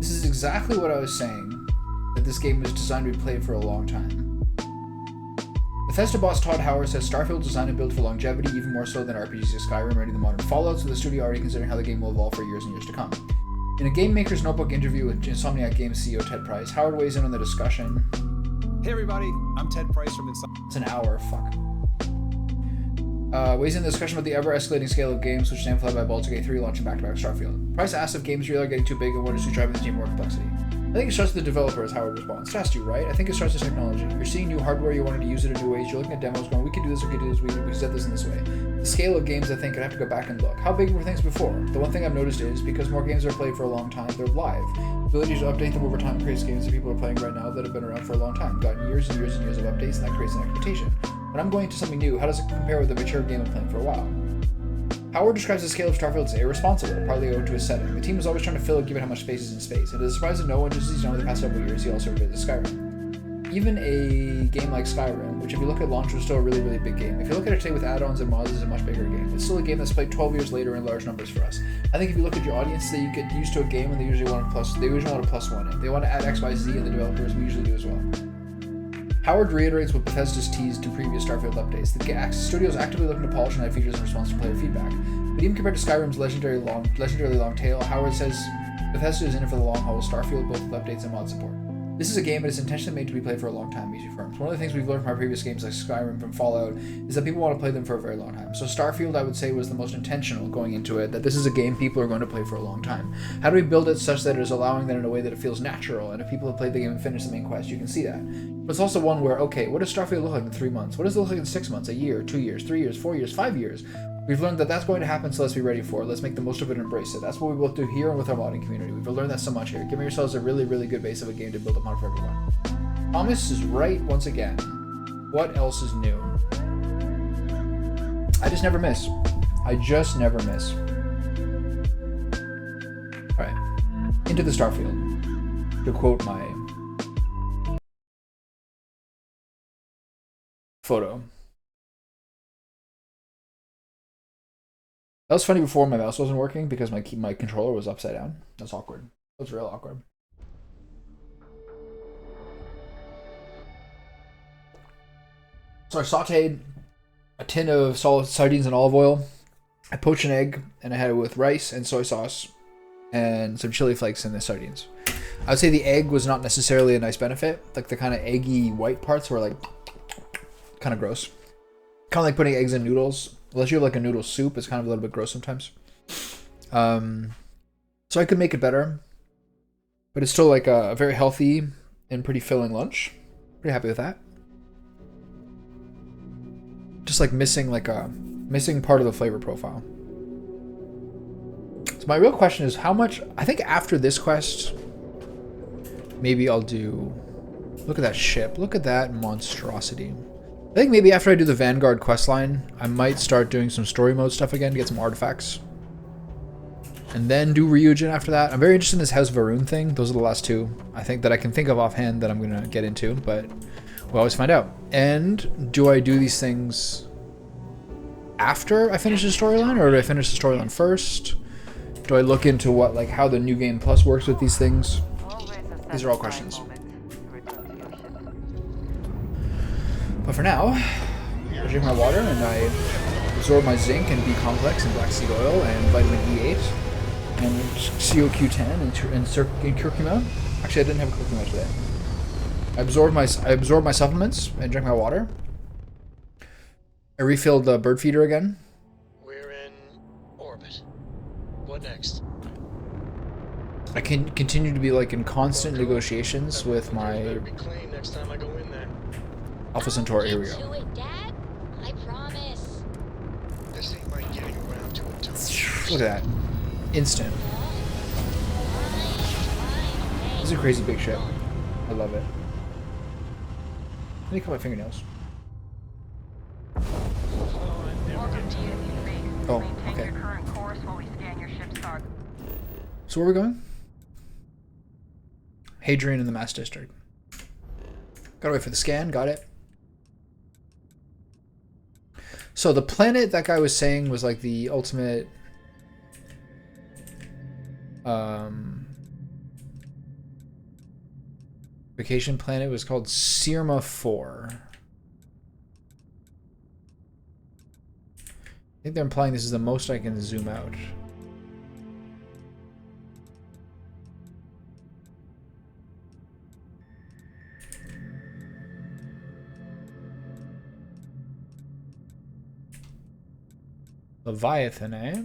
This is exactly what I was saying, that this game was designed to be played for a long time. Bethesda boss Todd Howard says Starfield is designed and built for longevity, even more so than RPGs like Skyrim or any of the modern Fallouts, with the studio already considering how the game will evolve for years and years to come. In a Game Maker's Notebook interview with Insomniac Games CEO Ted Price, Howard weighs in on the discussion. Hey everybody, I'm Ted Price from Insomniac. It's an hour, fuck. Weighs in the discussion about the ever-escalating scale of games, which is amplified by Baldur's Gate 3 launching back-to-back Starfield. Price asks if games really are getting too big and what is driving the team more complexity. I think it starts with the developers, Howard responds. It has to, right? I think it starts with technology. You're seeing new hardware, you wanted to use it in new ways, you're looking at demos going, we could do this, we could do this, we could set this in this way. The scale of games, I think, I'd have to go back and look. How big were things before? The one thing I've noticed is, because more games are played for a long time, they're live. The ability to update them over time creates games that people are playing right now that have been around for a long time, gotten years and years and years of updates, and that creates an expectation. When I'm going to something new, how does it compare with a mature game I'm playing for a while? Howard describes the scale of Starfield as irresponsible, partly owed to his setting. The team was always trying to fill it given how much space is in space. It is a surprise that no one, just as he's done over the past several years, he also revisited Skyrim. Even a game like Skyrim, which if you look at launch was still a really, really big game. If you look at it today with add-ons and mods, it's a much bigger game. It's still a game that's played 12 years later in large numbers for us. I think if you look at your audience, they get used to a game and they usually want a plus one in. They want to add X, Y, Z, and the developers we usually do as well. Howard reiterates what Bethesda's teased in previous Starfield updates. The studio is actively looking to polish and add features in response to player feedback. But even compared to Skyrim's legendarily long tail, Howard says Bethesda is in it for the long haul with Starfield, both with updates and mod support. This is a game that is intentionally made to be played for a long time, he affirms. One of the things we've learned from our previous games like Skyrim, from Fallout, is that people want to play them for a very long time. So Starfield, I would say, was the most intentional going into it, that this is a game people are going to play for a long time. How do we build it such that it is allowing that in a way that it feels natural, and if people have played the game and finished the main quest, you can see that. But it's also one where, okay, what does Starfield look like in 3 months? What does it look like in 6 months, a year, 2 years, 3 years, 4 years, 5 years? We've learned that that's going to happen, so let's be ready for it. Let's make the most of it and embrace it. That's what we both do here and with our modding community. We've learned that so much here. Giving yourselves a really, really good base of a game to build upon for everyone. Thomas is right once again. What else is new? I just never miss. I just never miss. Alright. Into the Starfield. To quote my photo. That was funny before my mouse wasn't working because my controller was upside down. That's awkward. That's real awkward. So I sauteed a tin of solid sardines in olive oil. I poached an egg and I had it with rice and soy sauce and some chili flakes in the sardines. I would say the egg was not necessarily a nice benefit. Like the kind of eggy white parts were like kind of gross. Kind of like putting eggs in noodles. Unless you have like a noodle soup, it's kind of a little bit gross sometimes. So I could make it better. But it's still like a very healthy and pretty filling lunch. Pretty happy with that. Just like missing part of the flavor profile. So my real question is how much, I think after this quest, maybe I'll do, look at that ship. Look at that monstrosity. I think maybe after I do the Vanguard questline, I might start doing some story mode stuff again to get some artifacts. And then do Ryujin after that. I'm very interested in this House Varun thing. Those are the last two I think that I can think of offhand that I'm going to get into, but we'll always find out. And do I do these things after I finish the storyline, or do I finish the storyline first? Do I look into what, like, how the New Game Plus works with these things? These are all questions. But for now, I drink my water and I absorb my zinc and B-complex and black seed oil and vitamin E8 and CoQ10 and curcuma. Actually, I didn't have a curcuma today. I absorb my supplements and drink my water. I refilled the bird feeder again. We're in orbit. What next? I can continue to be like in constant negotiations with my Better be clean next time I go in there. Alpha Centauri. Here we go. Dad, I promise. This ain't like getting around to it too. Look at that. Instant. This is a crazy big ship. I love it. Let me cut my fingernails. Oh, okay. So where are we going? Hadrian in the Mass District. Gotta wait for the scan. Got it. So the planet that guy was saying was like the ultimate Vacation planet was called Sirma 4. I think they're implying this is the most I can zoom out. Leviathan, eh?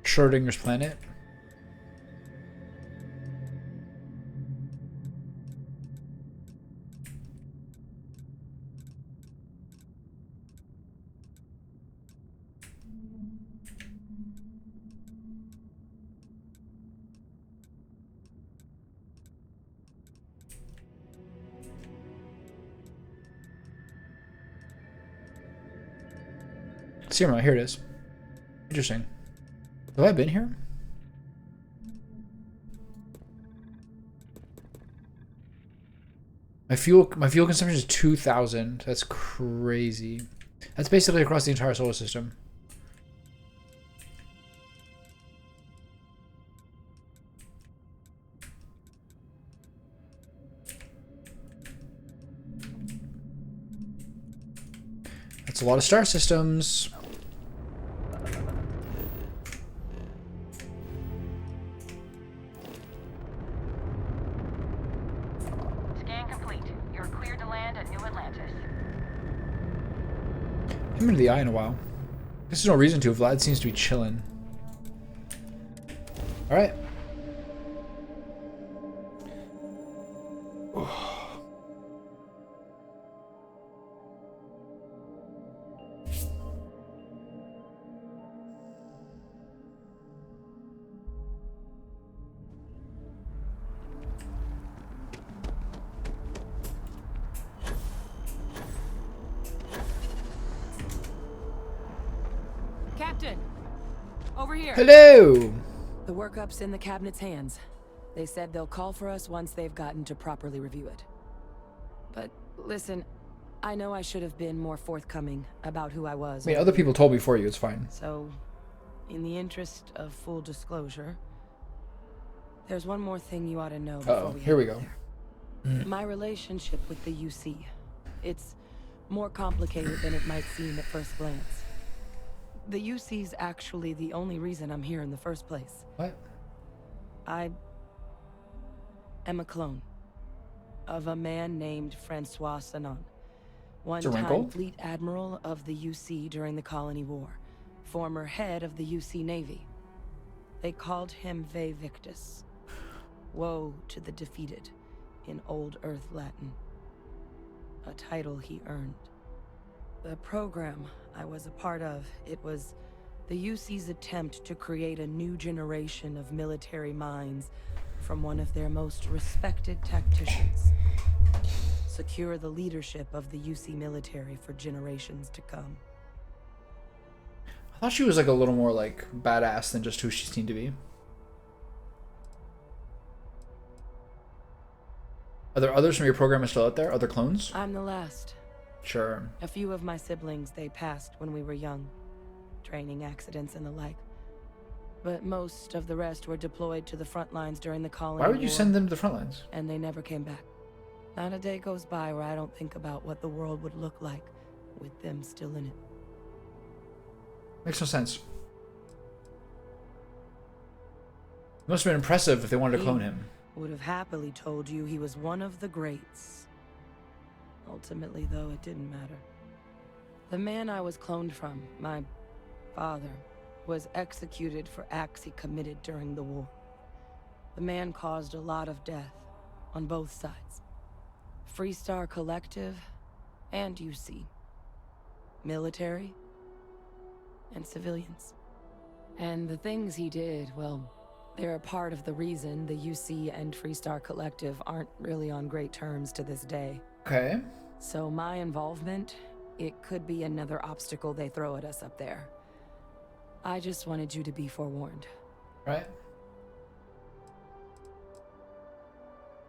Schrodinger's planet. Sirma, here it is. Interesting. Have I been here? My fuel consumption is 2,000. That's crazy. That's basically across the entire solar system. That's a lot of star systems. Scan complete. You're cleared to land at New Atlantis. I haven't been to the eye in a while. There's no reason to. Vlad seems to be chilling. Alright. Captain! Over here! Hello! The workup's in the cabinet's hands. They said they'll call for us once they've gotten to properly review it. But listen, I know I should have been more forthcoming about who I was. I mean, other people told me for you. It's fine. So, in the interest of full disclosure, there's one more thing you ought to know before we here we head go. there. My relationship with the UC. It's more complicated than it might seem at first glance. The UC's actually the only reason I'm here in the first place. What? I am a clone of a man named Francois Sanon, one-time fleet admiral of the UC during the Colony War, former head of the UC Navy. They called him Ve Victus, woe to the defeated, in Old Earth Latin, a title he earned. The program I was a part of, it was the UC's attempt to create a new generation of military minds from one of their most respected tacticians. Secure the leadership of the UC military for generations to come. I thought she was like a little more like badass than just who she seemed to be. Are there others from your program still out there? Other clones? I'm the last. Sure. A few of my siblings, they passed when we were young. Training accidents and the like. But most of the rest were deployed to the front lines during the Colony Why would you War, send them to the front lines? and they never came back. Not a day goes by where I don't think about what the world would look like with them still in it. Makes no sense. Must have been impressive if they wanted to clone him. Would have happily told you he was one of the greats. Ultimately, though, it didn't matter. The man I was cloned from, my father, was executed for acts he committed during the war. The man caused a lot of death on both sides. Freestar Collective and UC. Military and civilians. And the things he did, well, they're a part of the reason the UC and Freestar Collective aren't really on great terms to this day. Okay. So my involvement, it could be another obstacle they throw at us up there. I just wanted you to be forewarned. Right.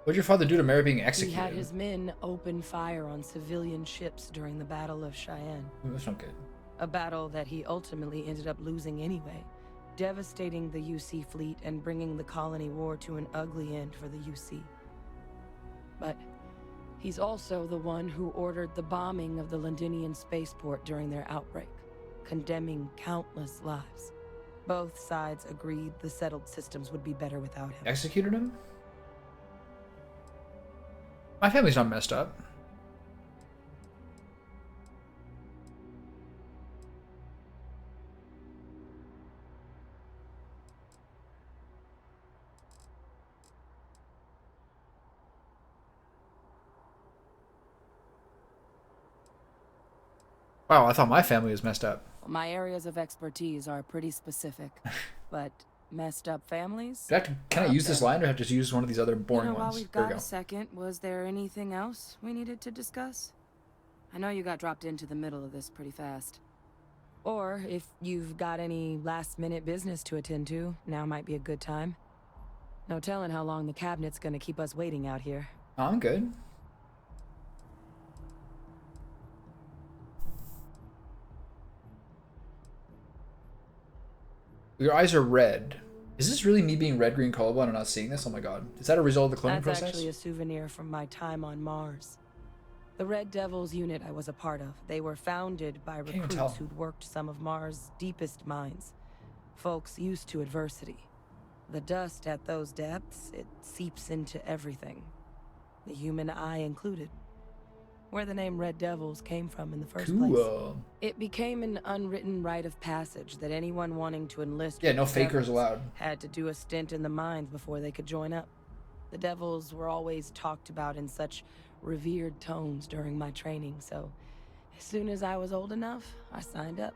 What'd your father do to merit being He had executed? his men open fire on civilian ships during the Battle of Cheyenne. Ooh, that's not good. A battle that he ultimately ended up losing anyway, devastating the UC fleet and bringing the colony war to an ugly end for the UC. But he's also the one who ordered the bombing of the Londinian spaceport during their outbreak, condemning countless lives. Both sides agreed the settled systems would be better without him. Executed him? My family's not messed up. Wow, I thought my family was messed up. My areas of expertise are pretty specific, but messed up families? Can I use this line, or have to just use one of these other boring While ones? we've There we got go. a second, was there anything else we needed to discuss? I know you got dropped into the middle of this pretty fast. Or if you've got any last-minute business to attend to, now might be a good time. No telling how long the cabinet's gonna keep us waiting out here. Oh, I'm good. Your eyes are red. Is this really me being red, green, colorblind and not seeing this? Oh my god. Is that a result of the cloning That's process? actually a souvenir from my time on Mars. The Red Devils unit I was a part of. They were founded by Can't even tell. recruits who'd worked some of Mars' deepest mines. Folks used to adversity. The dust at those depths, it seeps into everything. The human eye included. Where the name Red Devils came from in the first place. Cool. It became an unwritten rite of passage that anyone wanting to enlist Yeah, with no the fakers Devils allowed. had to do a stint in the mines before they could join up. The Devils were always talked about in such revered tones during my training, so as soon as I was old enough, I signed up.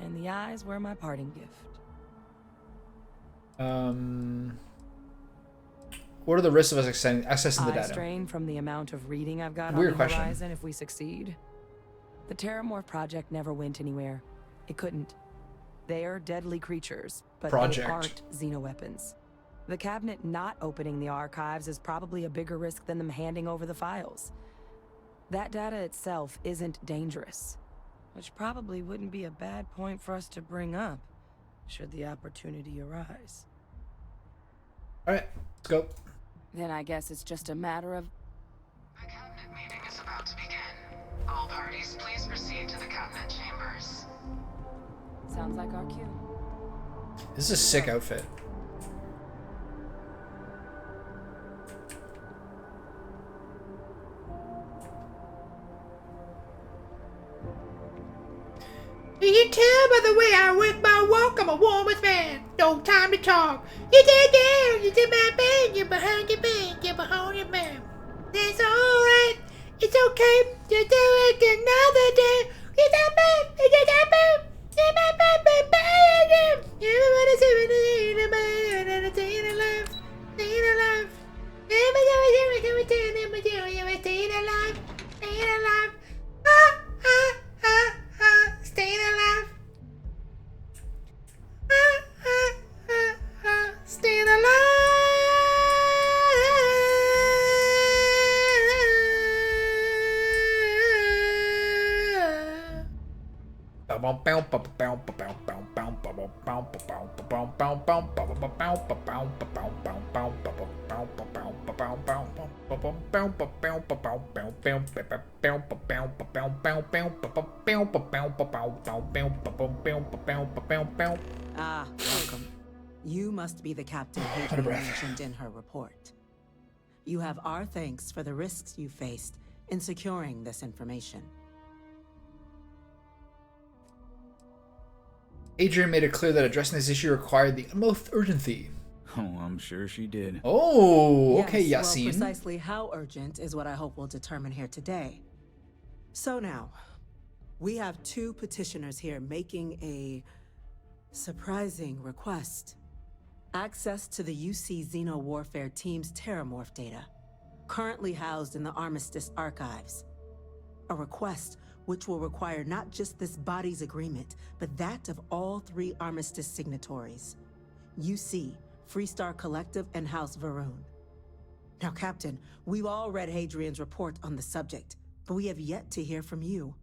And the eyes were my parting gift. What are the risks of us accessing the I data? strain from the amount of reading I've got Weird on the question. horizon if we succeed. The Terramorph project never went anywhere. It couldn't. They are deadly creatures, but Project. they aren't xenoweapons. The cabinet not opening the archives is probably a bigger risk than them handing over the files. That data itself isn't dangerous, which probably wouldn't be a bad point for us to bring up, should the opportunity arise. Alright, let's go. Then I guess it's just a matter of... The cabinet meeting is about to begin. All parties, please proceed to the cabinet chambers. Sounds like our cue. This is a sick outfit. You can tell by the way I work my walk, I'm a woman's man. No time to talk. You take down, you take my bed, you're behind your back, you're behind your man. That's alright, it's okay, just do it another day. It's a man, it's a man, it's my baby, everybody say it alive, staying alive, staying alive. Everybody staying alive, staying alive. Ah, ah, ah, ah, staying alive. Ah, ah, ah, ah, staying alive. Ah, welcome. You must be the captain Out of Hadrian breath. mentioned in her report. You have our thanks for the risks you faced in securing this information. Adrian made it clear that addressing this issue required the utmost urgency. Oh, I'm sure she did. Oh, okay, Yes, Yassine. well, precisely how urgent is what I hope we'll determine here today. So now, we have two petitioners here making a surprising request. Access to the UC Xeno Warfare Team's Terramorph data, currently housed in the Armistice archives. A request which will require not just this body's agreement, but that of all three Armistice signatories. UC, Freestar Collective, and House Varun. Now, Captain, we've all read Hadrian's report on the subject, but we have yet to hear from you.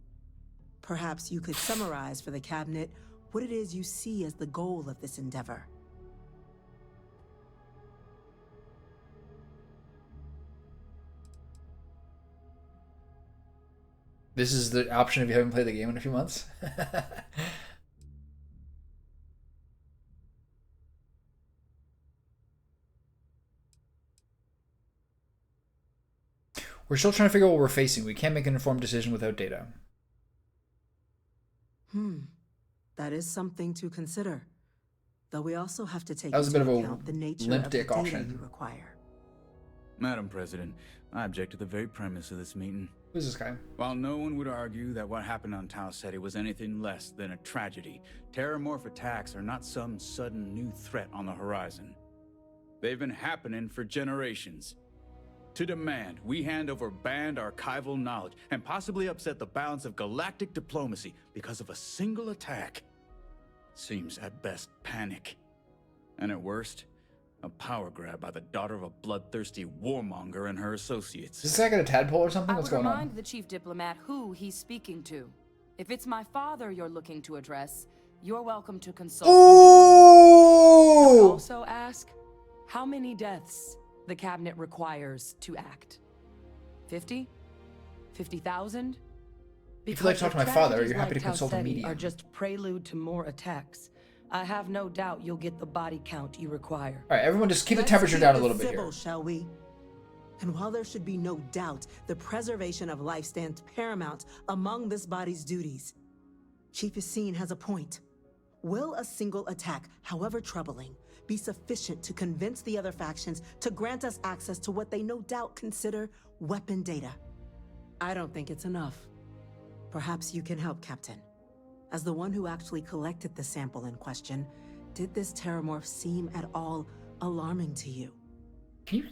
Perhaps you could summarize for the Cabinet what it is you see as the goal of this endeavor. This is the option if you haven't played the game in a few months. We're still trying to figure out what we're facing. We can't make an informed decision without data. That is something to consider. Though we also have to take That was a into bit of a account the nature limp of the dick data option. you require. Madam President, I object to the very premise of this meeting. Who's this guy? While no one would argue that what happened on Tau Ceti was anything less than a tragedy, terramorph attacks are not some sudden new threat on the horizon. They've been happening for generations. To demand we hand over banned archival knowledge and possibly upset the balance of galactic diplomacy because of a single attack seems at best panic. And at worst, a power grab by the daughter of a bloodthirsty warmonger and her associates. Is this guy got a tadpole or something? I What's would going remind on? the chief diplomat who he's speaking to. If it's my father you're looking to address, you're welcome to consult. Ooh! Also ask how many deaths the Cabinet requires to act. 50? 50,000? If you'd like to talk to my father, you're happy to consult a medium. Are just prelude to more attacks. I have no doubt you'll get the body count you require. All right, everyone, just keep the Let's temperature keep down a it little bit civil, here. shall we? And while there should be no doubt the preservation of life stands paramount among this body's duties, Chief Yassine has a point. Will a single attack, however troubling, be sufficient to convince the other factions to grant us access to what they no doubt consider weapon data? I don't think it's enough. Perhaps you can help, Captain. As the one who actually collected the sample in question, did this terramorph seem at all alarming to you? Can you...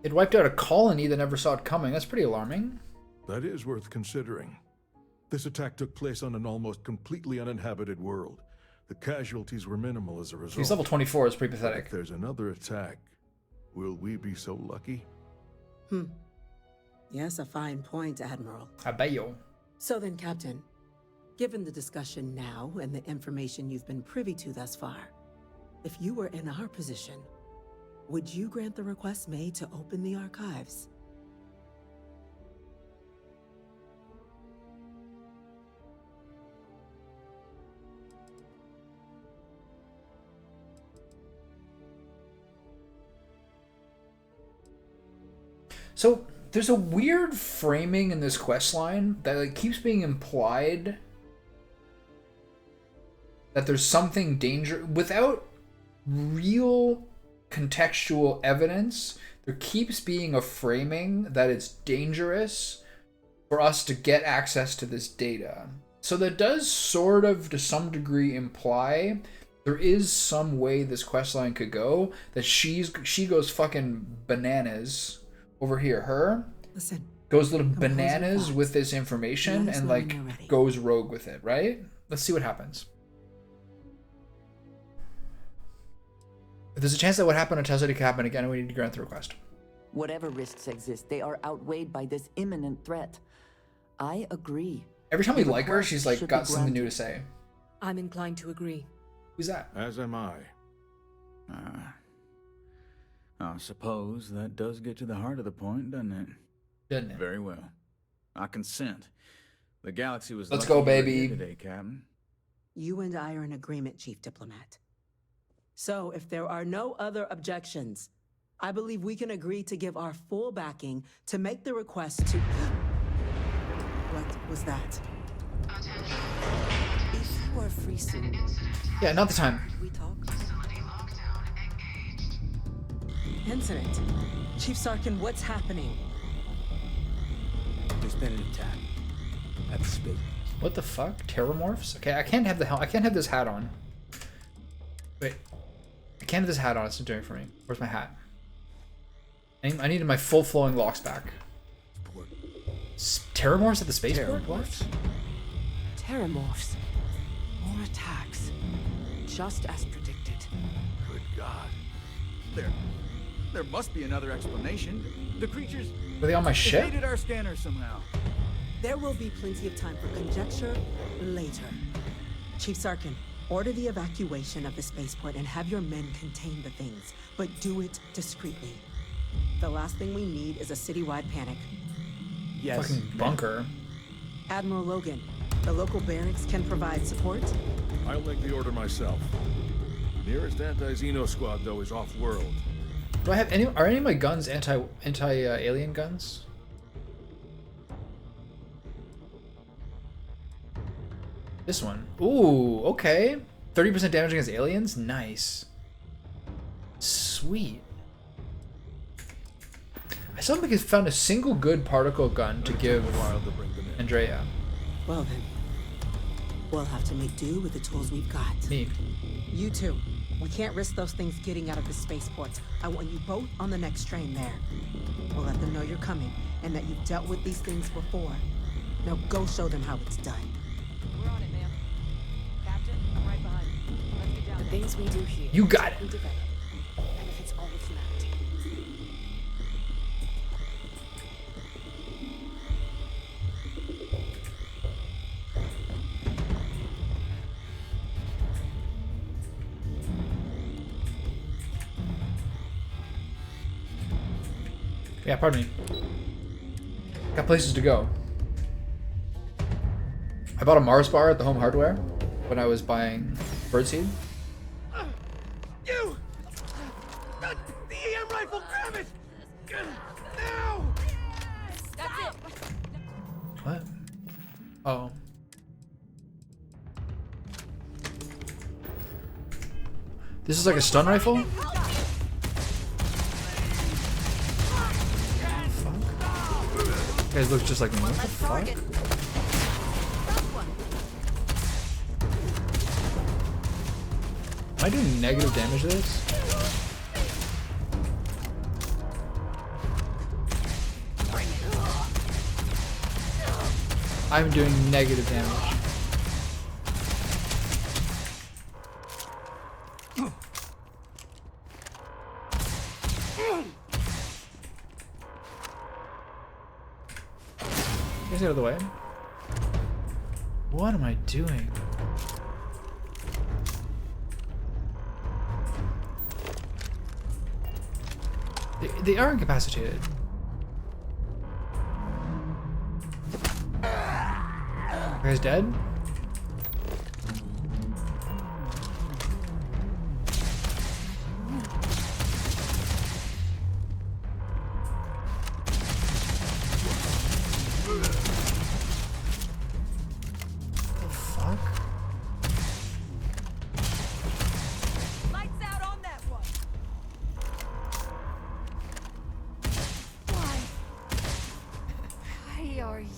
It wiped out a colony that never saw it coming. That's pretty alarming. That is worth considering. This attack took place on an almost completely uninhabited world. The casualties were minimal as a result. He's level 24. It's pretty If pathetic. there's another attack, will we be so lucky? Yes, a fine point, Admiral. I bet you. So then, Captain, given the discussion now and the information you've been privy to thus far, if you were in our position, would you grant the request made to open the archives? So there's a weird framing in this quest line that like keeps being implied that there's something without real contextual evidence. There keeps being a framing that it's dangerous for us to get access to this data. So that does sort of to some degree imply there is some way this quest line could go, that she goes fucking bananas over here. Her Listen, goes little compose your bananas thoughts. with this information Let us and know when like you're ready. goes rogue with it, right? Let's see what happens. If there's a chance that what happened on Tau Ceti could happen again, we need to grant the request. Whatever risks exist, they are outweighed by this imminent threat. I agree. Every time we The like her, request she's like should got be something new to granted. say. I'm inclined to agree. Who's that? As am I. I suppose that does get to the heart of the point, doesn't it? Doesn't it? Very well. I consent. The galaxy was Let's lucky go, you were here baby. today, Captain. You and I are in agreement, Chief Diplomat. So, if there are no other objections, I believe we can agree to give our full backing to make the request to... What was that? Attention. If you are free soon, Yeah, not the time. we talk. Facility lockdown engaged. Incident. Chief Sarkin, what's happening? There's been an attack at the space. What the fuck? Terramorphs? Okay, I can't have the hell. I can't have this hat on. Wait, I can't have this hat on. It's not doing it for me. Where's my hat? I needed my full flowing locks back. Terramorphs at the spaceport? What? Terramorphs. More attacks. just as predicted. Good God. There must be another explanation. The creatures Were they on my ship? evaded our scanner somehow. There will be plenty of time for conjecture later. Chief Sarkin, order the evacuation of the spaceport and have your men contain the things, but do it discreetly. The last thing we need is a citywide panic. Yes. Fucking bunker. Admiral Logan, the local barracks can provide support? I'll make the order myself. Nearest anti-Xeno squad, though, is off-world. Do I have any? Are any of my guns anti-alien guns? This one. Ooh, okay. 30% damage against aliens? Nice. Sweet. I still haven't found a single good particle gun to give Andrea. Well then, we'll have to make do with the tools we've got. Neat. You too. We can't risk those things getting out of the spaceport. I want you both on the next train there. We'll let them know you're coming and that you've dealt with these things before. Now go show them how it's done. We're on it, ma'am. Captain, I'm right behind you. Let's get down. The things we do here. You got it. We develop. Benefits all of humanity. Yeah, pardon me. Got places to go. I bought a Mars bar at the Home Hardware when I was buying birdseed. You! The EM rifle, grab it! Now! That's it. What? Oh. This is like a stun rifle? You guys look just like me. What the fuck? Am I doing negative damage to this? I'm doing negative damage. Get out of the way. What am I doing? They are incapacitated. You guys dead? Lights out on that one. Why are you me?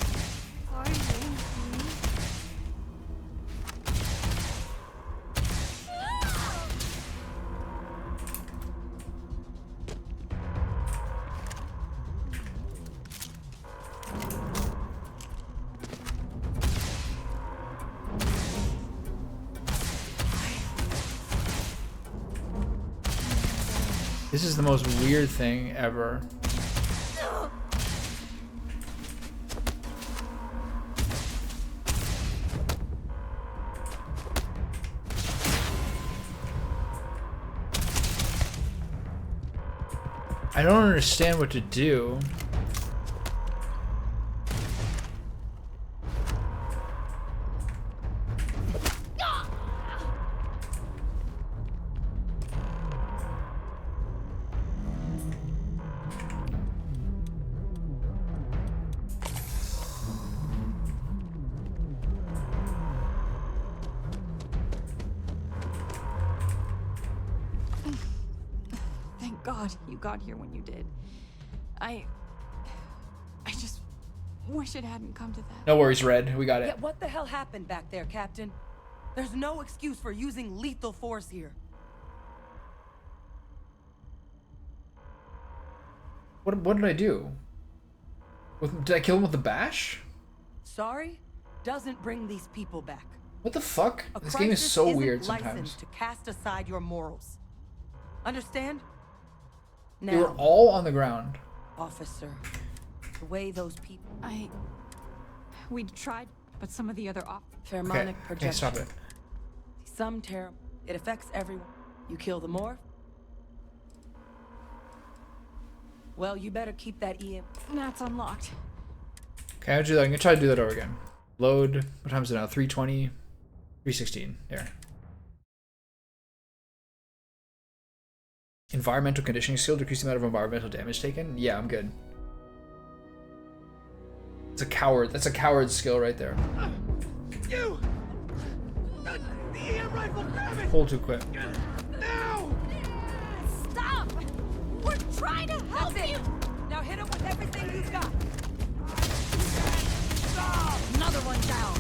This is the most weird thing ever. I don't understand what to do. Thank God you got here when you did. I just wish it hadn't come to that. No worries, Red. We got it. Yeah, what the hell happened back there, Captain? There's no excuse for using lethal force here. What did I do? Did I kill him with the bash? Sorry doesn't bring these people back. What the fuck? A This game is crisis so isn't weird licensed sometimes. to cast aside your morals. Understand? Now, They were all on the ground. officer, the way those people... We tried, but some of the other Pheromonic projection. Okay, stop it. Some terror. It affects everyone. You kill the morph. Well, you better keep that EM. That's unlocked. Okay, I'm gonna try to do that over again. Load. What time is it now? 3:20. 3:16. There. Environmental conditioning skill. Decrease the amount of environmental damage taken. Yeah, I'm good. It's a coward. That's a coward skill right there. You! The EM rifle, grab it! Hold to quit. Now! Stop! We're trying to help you! Now hit him with everything you've got. Stop! Another one down.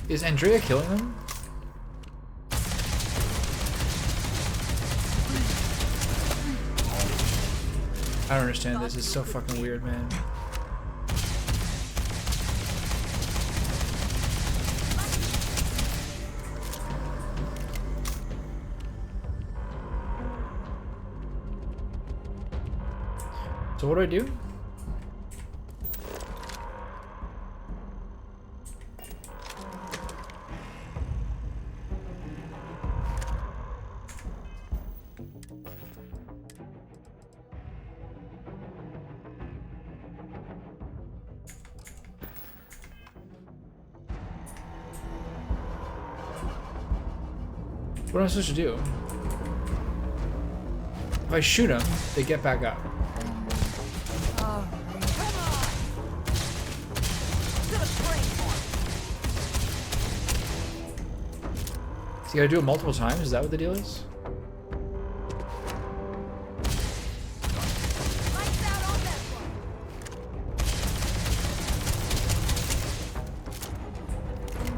Is Andrea killing them? I don't understand this. It's so fucking weird, man. So what do I do? What am I supposed to do? If I shoot them, they get back up. So you gotta do it multiple times? Is that what the deal is?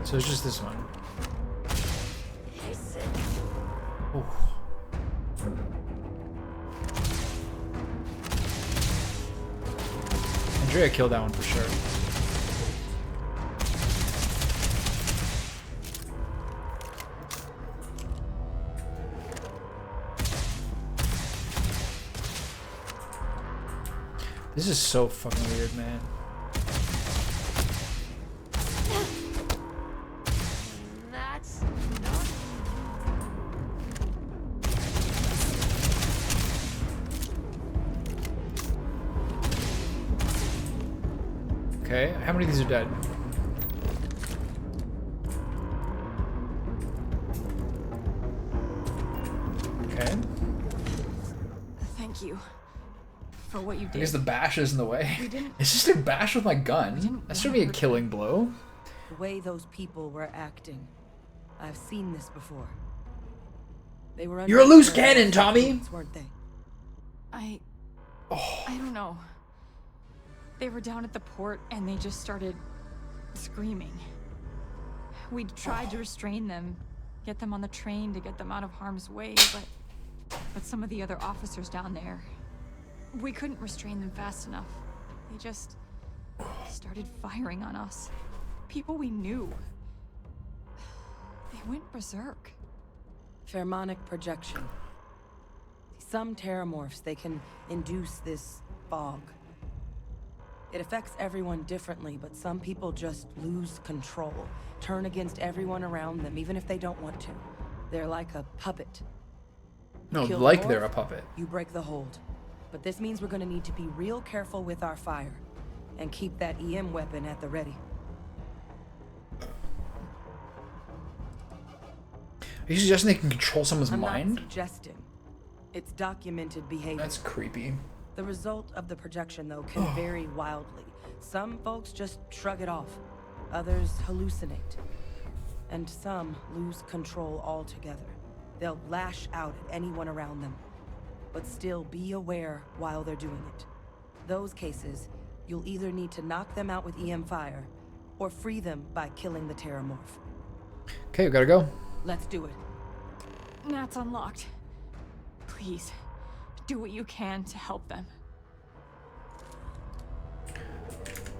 So it's just this one. Ooh. Andrea killed that one for sure. This is so fucking weird, man. That's not... Okay, how many of these are dead? Okay. Thank you for what you did. I guess the bash is in the way. We didn't- It's just a bash with my gun. That should be a killing blow. The way those people were acting. I've seen this before. They were You're a loose under cannon, Tommy! influence, weren't they? I don't know. They were down at the port and they just started screaming. We tried to restrain them, get them on the train to get them out of harm's way, but some of the other officers down there, we couldn't restrain them fast enough. They just started firing on us. People we knew. They went berserk. Pheromonic projection. Some terramorphs, they can induce this fog. It affects everyone differently, but some people just lose control, turn against everyone around them, even if they don't want to. They're like a puppet. No, Kill like the they're a morph, puppet. You break the hold. But this means we're gonna need to be real careful with our fire, and keep that EM weapon at the ready. Are you suggesting they can control someone's I'm mind? not suggesting. It's documented behavior. That's creepy. The result of the projection, though, can vary wildly. Some folks just shrug it off. Others hallucinate. And some lose control altogether. They'll lash out at anyone around them. But still be aware while they're doing it. Those cases, You'll either need to knock them out with EM fire, or free them by killing the Terramorph. Okay, we gotta go. Let's do it. Nat's unlocked. Please, do what you can to help them.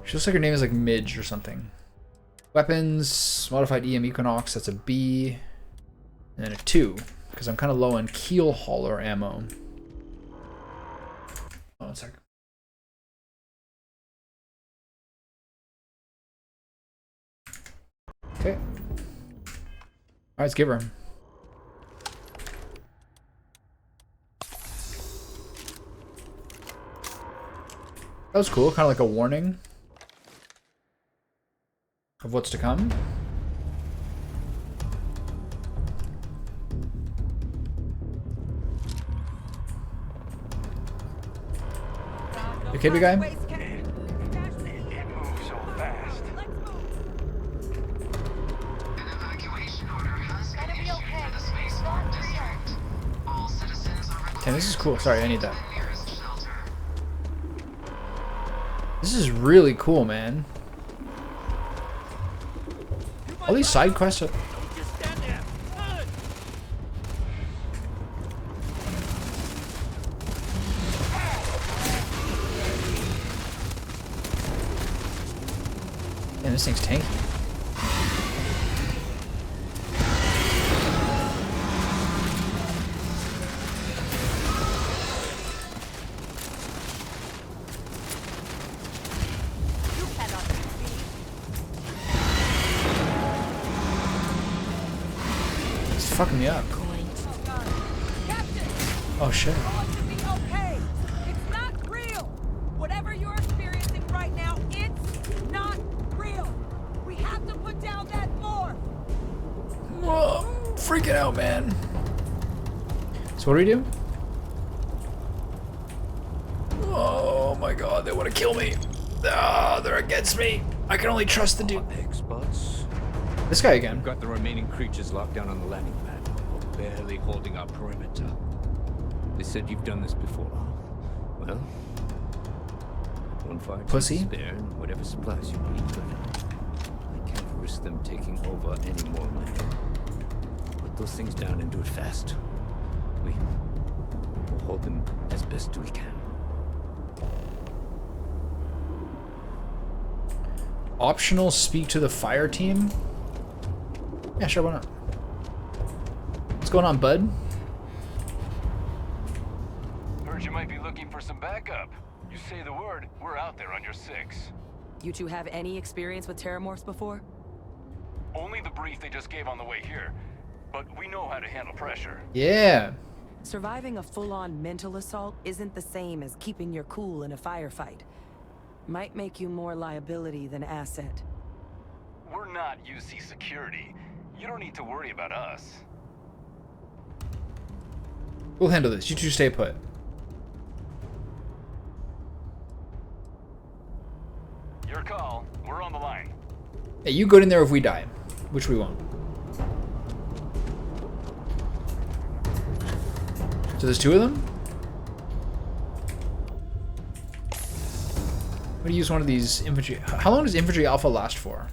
She looks like her name is like Midge or something. Weapons, modified EM Equinox, that's a B. And then a 2, because I'm kind of low on keel hauler ammo. Oh, 1 sec. Okay. Alright, let's give her. That was cool, kind of like a warning of what's to come. You okay, big guy? Okay, this is cool. Sorry, I need that. This is really cool, man. All these side quests are... Man, this thing's tanky. It's fucking me up. Oh shit. Okay. It's not real. Whatever you're experiencing right now, it's not real. We have to put down that morph. Whoa, I'm freaking out, man. So what do we do? Oh my god, they want to kill me. Ah, they're against me. I can only trust the dude. Experts. This guy again. We've got the remaining creatures locked down on the landing pad, barely holding our perimeter. They said you've done this before. Well, one fire Pussy. spare and whatever supplies you need, but I can't risk them taking over any more land. Put those things down and do it fast. We'll hold them as best we can. Optional speak to the fire team? Yeah, sure, why not? What's going on, bud? Heard you might be looking for some backup. You say the word, we're out there on your 6. You two have any experience with Terramorphs before? Only the brief they just gave on the way here. But we know how to handle pressure. Yeah. Surviving a full-on mental assault isn't the same as keeping your cool in a firefight. Might make you more liability than asset. We're not UC security. You don't need to worry about us. We'll handle this. You two stay put. Your call. We're on the line. Hey, you go in there if we die, which we won't. So there's 2 of them? I'm gonna use one of these infantry. How long does infantry alpha last for?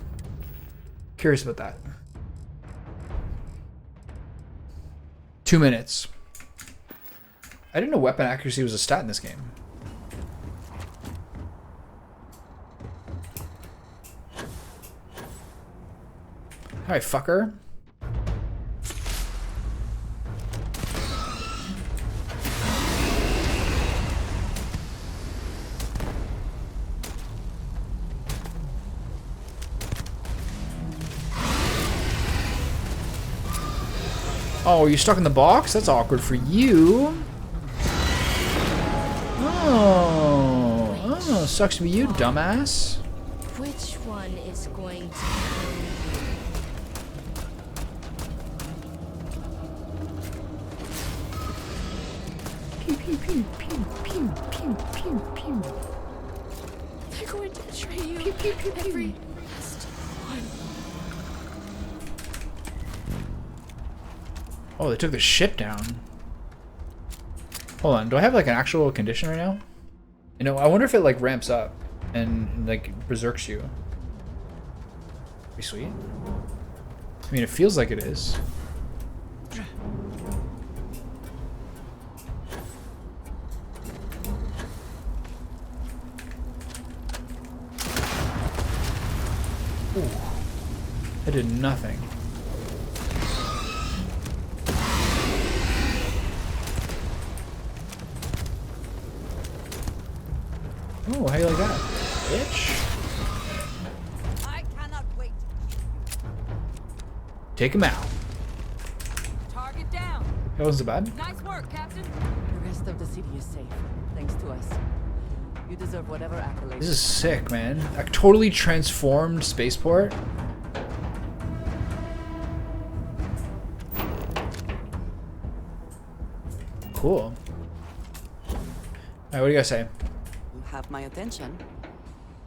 Curious about that. 2 minutes. I didn't know weapon accuracy was a stat in this game. Hi, fucker. Oh, you're stuck in the box? That's awkward for you. Oh, sucks to be you, dumbass. Which one is going to Pew pew pew pew pew pew pew pew. They're going to betray you. Pew pew pew pew. Every last one. Oh, they took the ship down. Hold on, do I have like an actual condition right now? You know, I wonder if it like ramps up. and like berserks you. Pretty sweet. I mean, it feels like it is. Ooh. I did nothing. Oh, how you like that? Bitch. I cannot wait. Take him out. Target down. That wasn't so bad. Nice work, Captain. The rest of the city is safe, thanks to us. You deserve whatever accolades. This is sick, man. A totally transformed spaceport. Cool. Alright, what do you guys say? You have my attention.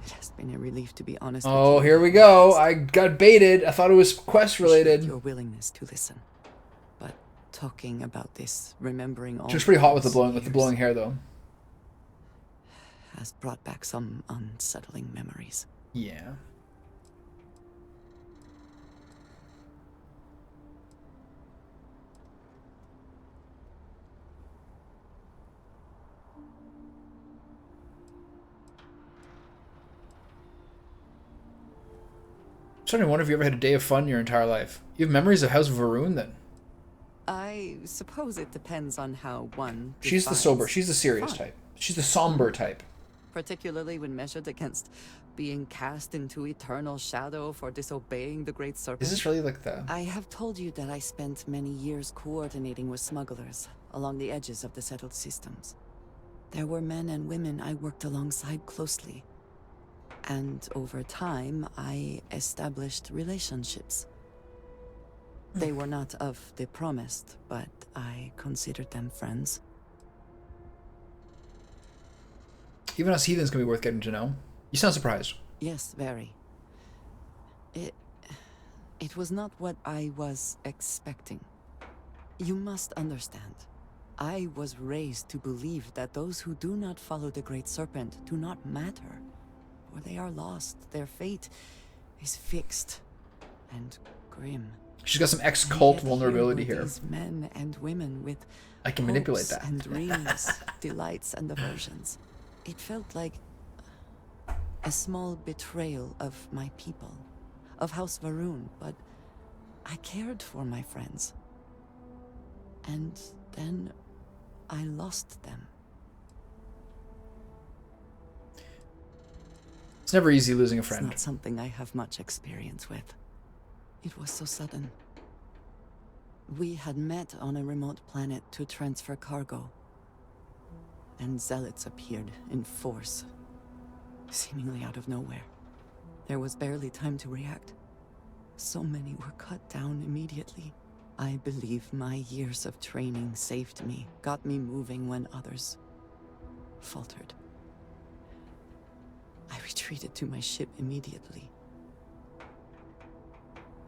It has been a relief, to be honest. Oh, here we go. I got baited. I thought it was quest related. Your willingness to listen, but talking about this, remembering all. She was pretty hot with the blowing hair, though. Has brought back some unsettling memories. Yeah. I'm starting to wonder if you ever had a day of fun in your entire life. You have memories of House of Varun, then? I suppose it depends on how one. She's the sober. She's the serious fun. type. She's the somber type. Particularly when measured against being cast into eternal shadow for disobeying the Great Serpent. Is this really like the... I have told you that I spent many years coordinating with smugglers along the edges of the settled systems. There were men and women I worked alongside closely. And over time, I established relationships. They were not of the promised, but I considered them friends. Even us heathens can be worth getting to know. You sound surprised. Yes, very. It was not what I was expecting. You must understand. I was raised to believe that those who do not follow the Great Serpent do not matter. For they are lost. Their fate is fixed and grim. She's got some ex-cult vulnerability here. These men and women with I can manipulate that. and dreams, delights and aversions. It felt like a small betrayal of my people, of House Varun, but I cared for my friends. And then I lost them. It's never easy losing a friend. It's not something I have much experience with. It was so sudden. We had met on a remote planet to transfer cargo. And zealots appeared in force, seemingly out of nowhere. There was barely time to react. So many were cut down immediately. I believe my years of training saved me, got me moving when others faltered. I retreated to my ship immediately.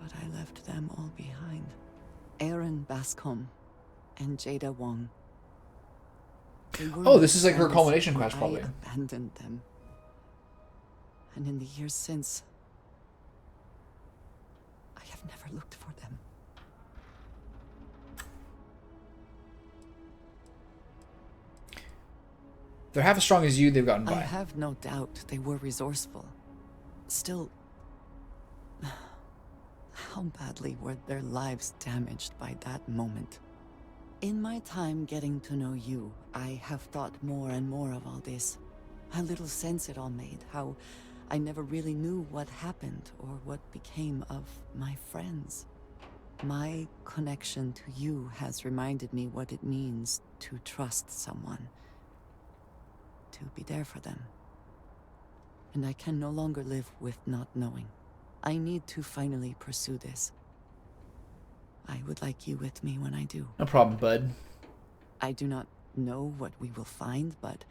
But I left them all behind. Aaron Bascom and Jada Wong. Oh, this is like her culmination quest, probably. I abandoned them. And in the years since, I have never looked for them. If they're half as strong as you, they've gotten by. I have no doubt they were resourceful. Still, how badly were their lives damaged by that moment? In my time getting to know you, I have thought more and more of all this. How little sense it all made, how I never really knew what happened or what became of my friends. My connection to you has reminded me what it means to trust someone, to be there for them. And I can no longer live with not knowing. I need to finally pursue this. I would like you with me when I do. No problem, bud. I do not know what we will find, but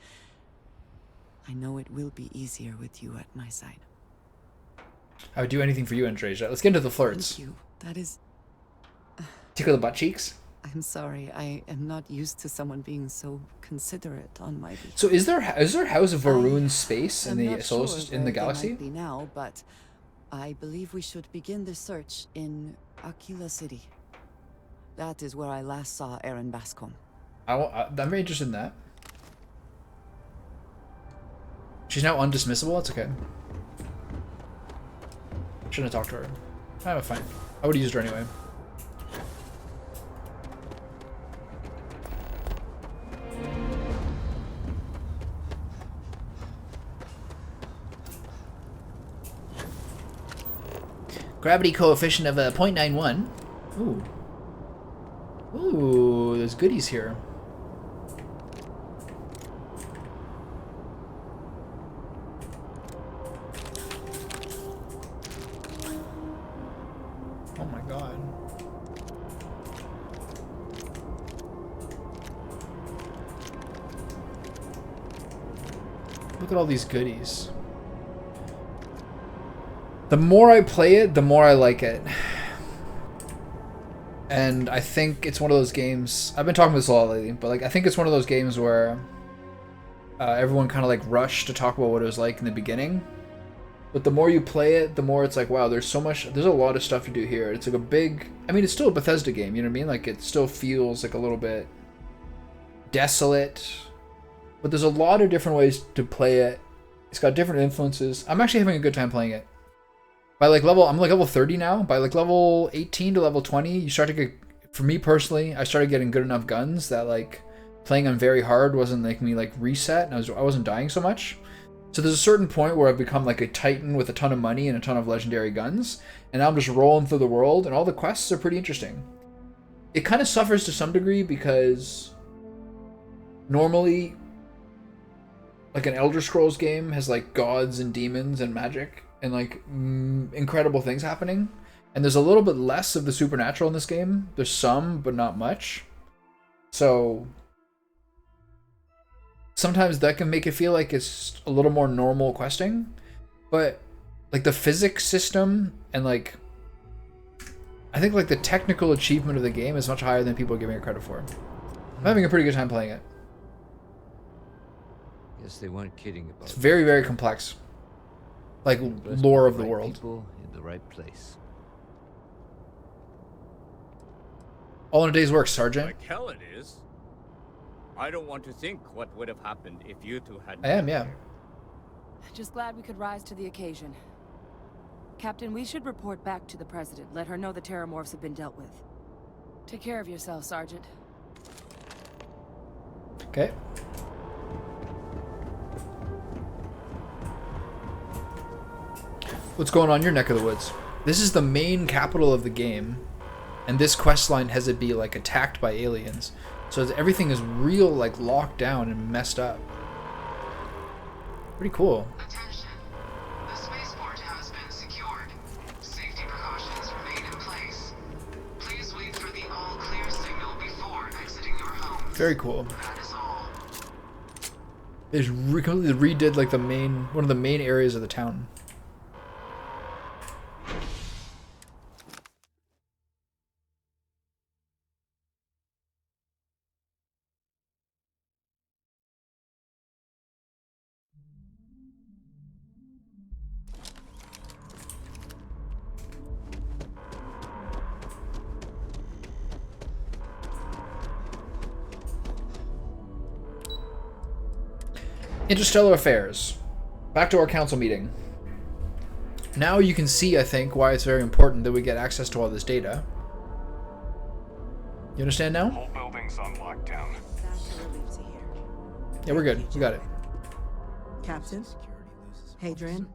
I know it will be easier with you at my side. I would do anything for you, Andreja. Let's get into the flirts. Thank you. That is... Tickle the butt cheeks? I'm sorry. I am not used to someone being so considerate on my behalf. So is there House of Varun space in the solar in the galaxy? Might be now, but I believe we should begin the search in Aquila City. That is where I last saw Erin Bascom. I'm very interested in that. She's now undismissible. It's okay. Shouldn't have talked to her. I'm fine. I would have used her anyway. Gravity coefficient of 0.91. Ooh. Ooh, there's goodies here. Oh my god. Look at all these goodies. The more I play it, the more I like it. And I think it's one of those games, I've been talking about this a lot lately, but like I think it's one of those games where everyone kind of like rushed to talk about what it was like in the beginning. But the more you play it, the more it's like, wow, there's a lot of stuff to do here. It's like a big, I mean, it's still a Bethesda game, you know what I mean? Like it still feels like a little bit desolate, but there's a lot of different ways to play it. It's got different influences. I'm actually having a good time playing it. By like I'm like level 30 now. By like level 18 to level 20, you start to get, for me personally, I started getting good enough guns that like playing on very hard wasn't making me like reset, and I wasn't dying so much. So there's a certain point where I've become like a titan with a ton of money and a ton of legendary guns, and now I'm just rolling through the world, and all the quests are pretty interesting. It kind of suffers to some degree because normally like an Elder Scrolls game has like gods and demons and magic and like incredible things happening, and there's a little bit less of the supernatural in this game. There's some, but not much. So sometimes that can make it feel like it's a little more normal questing, but like the physics system and like I think like the technical achievement of the game is much higher than people are giving it credit for. I'm having a pretty good time playing it. Yes, they weren't kidding about it's very, very complex. Like lore of the world. People in the right place. All in a day's work, Sergeant. Like hell it is. I don't want to think what would have happened if you two had. I am, yeah. Just glad we could rise to the occasion. Captain, we should report back to the President. Let her know the Terramorphs have been dealt with. Take care of yourself, Sergeant. Okay. What's going on in your neck of the woods? This is the main capital of the game, and this quest line has it be like attacked by aliens. So everything is real, like locked down and messed up. Pretty cool. Attention. The spaceport has been secured. Safety precautions remain in place. Please wait for the all-clear signal before exiting your home. Very cool. That is all. They just completely redid like one of the main areas of the town. Interstellar Affairs. Back to our council meeting. Now you can see, I think, why it's very important that we get access to all this data. You understand now? Whole building's on lockdown. That's a relief to hear. Yeah, we're good. We got it. Captain? Hadrian?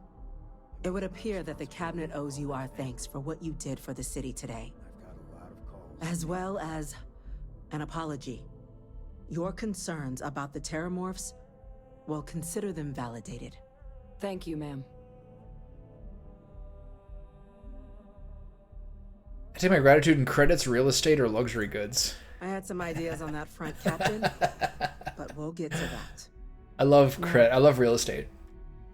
It would appear that the Cabinet owes you our thanks for what you did for the city today. As well as an apology. Your concerns about the Terramorphs, well, consider them validated. Thank you, ma'am. I take my gratitude in credits, real estate, or luxury goods. I had some ideas on that front, Captain, but we'll get to that. I love real estate.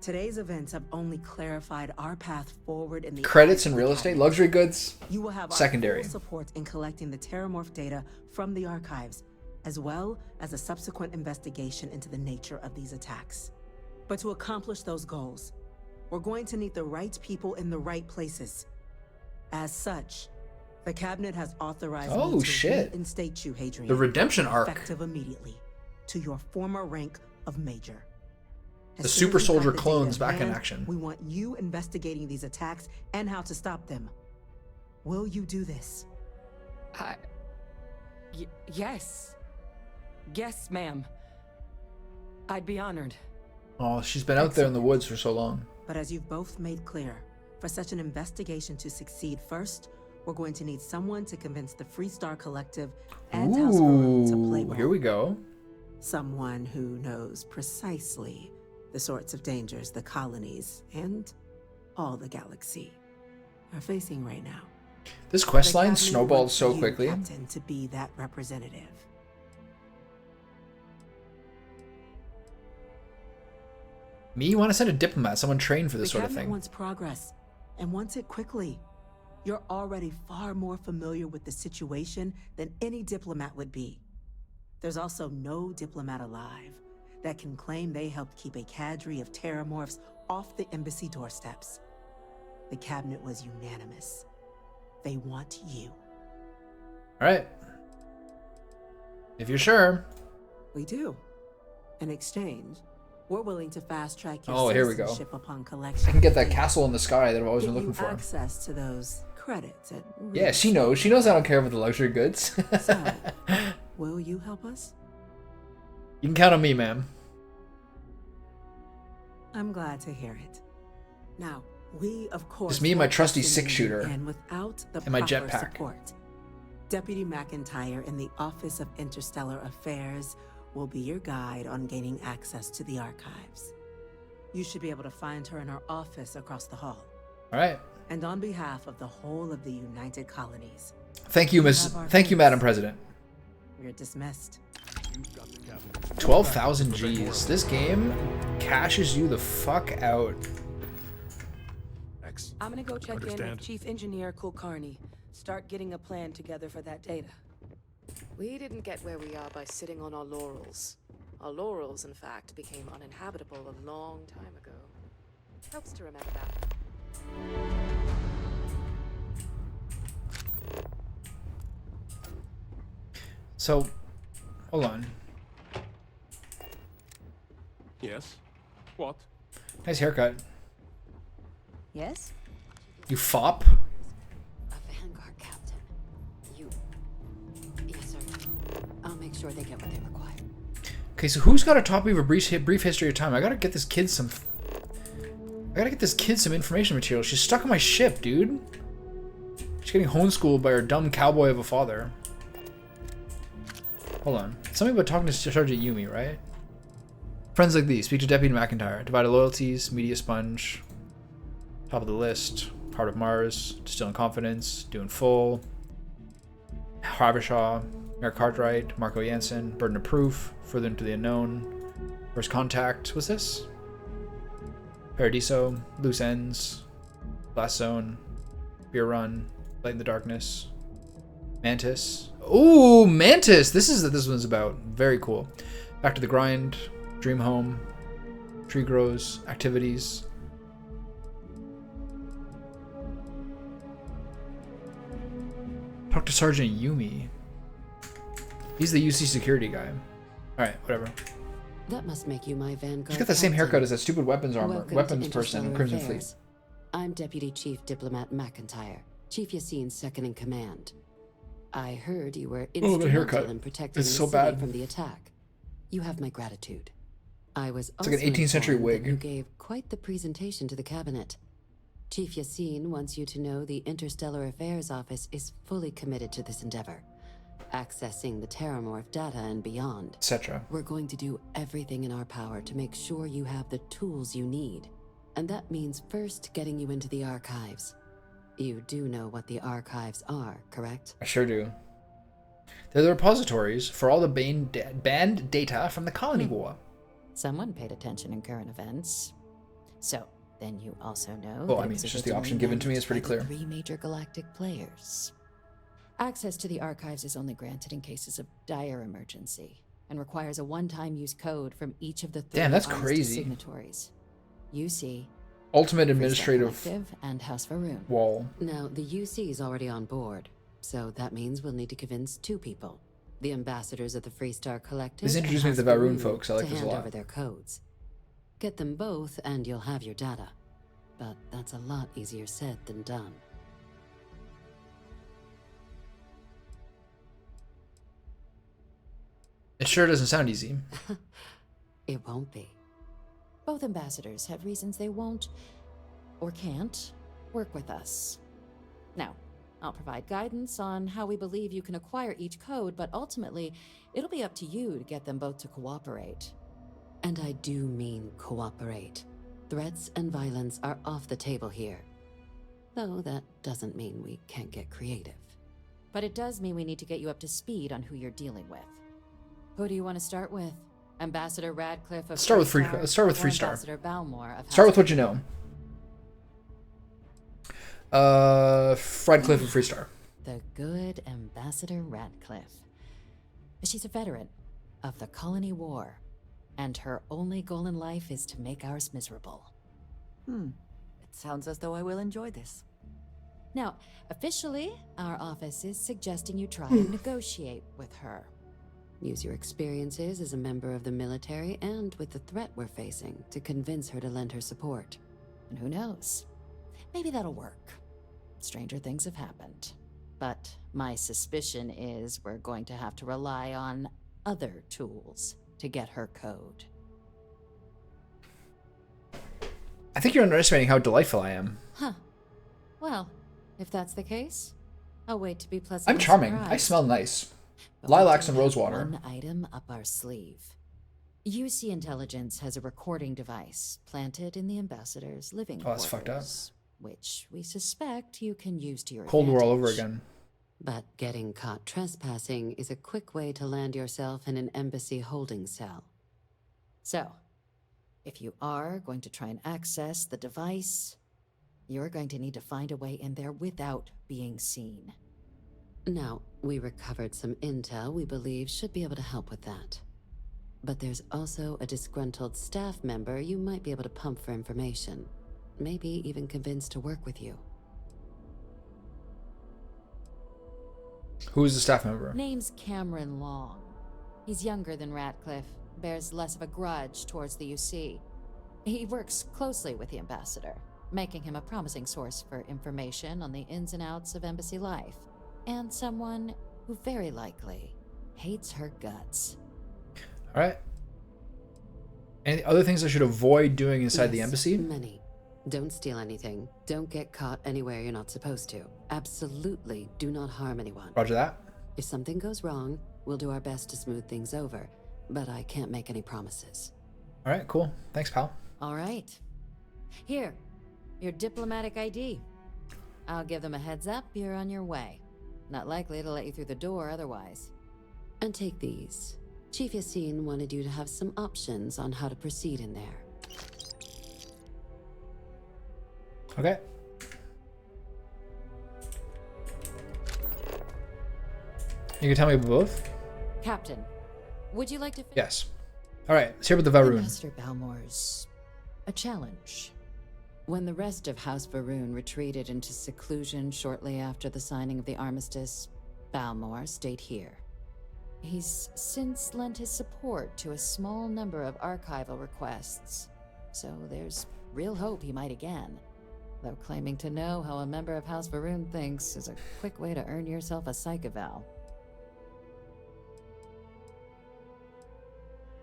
Today's events have only clarified our path forward in the Credits in real estate, luxury goods, you will have secondary. Our full support in collecting the Terramorph data from the archives, as well as a subsequent investigation into the nature of these attacks. But to accomplish those goals, we're going to need the right people in the right places. As such, the cabinet has authorized me to reinstate you, Hadrian, the redemption arc, effective immediately, to your former rank of major. The super soldier clones back in action. We want you investigating these attacks and how to stop them. Will you do this? Yes. Yes, ma'am. I'd be honored. Oh, she's been out there in the woods for so long. But as you've both made clear, for such an investigation to succeed first, we're going to need someone to convince the Freestar Collective and House Royal to play ball. Here we go. Someone who knows precisely the sorts of dangers the colonies and all the galaxy are facing right now. This quest line snowballed so quickly. Captain, to be that representative. Me? You want to send a diplomat, someone trained for this sort of thing. The cabinet wants progress, and wants it quickly. You're already far more familiar with the situation than any diplomat would be. There's also no diplomat alive that can claim they helped keep a cadre of terramorphs off the embassy doorsteps. The cabinet was unanimous. They want you. All right. If you're sure. We do. In exchange, we're willing to fast-track your citizenship upon collection. I can get that castle in the sky that I've always been looking for. Access to those credits. Yeah, she knows. She knows I don't care about the luxury goods. So, will you help us? You can count on me, ma'am. I'm glad to hear it. Now, we, of course, just me and my trusty six-shooter and without the and my jetpack. Support, Deputy McIntyre in the Office of Interstellar Affairs will be your guide on gaining access to the archives. You should be able to find her in her office across the hall. All right. And on behalf of the whole of the United Colonies, thank you, Madam President. We're dismissed. 12,000 Gs. This game cashes you the fuck out. I'm gonna go check in with Chief Engineer Kulkarni. Start getting a plan together for that data. We didn't get where we are by sitting on our laurels. Our laurels, in fact, became uninhabitable a long time ago. Helps to remember that. So, hold on. Yes? What? Nice haircut. Yes? You fop? A Vanguard captain. Yes, sir. I'll make sure they get what they require. Okay, so who's got a copy of a brief history of time? I gotta get this kid some... information material. She's stuck on my ship, dude. She's getting homeschooled by her dumb cowboy of a father. Hold on. Something about talking to Sergeant Yumi, right? Friends like these. Speak to Deputy McIntyre. Divided loyalties. Media sponge. Top of the list. Heart of Mars. Distilling confidence. Doing full. Habershaw. Merrick Cartwright. Marco Jansen. Burden of proof. Further into the unknown. First contact. What's this? Paradiso. Loose ends. Last zone. Beer run. Light in the darkness. Mantis. Ooh, Mantis! This is what this one's about. Very cool. Back to the grind. Dream home. Tree grows. Activities. Talk to Sergeant Yumi. He's the UC security guy. Alright, whatever. That must make you my Vanguard. She's got the same haircut as that stupid weapons person in Crimson Fleet. I'm Deputy Chief Diplomat McIntyre, Chief Yassine's second in command. I heard you were instrumental in protecting the city from the attack. You have my gratitude. I was it's like an 18th century wig. You gave quite the presentation to the cabinet. Chief Yassine wants you to know the Interstellar Affairs Office is fully committed to this endeavor, accessing the Terramorph data and beyond, etc. We're going to do everything in our power to make sure you have the tools you need. And that means first getting you into the archives. You do know what the archives are, correct? I sure do. They're the repositories for all the banned data from the Colony War. Someone paid attention in current events. So, then you also know Well, I mean, it's just the option given to me is pretty clear. 3 major galactic players. Access to the archives is only granted in cases of dire emergency and requires a one-time use code from each of the 3 Damn, that's Armistice crazy. signatories. UC, Ultimate Administrative Collective, and House Varun. Wall. Now, the UC is already on board, so that means we'll need to convince 2 people. The ambassadors of the Freestar Collective. This introduced me to the Varun folks. I like this a lot. To hand over their codes. Get them both, and you'll have your data. But that's a lot easier said than done. It sure doesn't sound easy. It won't be. Both ambassadors have reasons they won't, or can't, work with us. Now, I'll provide guidance on how we believe you can acquire each code, but ultimately, it'll be up to you to get them both to cooperate. And I do mean cooperate. Threats and violence are off the table here. Though that doesn't mean we can't get creative. But it does mean we need to get you up to speed on who you're dealing with. Who do you want to start with? Ambassador Radcliffe of Let's start with Freestar, Let's start with or Freestar. Ambassador Balmore of Start House with what you know. Radcliffe of Freestar. The good Ambassador Radcliffe. She's a veteran of the Colony War, and her only goal in life is to make ours miserable. It sounds as though I will enjoy this. Now, officially, our office is suggesting you try and negotiate with her. Use your experiences as a member of the military and with the threat we're facing to convince her to lend her support. And who knows? Maybe that'll work. Stranger things have happened. But my suspicion is we're going to have to rely on other tools to get her code. I think you're underestimating how delightful I am. Huh. Well, if that's the case, I'll wait to be pleasantly I'm charming. surprised. I smell nice. But we Lilacs do and have rosewater. One item up our sleeve. UC Intelligence has a recording device planted in the ambassador's living Oh, that's fucked up. quarters, which we suspect you can use to your Cold War all over advantage. again. But getting caught trespassing is a quick way to land yourself in an embassy holding cell. So, if you are going to try and access the device, you're going to need to find a way in there without being seen. Now, we recovered some intel we believe should be able to help with that. But there's also a disgruntled staff member you might be able to pump for information. Maybe even convince to work with you. Who is the staff member? Name's Cameron Long. He's younger than Ratcliffe, bears less of a grudge towards the UC. He works closely with the ambassador, making him a promising source for information on the ins and outs of embassy life, and someone who very likely hates her guts. All right. Any other things I should avoid doing inside the embassy? Many. Don't steal anything. Don't get caught anywhere you're not supposed to. Absolutely do not harm anyone. Roger that. If something goes wrong, we'll do our best to smooth things over, but I can't make any promises. All right, cool. Thanks, pal. All right. Here, your diplomatic ID. I'll give them a heads up you're on your way. Not likely to let you through the door otherwise. And take these. Chief Yassine wanted you to have some options on how to proceed in there. Okay. You can tell me both? Captain, would you like to... Yes. All right, let's hear about the Varun. Ambassador Balmore's a challenge. When the rest of House Varun retreated into seclusion shortly after the signing of the armistice, Balmore stayed here. He's since lent his support to a small number of archival requests, so there's real hope he might again. Though claiming to know how a member of House Varun thinks is a quick way to earn yourself a psych eval.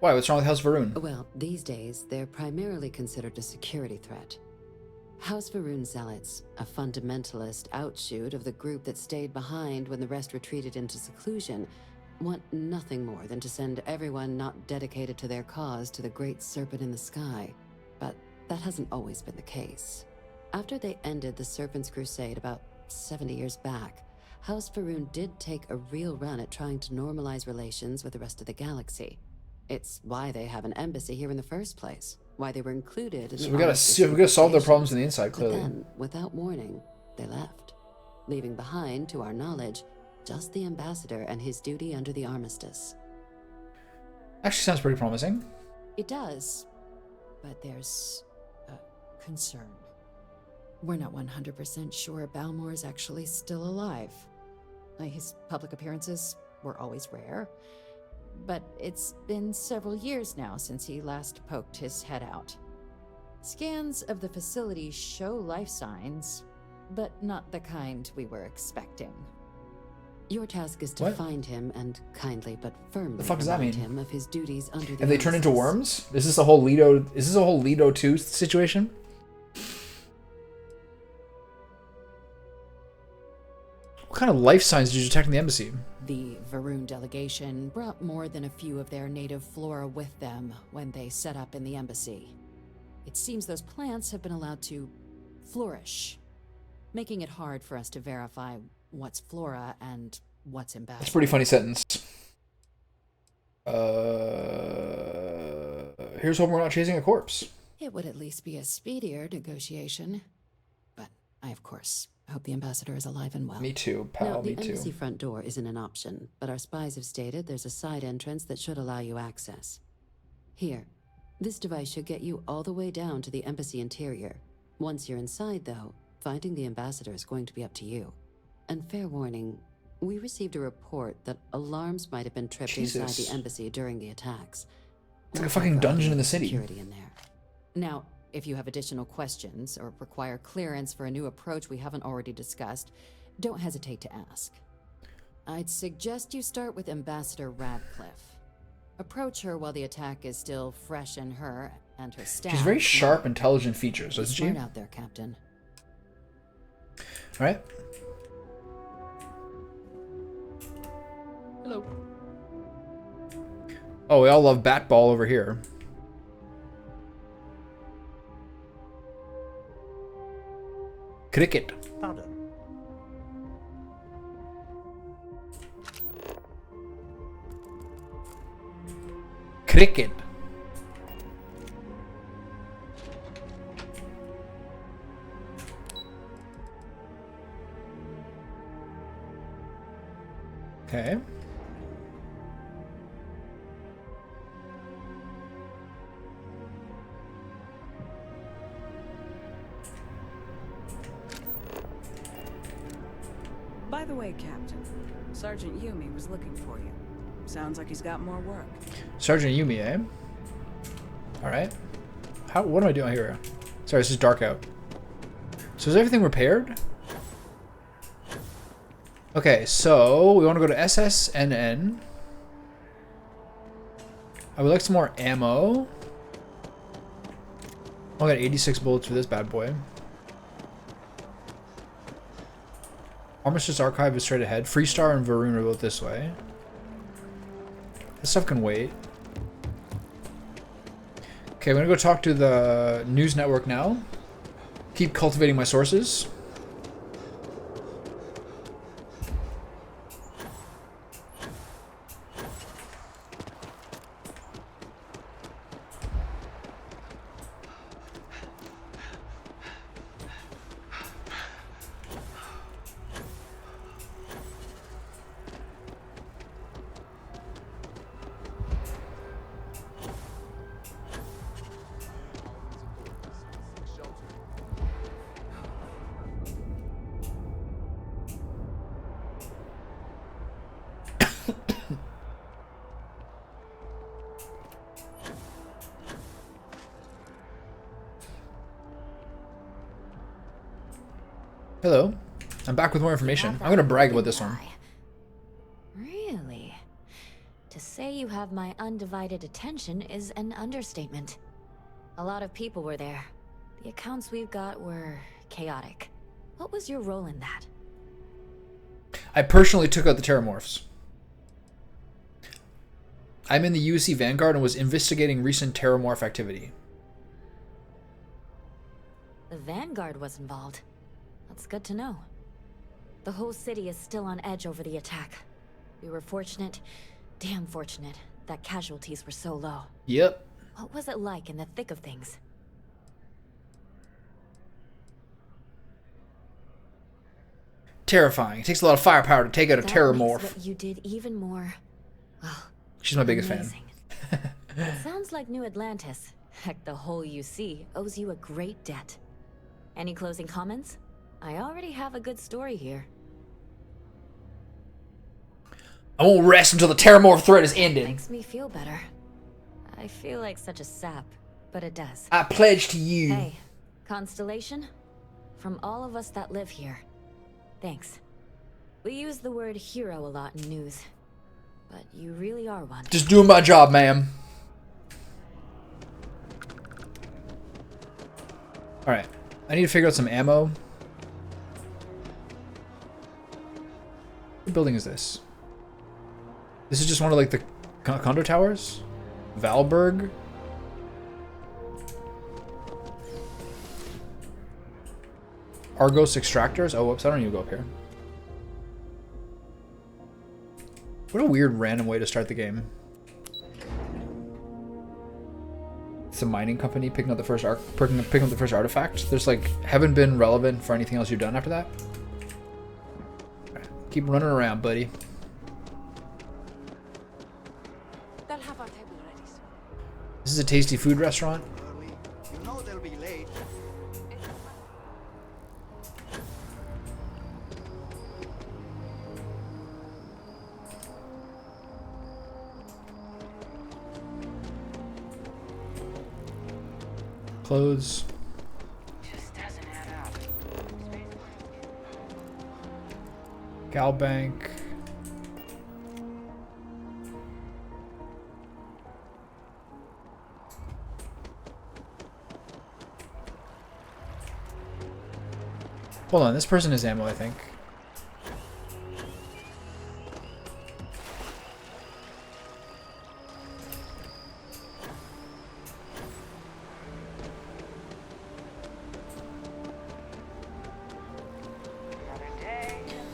Why? What's wrong with House Varun? Well, these days, they're primarily considered a security threat. House Varun Zealots, a fundamentalist outshoot of the group that stayed behind when the rest retreated into seclusion, want nothing more than to send everyone not dedicated to their cause to the great serpent in the sky. But that hasn't always been the case. After they ended the Serpent's Crusade about 70 years back, House Varun did take a real run at trying to normalize relations with the rest of the galaxy. It's why they have an embassy here in the first place. why they were included in So the we gotta solve their problems on the inside, clearly. But then, without warning, they left, leaving behind, to our knowledge, just the ambassador and his duty under the armistice. Actually sounds pretty promising. It does, but there's a concern. We're not 100% sure Balmore is actually still alive. His public appearances were always rare, but it's been several years now since he last poked his head out. Scans of the facility show life signs, but not the kind we were expecting. Your task is to find him and kindly but firmly remind him of his duties under the Have they turned into worms? Is this a whole Lido 2 situation? What kind of life signs did you detect in the embassy? The Varun delegation brought more than a few of their native flora with them when they set up in the embassy. It seems those plants have been allowed to flourish, making it hard for us to verify what's flora and what's ambassador. That's a pretty funny sentence. Here's hoping we're not chasing a corpse. It would at least be a speedier negotiation. But I, of course, hope the ambassador is alive and well. Me too, pal, now, me the too. embassy front door isn't an option, but our spies have stated there's a side entrance that should allow you access. Here, this device should get you all the way down to the embassy interior. Once you're inside, though, finding the ambassador is going to be up to you. And fair warning, we received a report that alarms might have been tripped inside the embassy during the attacks. It's like a fucking dungeon in the city. Security in there. Now, if you have additional questions or require clearance for a new approach we haven't already discussed, don't hesitate to ask. I'd suggest you start with Ambassador Radcliffe. Approach her while the attack is still fresh in her and her staff. She's very sharp, intelligent features, isn't she? Smart out there, Captain. All right. Hello. Oh, we all love bat ball over here. Cricket. Pardon. Cricket. Okay. By the way, Captain, Sergeant Yumi was looking for you. Sounds like he's got more work. Sergeant Yumi, eh? Alright. What am I doing here? Sorry, this is dark out. So is everything repaired? Okay, so we want to go to SSNN. I would like some more ammo. I got 86 bullets for this bad boy. Armistice Archive is straight ahead. Freestar and Varun are both this way. This stuff can wait. Okay, I'm gonna go talk to the news network now. Keep cultivating my sources. Hello. I'm back with more information. I'm gonna brag about this one. Really? To say you have my undivided attention is an understatement. A lot of people were there. The accounts we've got were chaotic. What was your role in that? I personally took out the Terramorphs. I'm in the UC Vanguard and was investigating recent Terramorph activity. The Vanguard was involved. That's good to know. The whole city is still on edge over the attack. We were fortunate, damn fortunate, that casualties were so low. Yep. What was it like in the thick of things? Terrifying. It takes a lot of firepower to take out a terramorph. What you did even more. Well, she's my biggest amazing. It sounds like New Atlantis, heck, the whole UC, owes you a great debt. Any closing comments? I already have a good story here. I won't rest until the terramorph threat is ended. Makes me feel better. I feel like such a sap, but it does. I pledge to you. Hey, Constellation, from all of us that live here, thanks. We use the word hero a lot in news, but you really are one. Just doing my job, ma'am. Alright, I need to figure out some ammo. What building is this? This is just one of like the condo towers? Valberg? Argos extractors? Oh, whoops, I don't need to go up here. What a weird random way to start the game. It's a mining company picking up the first picking up the first artifact. There's like haven't been relevant for anything else you've done after that. Right, keep running around, buddy. This is a tasty food restaurant. You know they'll be late. Clothes. Just doesn't add up. Gal Bank. Hold on, this person is ammo, I think.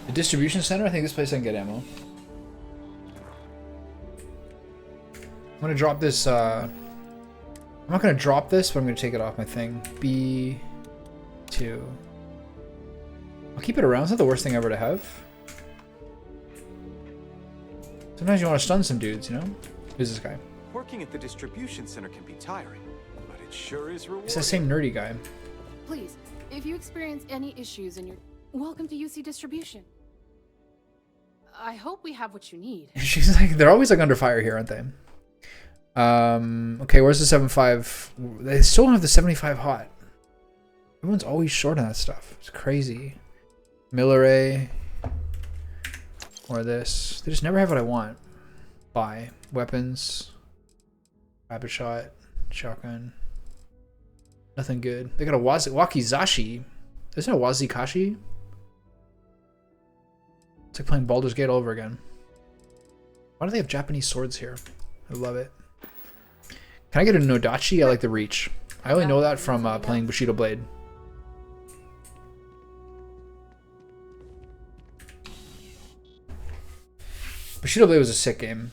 The distribution center? I think this place I can get ammo. I'm gonna drop this, I'm not gonna drop this, but I'm gonna take it off my thing. B2. I'll keep it around. It's not the worst thing ever to have. Sometimes you want to stun some dudes, you know? Who's this guy? Working at the distribution center can be tiring, but it sure is rewarding. It's that same nerdy guy. Please, if you experience any issues in your... Welcome to UC Distribution. I hope we have what you need. She's like, they're always like under fire here, aren't they? Okay, where's the 75? They still don't have the 75 hot. Everyone's always short on that stuff. It's crazy. Milleray. Or this. They just never have what I want. Buy. Weapons. Rapid shot. Shotgun. Nothing good. They got a Wakizashi. Isn't it a Wazikashi? It's like playing Baldur's Gate all over again. Why do they have Japanese swords here? I love it. Can I get a Nodachi? I like the reach. I only know that from playing Bushido Blade. Bushido Blade was a sick game.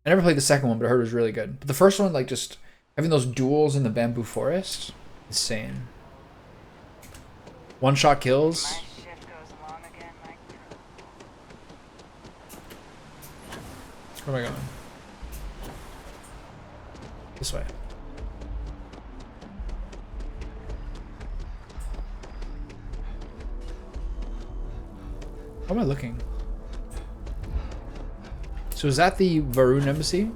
I never played the second one, but I heard it was really good. But the first one, like, just having those duels in the bamboo forest, insane. One-shot kills. Where am I going? This way. How am I looking? So is that the Varun embassy?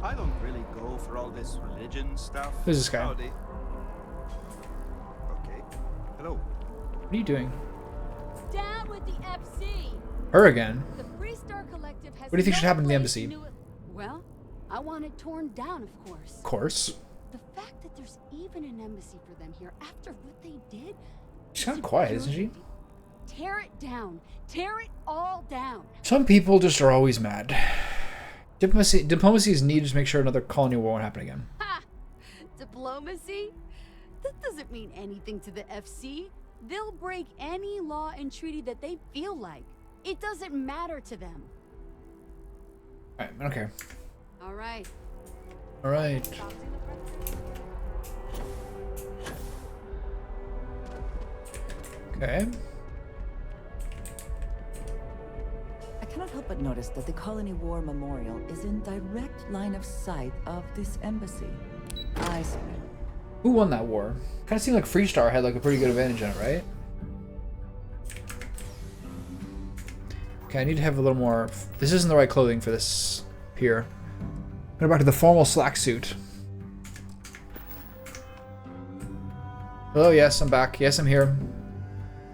I don't really go for all this religion stuff. Who's this guy? Howdy. Okay. Hello. What are you doing? Down with the FC. Her again? The Freestar Collective has What do you think should happen to the place embassy? Well, I want it torn down, of course. Of course. The fact that there's even an embassy for them here after what they did. She's kind of quiet, isn't she? Tear it down. Tear it all down. Some people just are always mad. Diplomacy is needed to make sure another colony war won't happen again. Ha! Diplomacy? That doesn't mean anything to the FC. They'll break any law and treaty that they feel like. It doesn't matter to them. Alright, okay. Alright. Alright. Okay. I cannot help but notice that the Colony War Memorial is in direct line of sight of this embassy. I swear. Who won that war? Kind of seemed like Freestar had like a pretty good advantage on it, right? Okay, I need to have a little more. This isn't the right clothing for this here. Go back to the formal slack suit. Oh yes, I'm back. Yes, I'm here.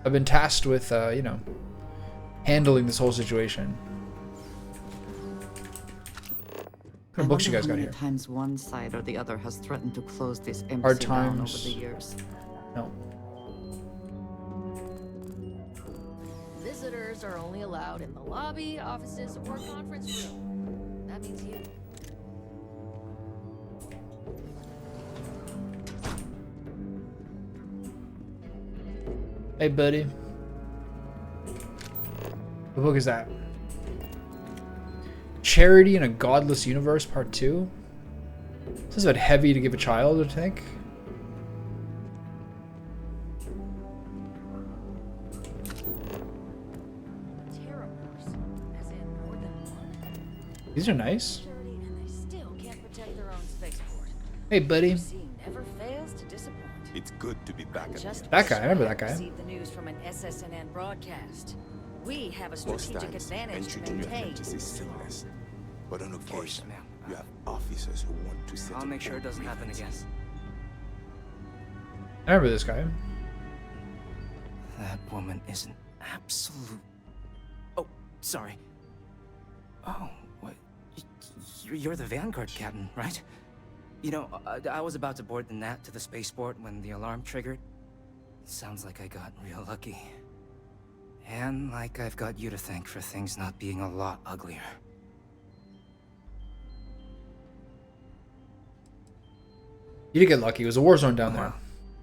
I've been tasked with, you know, handling this whole situation. What kind of books you guys got here? Times one side or the other has threatened to close this embassy down over the years. No. Visitors are only allowed in the lobby, offices, or conference room. That means you. Hey, buddy. What book is that? Charity in a Godless Universe, Part 2? This is a bit heavy to give a child, I think. These are nice. Hey, buddy. It's good to be back at That guy, I remember that guy. Received the news from an SSNN broadcast. We have a strategic advantage to maintain. Is seamless, but on occasion, you have officers who want to settle. I'll make sure it doesn't happen again. I remember this guy. That woman is an absolute. Oh, sorry. Oh, what? You're the Vanguard captain, right? You know, I was about to board the Nat to the spaceport when the alarm triggered. Sounds like I got real lucky. And like I've got you to thank for things not being a lot uglier. You did get lucky. It was a war zone down there.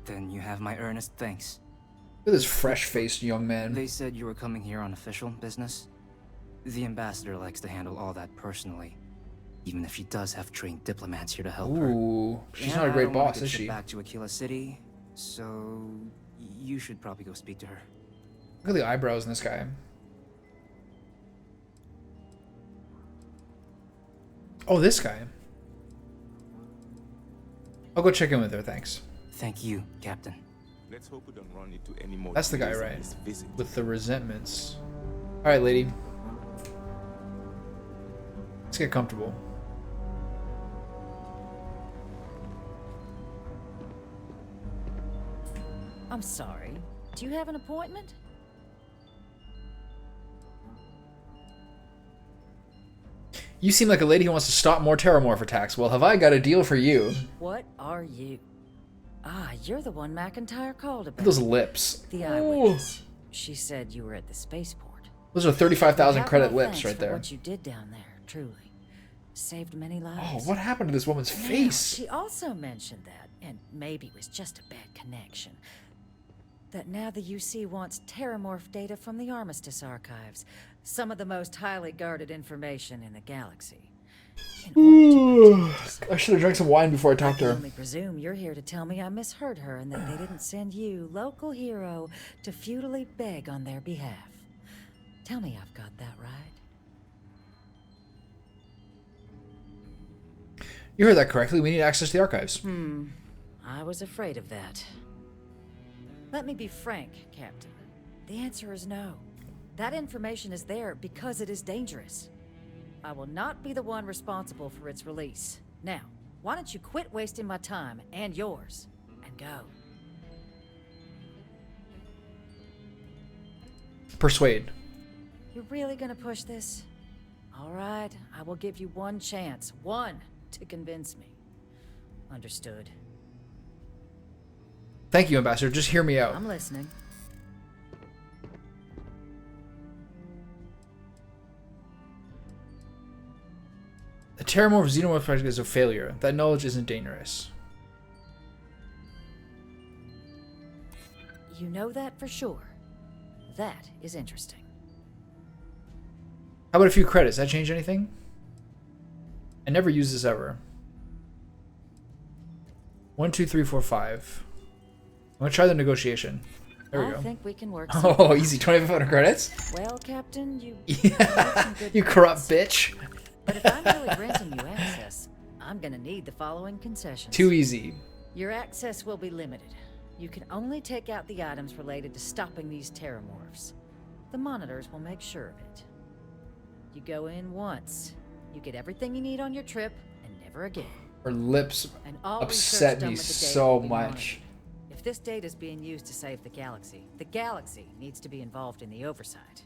Then you have my earnest thanks. Look at this fresh-faced young man. They said you were coming here on official business. The ambassador likes to handle all that personally. Even if she does have trained diplomats here to help her. Ooh, she's not a great boss, is she? Back to Aquila City, so you should probably go speak to her. Look at the eyebrows in this guy. Oh, this guy. I'll go check in with her, thanks. Thank you, Captain. Let's hope we don't run into any more. That's the guy, right? With the resentments. All right, lady. Let's get comfortable. I'm sorry. Do you have an appointment? You seem like a lady who wants to stop more terramorph attacks. Well, have I got a deal for you? What are you? Ah, you're the one McIntyre called about. Those lips. The eyewitness. She said you were at the spaceport. Those are 35,000 credit lips right there. What you did down there, truly. Saved many lives. Oh, what happened to this woman's face? She also mentioned that, and maybe it was just a bad connection, that now the UC wants terramorph data from the Armistice archives. Some of the most highly guarded information in the galaxy. I should have drank some wine before I talked to her. I only presume you're here to tell me I misheard her and that they didn't send you, local hero, to futilely beg on their behalf. Tell me I've got that right. You heard that correctly. We need access to the archives. I was afraid of that. Let me be frank, Captain. The answer is no. That information is there because it is dangerous. I will not be the one responsible for its release. Now, why don't you quit wasting my time and yours, and go. Persuade. You're really gonna push this? All right, I will give you one chance. One to convince me. Understood. Thank you, Ambassador. Just hear me out. I'm listening. The Terramorph Xenomorph project is a failure. That knowledge isn't dangerous. You know that for sure. That is interesting. How about a few credits? That change anything? I never use this ever. 1, 2, 3, 4, 5. I'm gonna try the negotiation. There we go. I think we can work. Oh, easy. 2,500 credits? Well, Captain, you. Yeah. You corrupt bitch. But if I'm really granting you access, I'm gonna need the following concessions. Too easy. Your access will be limited. You can only take out the items related to stopping these terramorphs. The monitors will make sure of it. You go in once. You get everything you need on your trip, and never again. Her lips upset me so much. If this data is being used to save the galaxy needs to be involved in the oversight.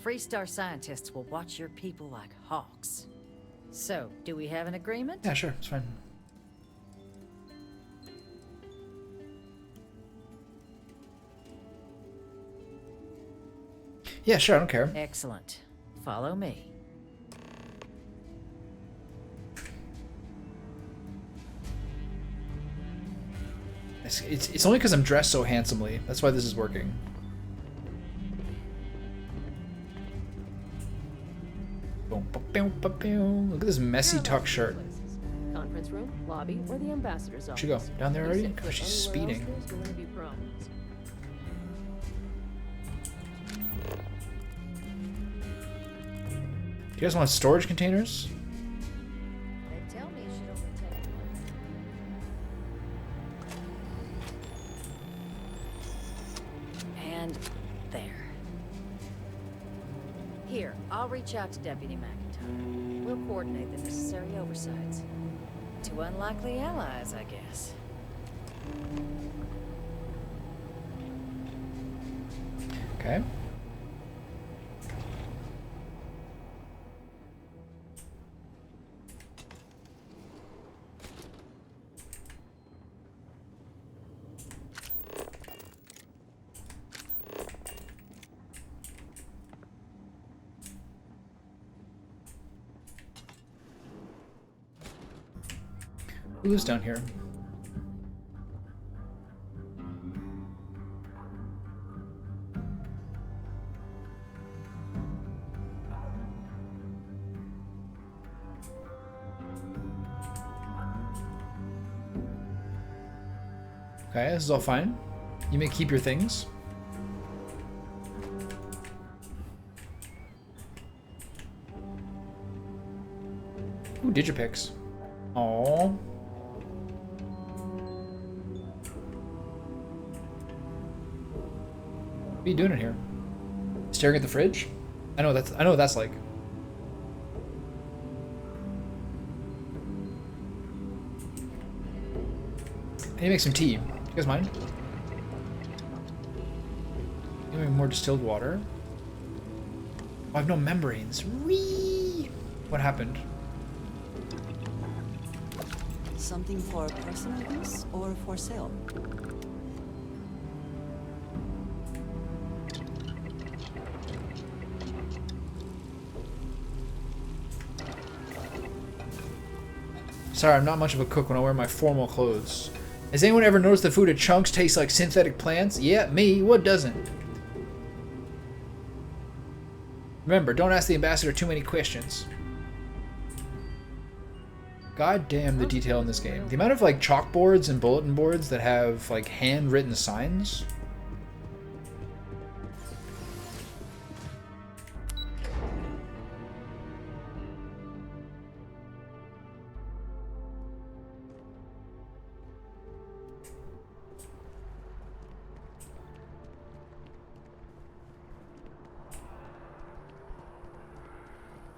Freestar scientists will watch your people like hawks. So, do we have an agreement? Yeah, sure, it's fine. Yeah, sure, I don't care. Excellent. Follow me. It's only because I'm dressed so handsomely. That's why this is working. Look at this messy tuck shirt. Conference room, lobby, or the ambassador's office. Should go down there already? Oh, she's speeding. You guys want storage containers? They tell me it should only take one. And there. Here, I'll reach out to Deputy McIntyre. We'll coordinate the necessary oversights. Two unlikely allies, I guess. Okay. Who's down here? Okay, this is all fine. You may keep your things. Ooh, Digipix. Aww. What are you doing in here? Staring at the fridge? I know what that's like. I need to make some tea. You guys mind? Give me more distilled water. Oh, I have no membranes. Whee! What happened? Something for personal use or for sale? Sorry, I'm not much of a cook when I wear my formal clothes. Has anyone ever noticed the food at Chunks tastes like synthetic plants? Yeah, me. What doesn't? Remember, don't ask the ambassador too many questions. God damn the detail in this game. The amount of like chalkboards and bulletin boards that have like handwritten signs.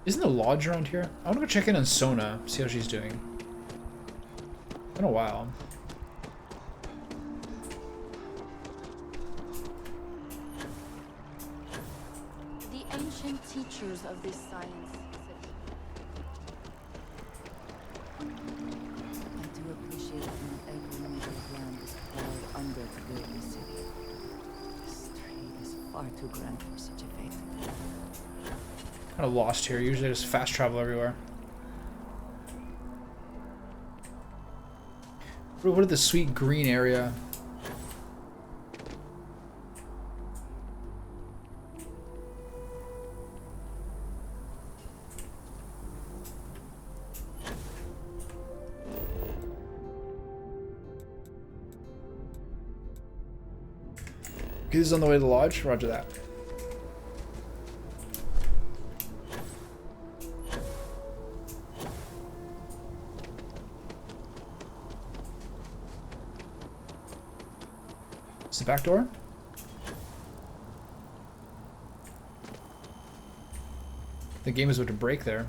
Isn't the lodge around here? I want to go check in on Sona, see how she's doing. Been a while. The ancient teachers of this science. I do appreciate that not every meter of land is plowed under to build the city. This tree is far too grand for such a fate. Kind of lost here. Usually I just fast travel everywhere. What is this sweet green area? Okay, this is on the way to the lodge. Roger that. It's the back door. The game is about to break there.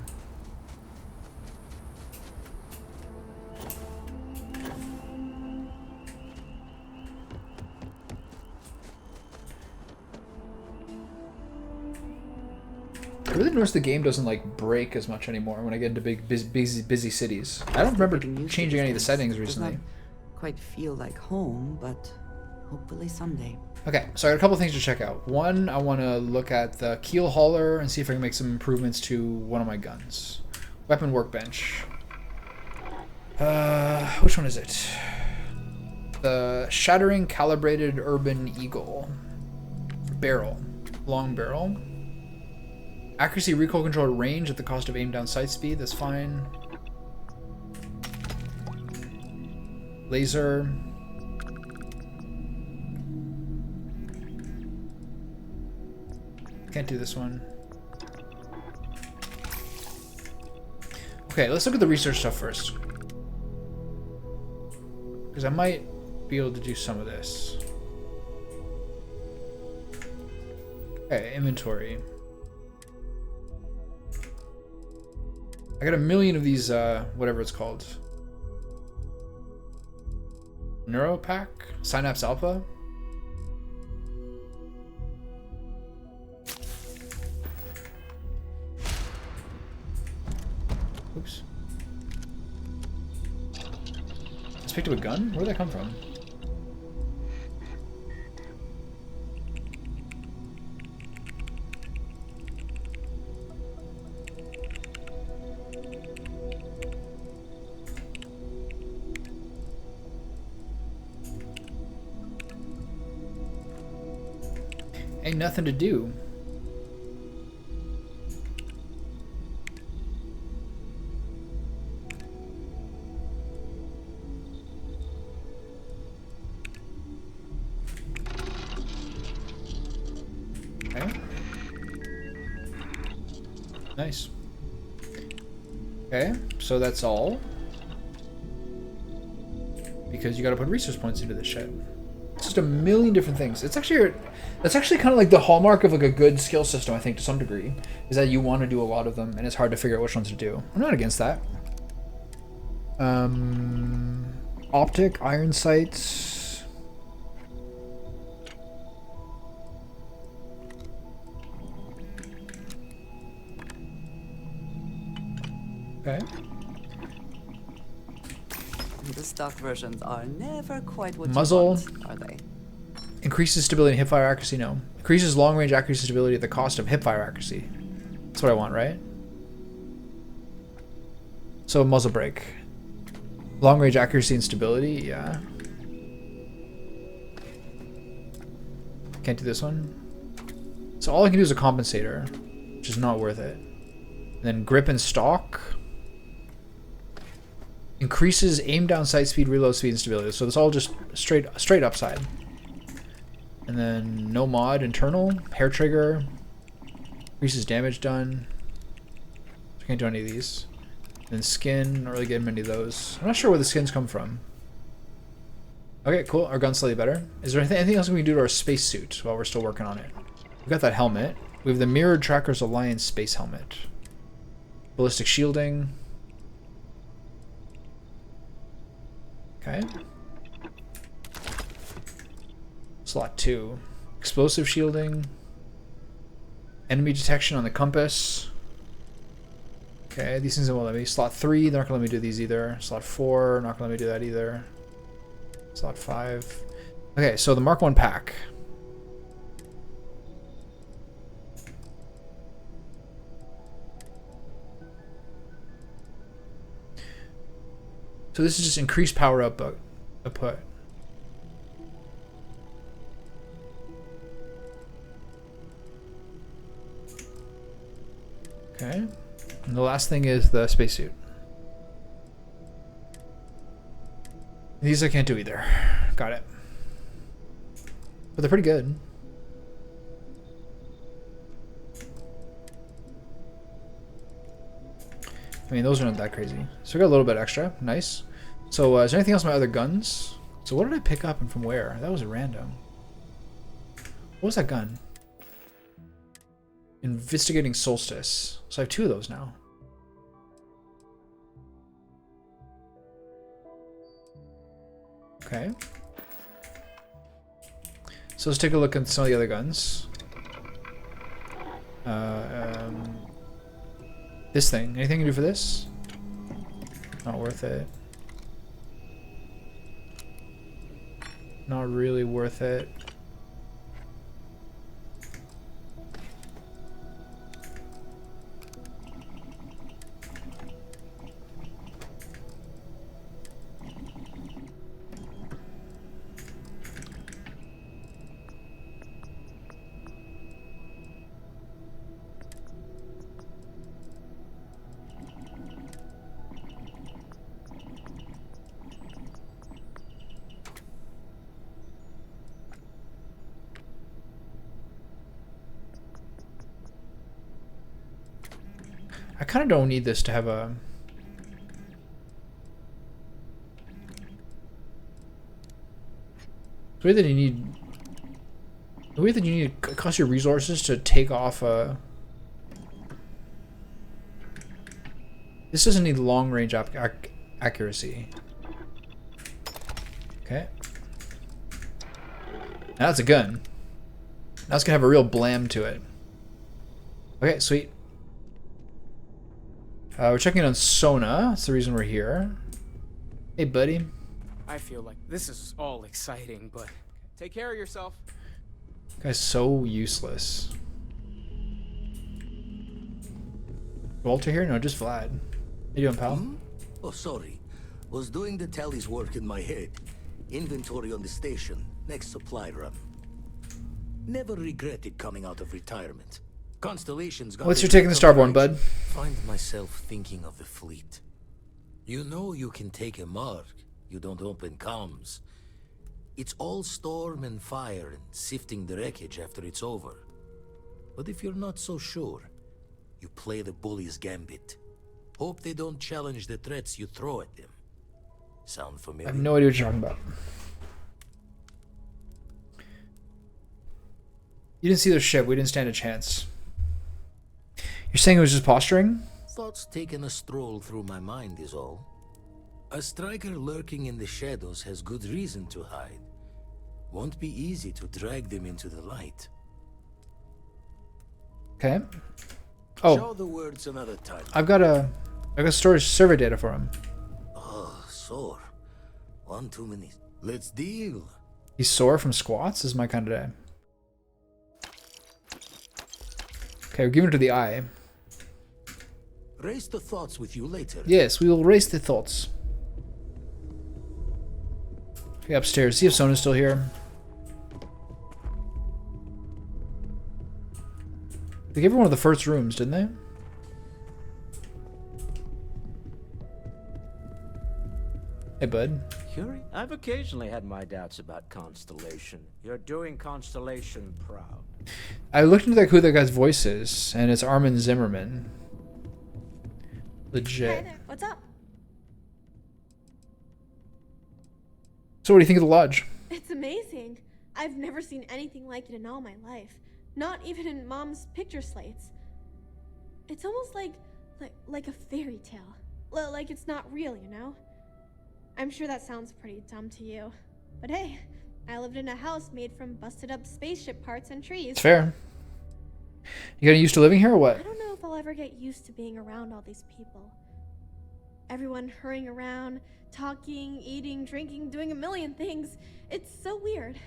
I really notice the game doesn't like break as much anymore when I get into big busy cities. I don't remember changing any of the settings recently. Does not quite feel like home, but hopefully someday. Okay, so I got a couple things to check out. One, I want to look at the keel hauler and see if I can make some improvements to one of my guns. Weapon workbench. Which one is it? The Shattering Calibrated Urban Eagle. Barrel. Long barrel. Accuracy, recoil control, range at the cost of aim down sight speed. That's fine. Laser. Can't do this one. Okay, let's look at the research stuff first. Because I might be able to do some of this. Okay, inventory. I got a million of these, whatever it's called. Neuropack? Synapse Alpha? Oops. Just picked up a gun? Where'd that come from? Ain't nothing to do. Okay. Nice. Okay, so that's all. Because you gotta put resource points into this shit. It's just a million different things. It's actually, that's actually kind of like the hallmark of like a good skill system, I think, to some degree, is that you want to do a lot of them, and it's hard to figure out which ones to do. I'm not against that. Optic, iron sights. Okay. The stock versions are never quite what Muzzle. you want, are they? Increases stability and hipfire accuracy, no. Increases long range accuracy and stability at the cost of hipfire accuracy. That's what I want, right? So muzzle brake. Long range accuracy and stability, yeah. Can't do this one. So all I can do is a compensator, which is not worth it. And then grip and stock. Increases aim down sight speed, reload speed, and stability. So it's all just straight upside. And then no mod, internal, hair trigger, increases damage done. I can't do any of these. And then skin, not really getting many of those. I'm not sure where the skins come from. Okay, cool. Our gun's slightly better. Is there anything else we can do to our spacesuit while we're still working on it? We've got that helmet. We have the Mirrored Trackers Alliance space helmet. Ballistic shielding. Okay. Slot 2. Explosive shielding. Enemy detection on the compass. Okay, these things won't let me. Slot 3, they're not gonna let me do these either. Slot 4, not gonna let me do that either. Slot 5. Okay, so the Mark 1 pack. So this is just increased power output. Okay. And the last thing is the spacesuit. These I can't do either. Got it. But they're pretty good. I mean, those are not that crazy. So we got a little bit extra. Nice. So is there anything else in my other guns? So what did I pick up and from where? That was random. What was that gun? Investigating Solstice. So I have 2 of those now. Okay. So let's take a look at some of the other guns. This thing. Anything you can do for this? Not worth it. Not really worth it. I kind of don't need this to have a... The way that you need... The way that you need to cost your resources to take off a... This doesn't need long range accuracy. Okay. Now that's a gun. Now it's gonna have a real blam to it. Okay, sweet. We're checking on Sona. That's the reason we're here. Hey, buddy. I feel like this is all exciting, but take care of yourself. Guy's so useless. Walter here? No, just Vlad. How you doing, pal? Oh, sorry. Was doing the tallies work in my head. Inventory on the station. Next supply run. Never regretted coming out of retirement. Constellations got... What's your take on the Starborn, bud? Find myself thinking of the fleet. You know you can take a mark. You don't open comms. It's all storm and fire and sifting the wreckage after it's over. But if you're not so sure, you play the bully's gambit. Hope they don't challenge the threats you throw at them. Sound familiar? I have no idea what you're talking about. You didn't see their ship. We didn't stand a chance. You're saying it was just posturing? Thoughts taking a stroll through my mind is all. A striker lurking in the shadows has good reason to hide. Won't be easy to drag them into the light. Okay. Oh. Show the words another time. I got storage survey data for him. Oh, sore. One too many. Let's deal. He's sore from squats? This is my kind of day. Okay, we're giving it to the eye. Raise the thoughts with you later. Yes, we will raise the thoughts. Okay, upstairs. See if Sona's still here. They gave her one of the first rooms, didn't they? Hey, bud. Curie, I've occasionally had my doubts about Constellation. You're doing Constellation proud. I looked into who that guy's voice is, and it's Armin Zimmerman. Legit. Hi there. What's up? So what do you think of the lodge? It's amazing. I've never seen anything like it in all my life. Not even in Mom's picture slates. It's almost like a fairy tale. Like it's not real, you know? I'm sure that sounds pretty dumb to you. But hey, I lived in a house made from busted up spaceship parts and trees. It's fair. You getting used to living here or what? I don't know if I'll ever get used to being around all these people. Everyone hurrying around, talking, eating, drinking, doing a million things. It's so weird.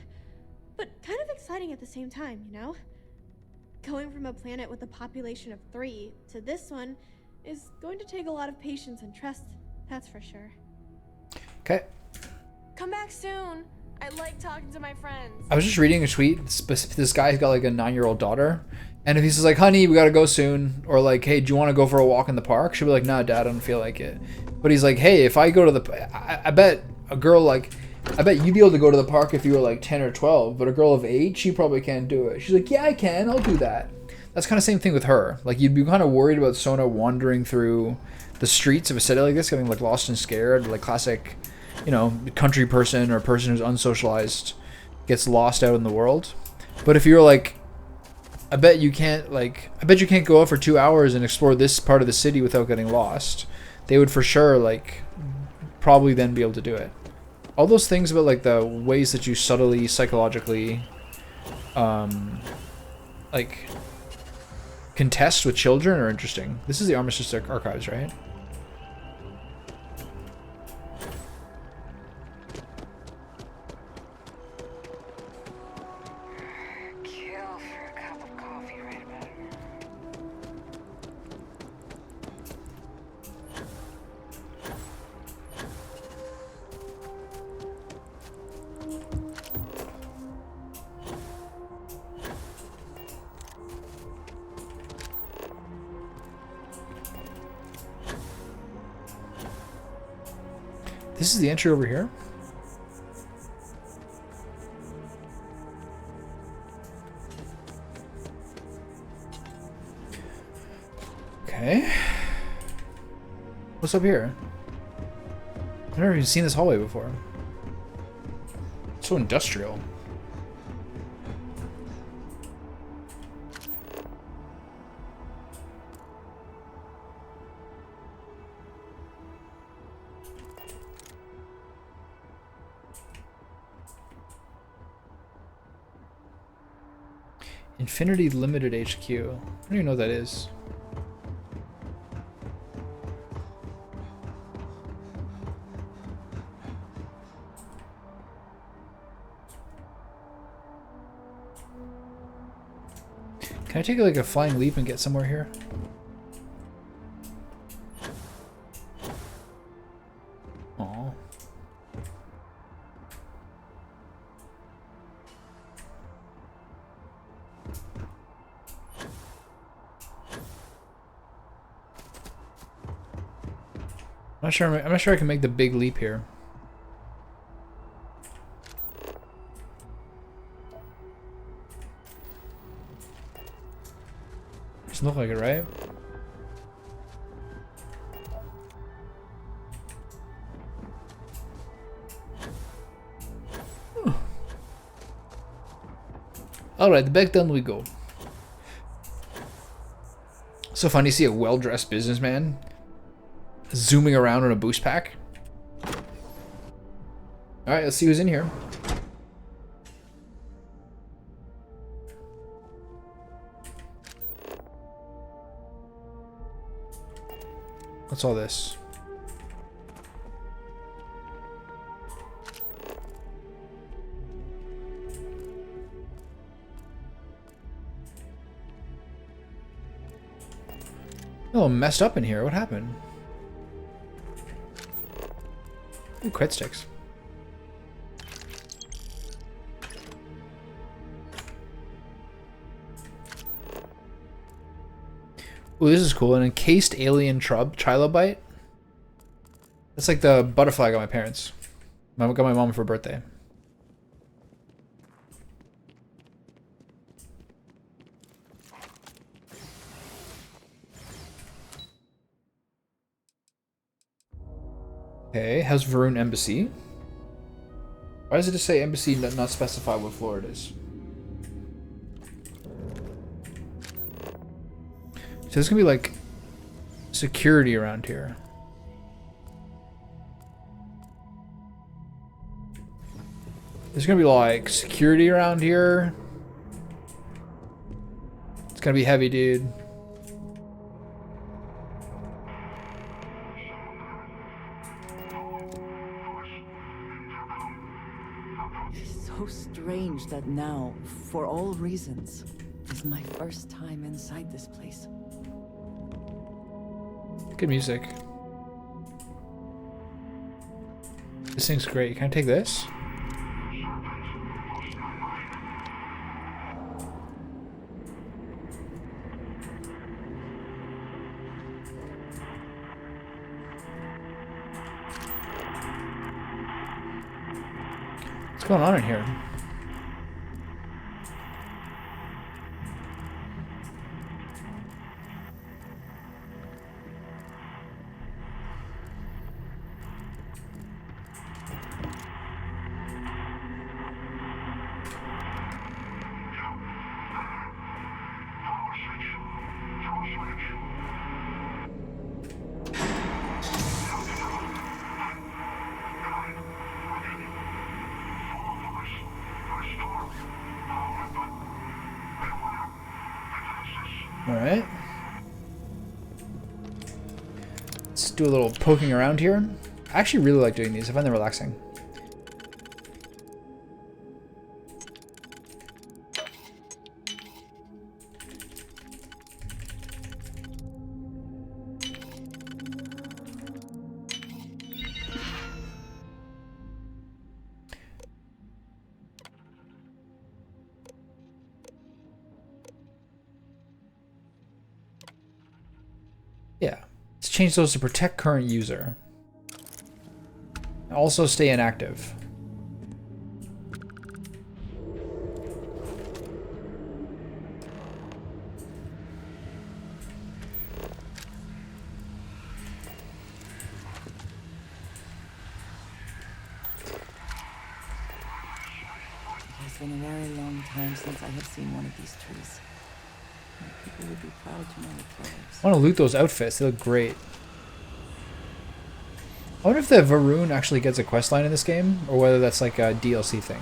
But kind of exciting at the same time, you know? Going from a planet with a population of 3 to this one is going to take a lot of patience and trust, that's for sure. Okay. Come back soon. I like talking to my friends. I was just reading a tweet. This guy's got like a 9-year-old daughter. And if he says like, honey, we gotta go soon. Or like, hey, do you want to go for a walk in the park? She'll be like, nah, dad, I don't feel like it. But he's like, hey, if I go to the... I bet a girl like... I bet you'd be able to go to the park if you were like 10 or 12. But a girl of 8, she probably can't do it. She's like, yeah, I can. I'll do that. That's kind of same thing with her. Like, you'd be kind of worried about Sona wandering through the streets of a city like this, getting like lost and scared, like classic, you know, country person or person who's unsocialized gets lost out in the world. But if you're like, I bet you can't go out for 2 hours and explore this part of the city without getting lost. They would for sure like probably then be able to do it. All those things about like the ways that you subtly psychologically like contest with children are interesting. This is the Armistice Archives, right? This is the entry over here. Okay. What's up here? I've never even seen this hallway before. It's so industrial. Infinity Limited HQ. I don't even know what that is. Can I take like a flying leap and get somewhere here? Aww. I'm not sure I can make the big leap here. Doesn't look like it, right? Alright, back down we go. So funny to see a well-dressed businessman zooming around on a boost pack. Alright, let's see who's in here. What's all this? Oh, messed up in here. What happened? Ooh, crit sticks. Ooh, this is cool. An encased alien trilobite. That's like the butterfly I got my parents. I got my mom for her birthday. Okay, how's Varun Embassy? Why does it just say embassy not specify what floor it is? So there's gonna be like security around here. There's gonna be like security around here. It's gonna be heavy, dude. So strange that now, for all reasons, is my first time inside this place. Good music. This thing's great. Can I take this? What's going on in here? Alright. Let's do a little poking around here. I actually really like doing these. I find them relaxing. Yeah. Let's change those to protect current user. Also stay inactive. It has been a very long time since I have seen one of these trees. People would be proud to know it grows. I want to loot those outfits. They look great. I wonder if the Varun actually gets a questline in this game, or whether that's like a DLC thing.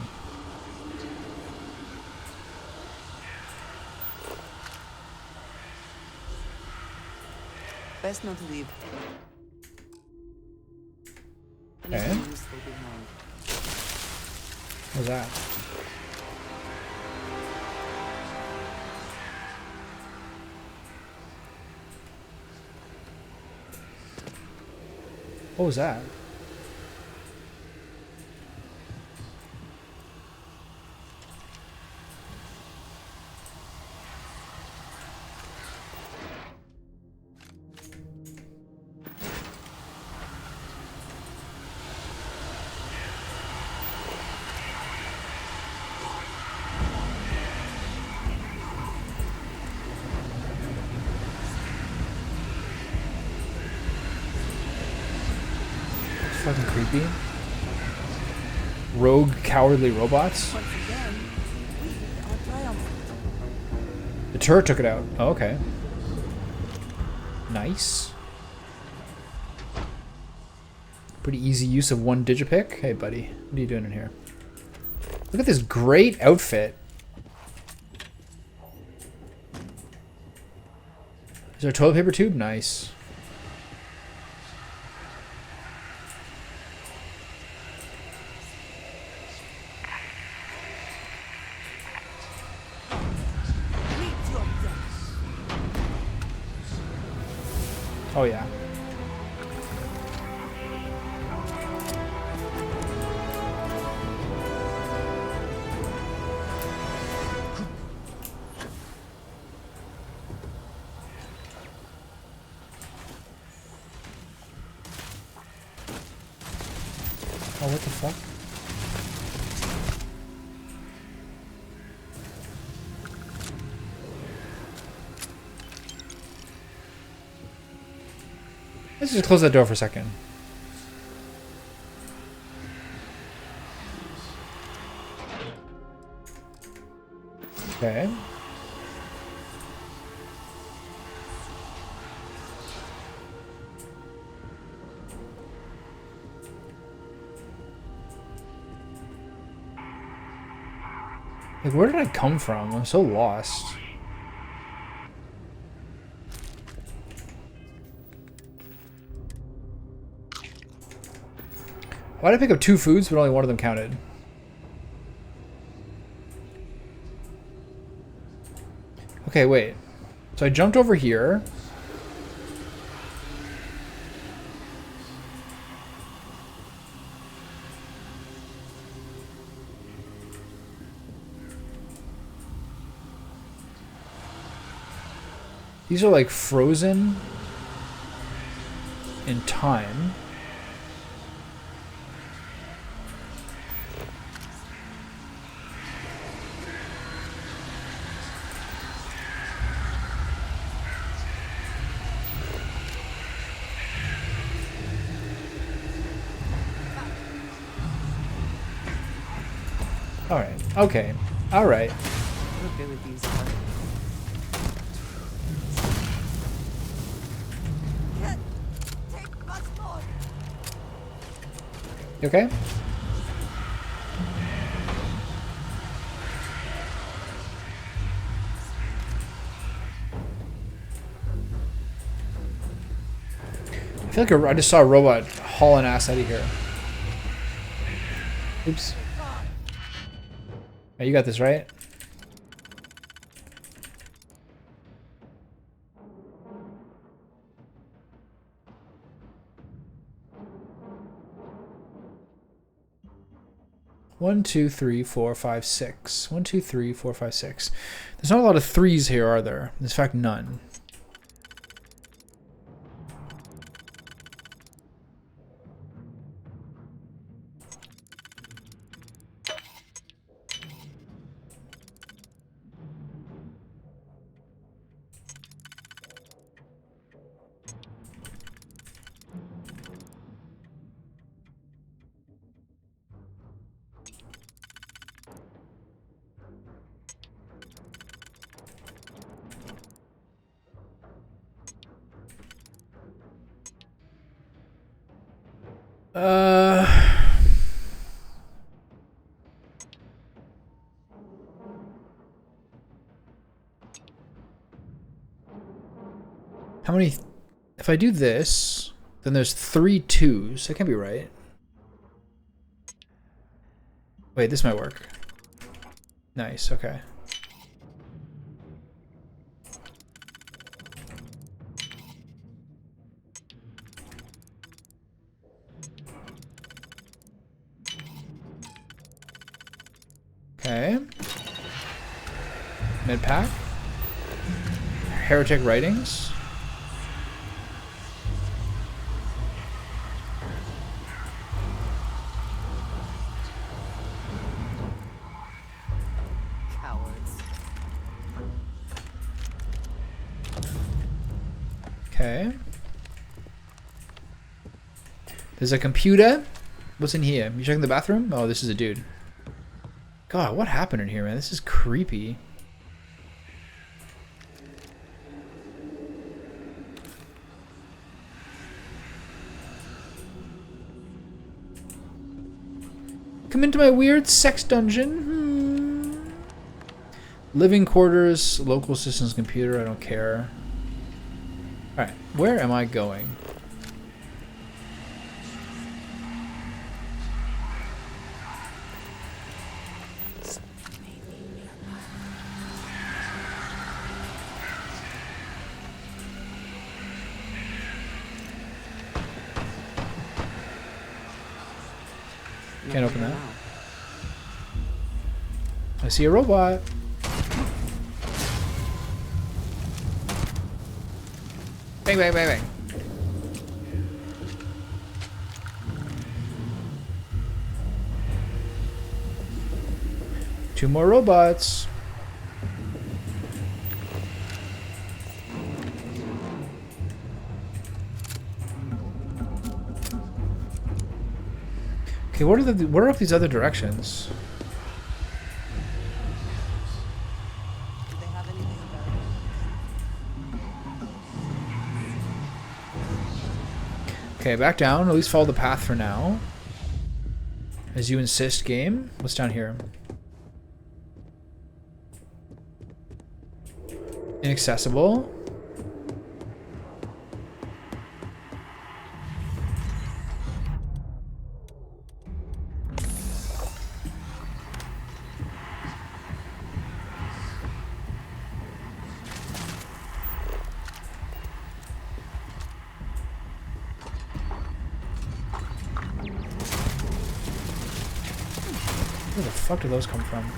Best not to leave. Okay. What's that? What was that? Fucking creepy. Rogue, cowardly robots. The turret took it out. Oh, okay. Nice. Pretty easy use of one digipick. Hey, buddy. What are you doing in here? Look at this great outfit. Is there a toilet paper tube? Nice. Oh yeah. Oh, what the fuck? Let's just close that door for a second. Okay. Like, where did I come from? I'm so lost. Why did I pick up 2 foods, but only one of them counted? Okay, wait. So I jumped over here. These are like frozen in time. Alright, okay, alright. You okay? I feel like I just saw a robot hauling ass out of here. Oops. Oh, you got this, right? One, two, three, four, five, six. 1, 2, 3, 4, 5, 6. There's not a lot of threes here, are there? In fact, none. How many? If I do this, then there's 3 2s. That can't be right. Wait, this might work. Nice, okay. Okay. Mid pack. Heretic Writings. Okay. There's a computer. What's in here? You checking the bathroom? Oh, this is a dude. God, what happened in here, man? This is creepy. Come into my weird sex dungeon. Living quarters, local systems computer, I don't care. Alright, where am I going? Can't open that. I see a robot. Bang, bang, bang, bang. Two more robots. Okay, what are up these other directions? Okay, back down. At least follow the path for now. As you insist, game. What's down here? Inaccessible. Where the fuck do those come from?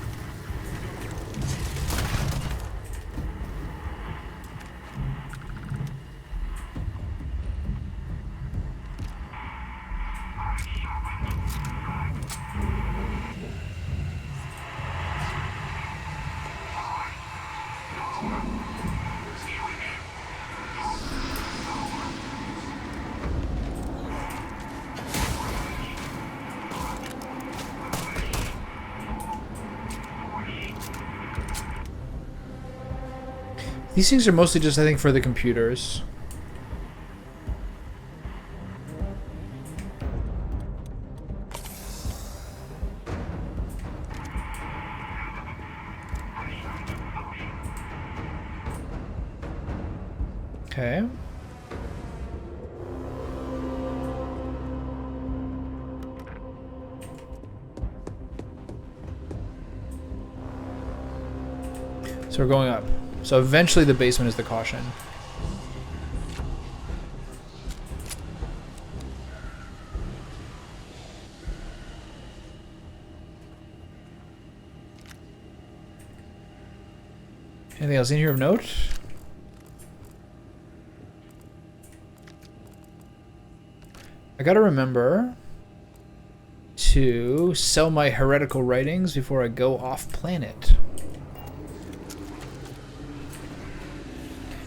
These things are mostly just, I think, for the computers. Okay. So we're going up. So eventually the basement is the caution. Anything else in here of note? I gotta remember to sell my heretical writings before I go off planet.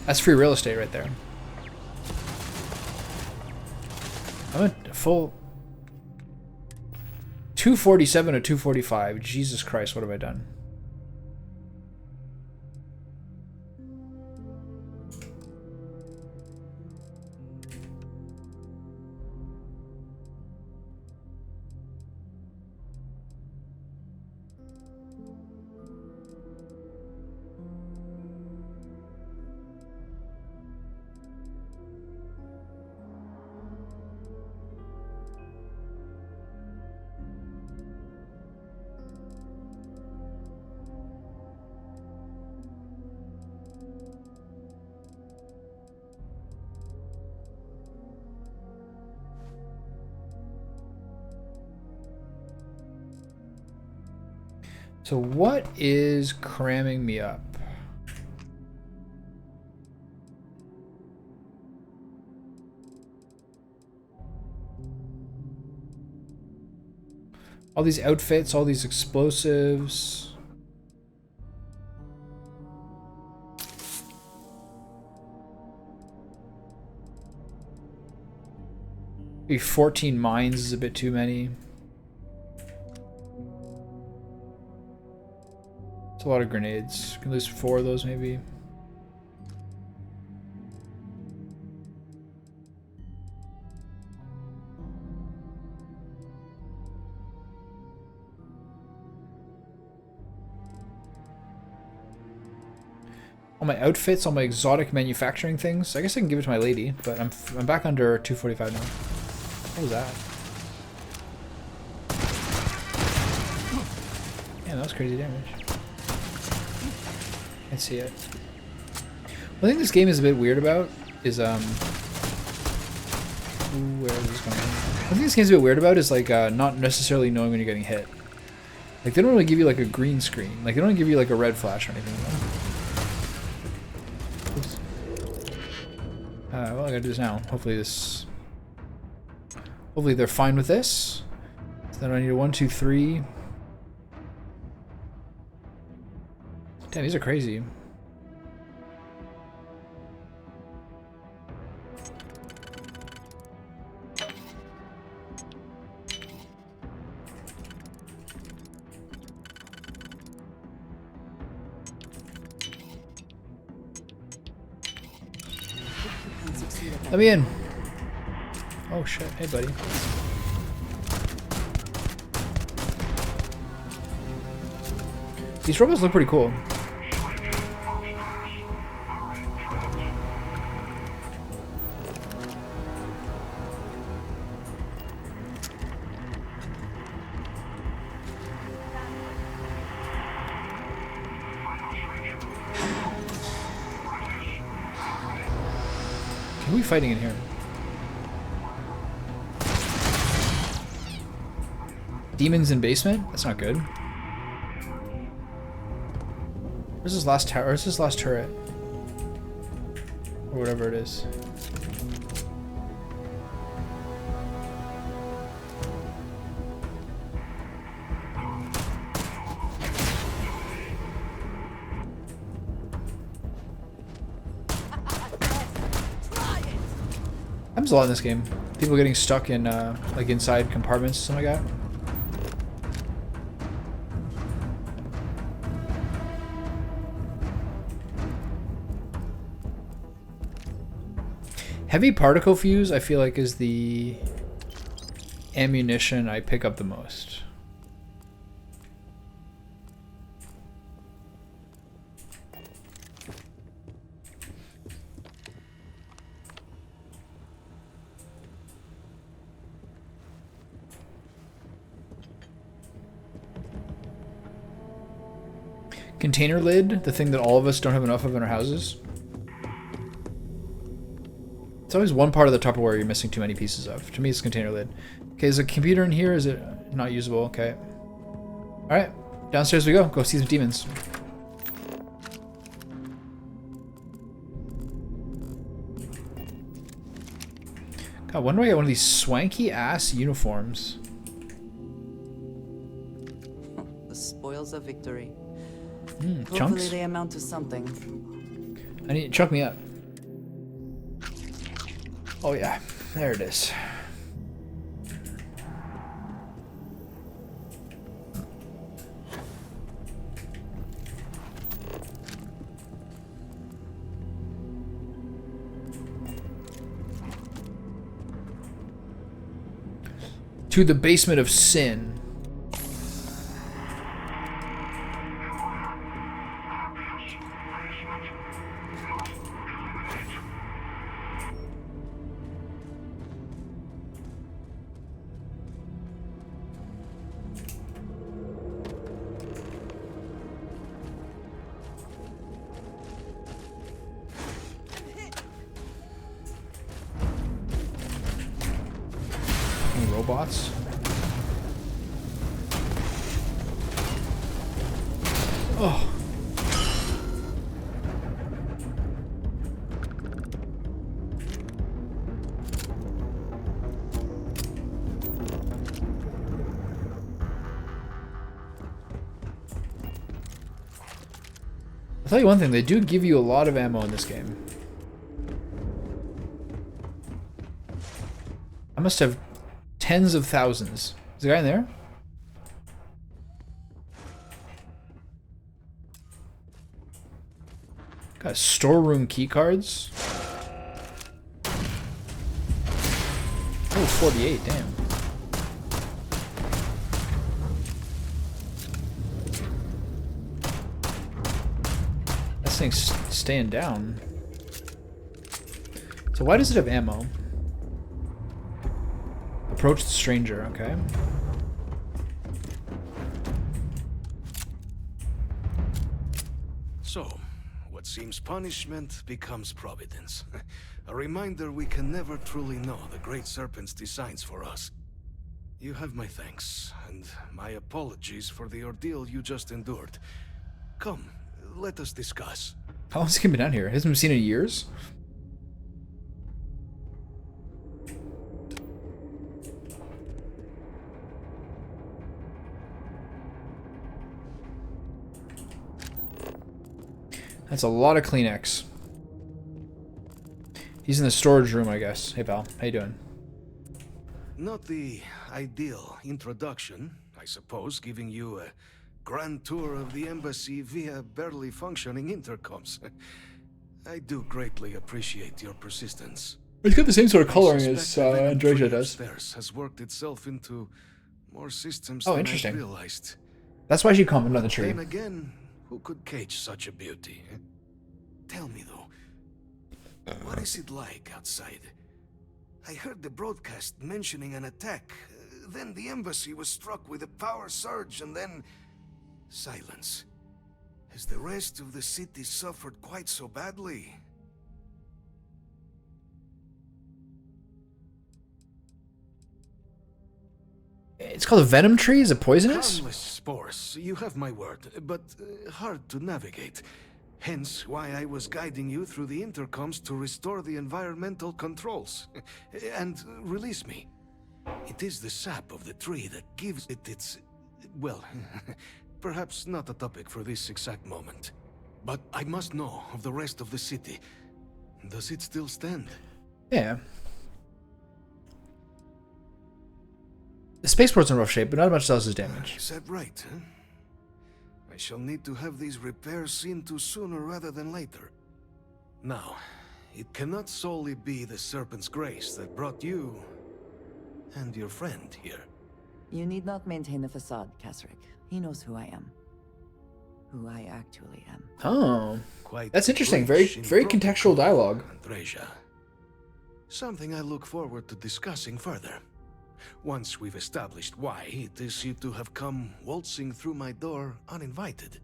That's free real estate right there. I'm at full 247 or 245. Jesus Christ, what have I done? So what is cramming me up? All these outfits, all these explosives. Maybe 14 mines is a bit too many. It's a lot of grenades. Can lose 4 of those maybe. All my outfits, all my exotic manufacturing things. I guess I can give it to my lady, but I'm back under 245 now. What was that? Yeah, that was crazy damage. Can't see it. One thing this game is a bit weird about is where is this going? One thing this game's a bit weird about is like not necessarily knowing when you're getting hit. Like they don't really give you like a green screen. Like they don't give you like a red flash or anything. You know? Well, I gotta do this now. Hopefully they're fine with this. So then I need a 1, 2, 3. Damn, these are crazy. Let me in. Oh shit, hey buddy. These robots look pretty cool. Who are we fighting in here? Demons in basement? That's not good. Where's this last tower? Where's this last turret? Or whatever it is. Happens a lot in this game. People getting stuck in like inside compartments or something like that. Heavy particle fuse, I feel like, is the ammunition I pick up the most. Container lid, the thing that all of us don't have enough of in our houses. It's always one part of the Tupperware you're missing too many pieces of. To me, it's container lid. Okay, is a computer in here? Is it not usable? Okay. Alright, downstairs we go. Go see some demons. God, when do I get one of these swanky ass uniforms? The spoils of victory. Chunks? Hopefully they amount to something. I need chunk me up. Oh yeah, there it is. To the basement of sin. Robots. Oh. I'll tell you one thing, they do give you a lot of ammo in this game. I must have tens of thousands. Is there a guy in there? Got storeroom keycards. Oh, 48, damn. That thing's staying down. So why does it have ammo? Approach the stranger, okay. So, what seems punishment becomes providence. A reminder we can never truly know the Great Serpent's designs for us. You have my thanks, and my apologies for the ordeal you just endured. Come, let us discuss. How long's he been down here? Hasn't been seen in years? That's a lot of Kleenex. He's in the storage room, I guess. Hey, pal. How you doing? Not the ideal introduction, I suppose, giving you a grand tour of the embassy via barely functioning intercoms. I do greatly appreciate your persistence. It's got the same sort of coloring as Andreja does. Has worked itself into more systems Oh, than interesting. I realized. That's why she commented on the tree. Then again, who could cage such a beauty? Tell me though, what is it like outside? I heard the broadcast mentioning an attack. Then the embassy was struck with a power surge and then silence. Has the rest of the city suffered quite so badly? It's called a venom tree? Is it poisonous? Harmless spores, you have my word, but hard to navigate. Hence why I was guiding you through the intercoms to restore the environmental controls. And release me. It is the sap of the tree that gives it its... well, perhaps not a topic for this exact moment. But I must know of the rest of the city. Does it still stand? Yeah. The spaceport's in rough shape, but not much else is damaged. Is that right, huh? I shall need to have these repairs seen to sooner rather than later. Now, it cannot solely be the Serpent's grace that brought you and your friend here. You need not maintain the facade, Kasric. He knows who I am. Who I actually am. Oh. Quite that's interesting. Very contextual dialogue. Andreja. Something I look forward to discussing further. Once we've established why it is you to have come waltzing through my door uninvited.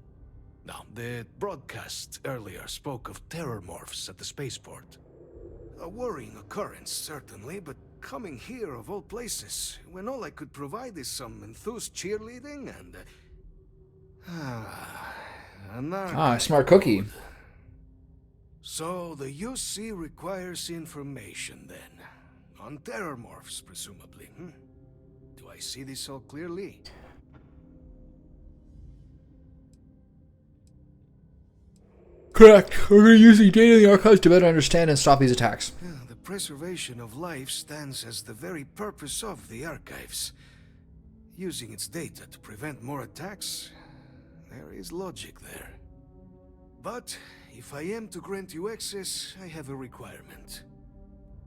Now, the broadcast earlier spoke of terror morphs at the spaceport. A worrying occurrence, certainly, but coming here of all places, when all I could provide is some enthused cheerleading and... smart cookie. So, the UC requires information, then. On terror morphs, presumably, Do I see this all clearly? Correct. We're going to use the data in the archives to better understand and stop these attacks. The preservation of life stands as the very purpose of the archives. Using its data to prevent more attacks, there is logic there. But if I am to grant you access, I have a requirement.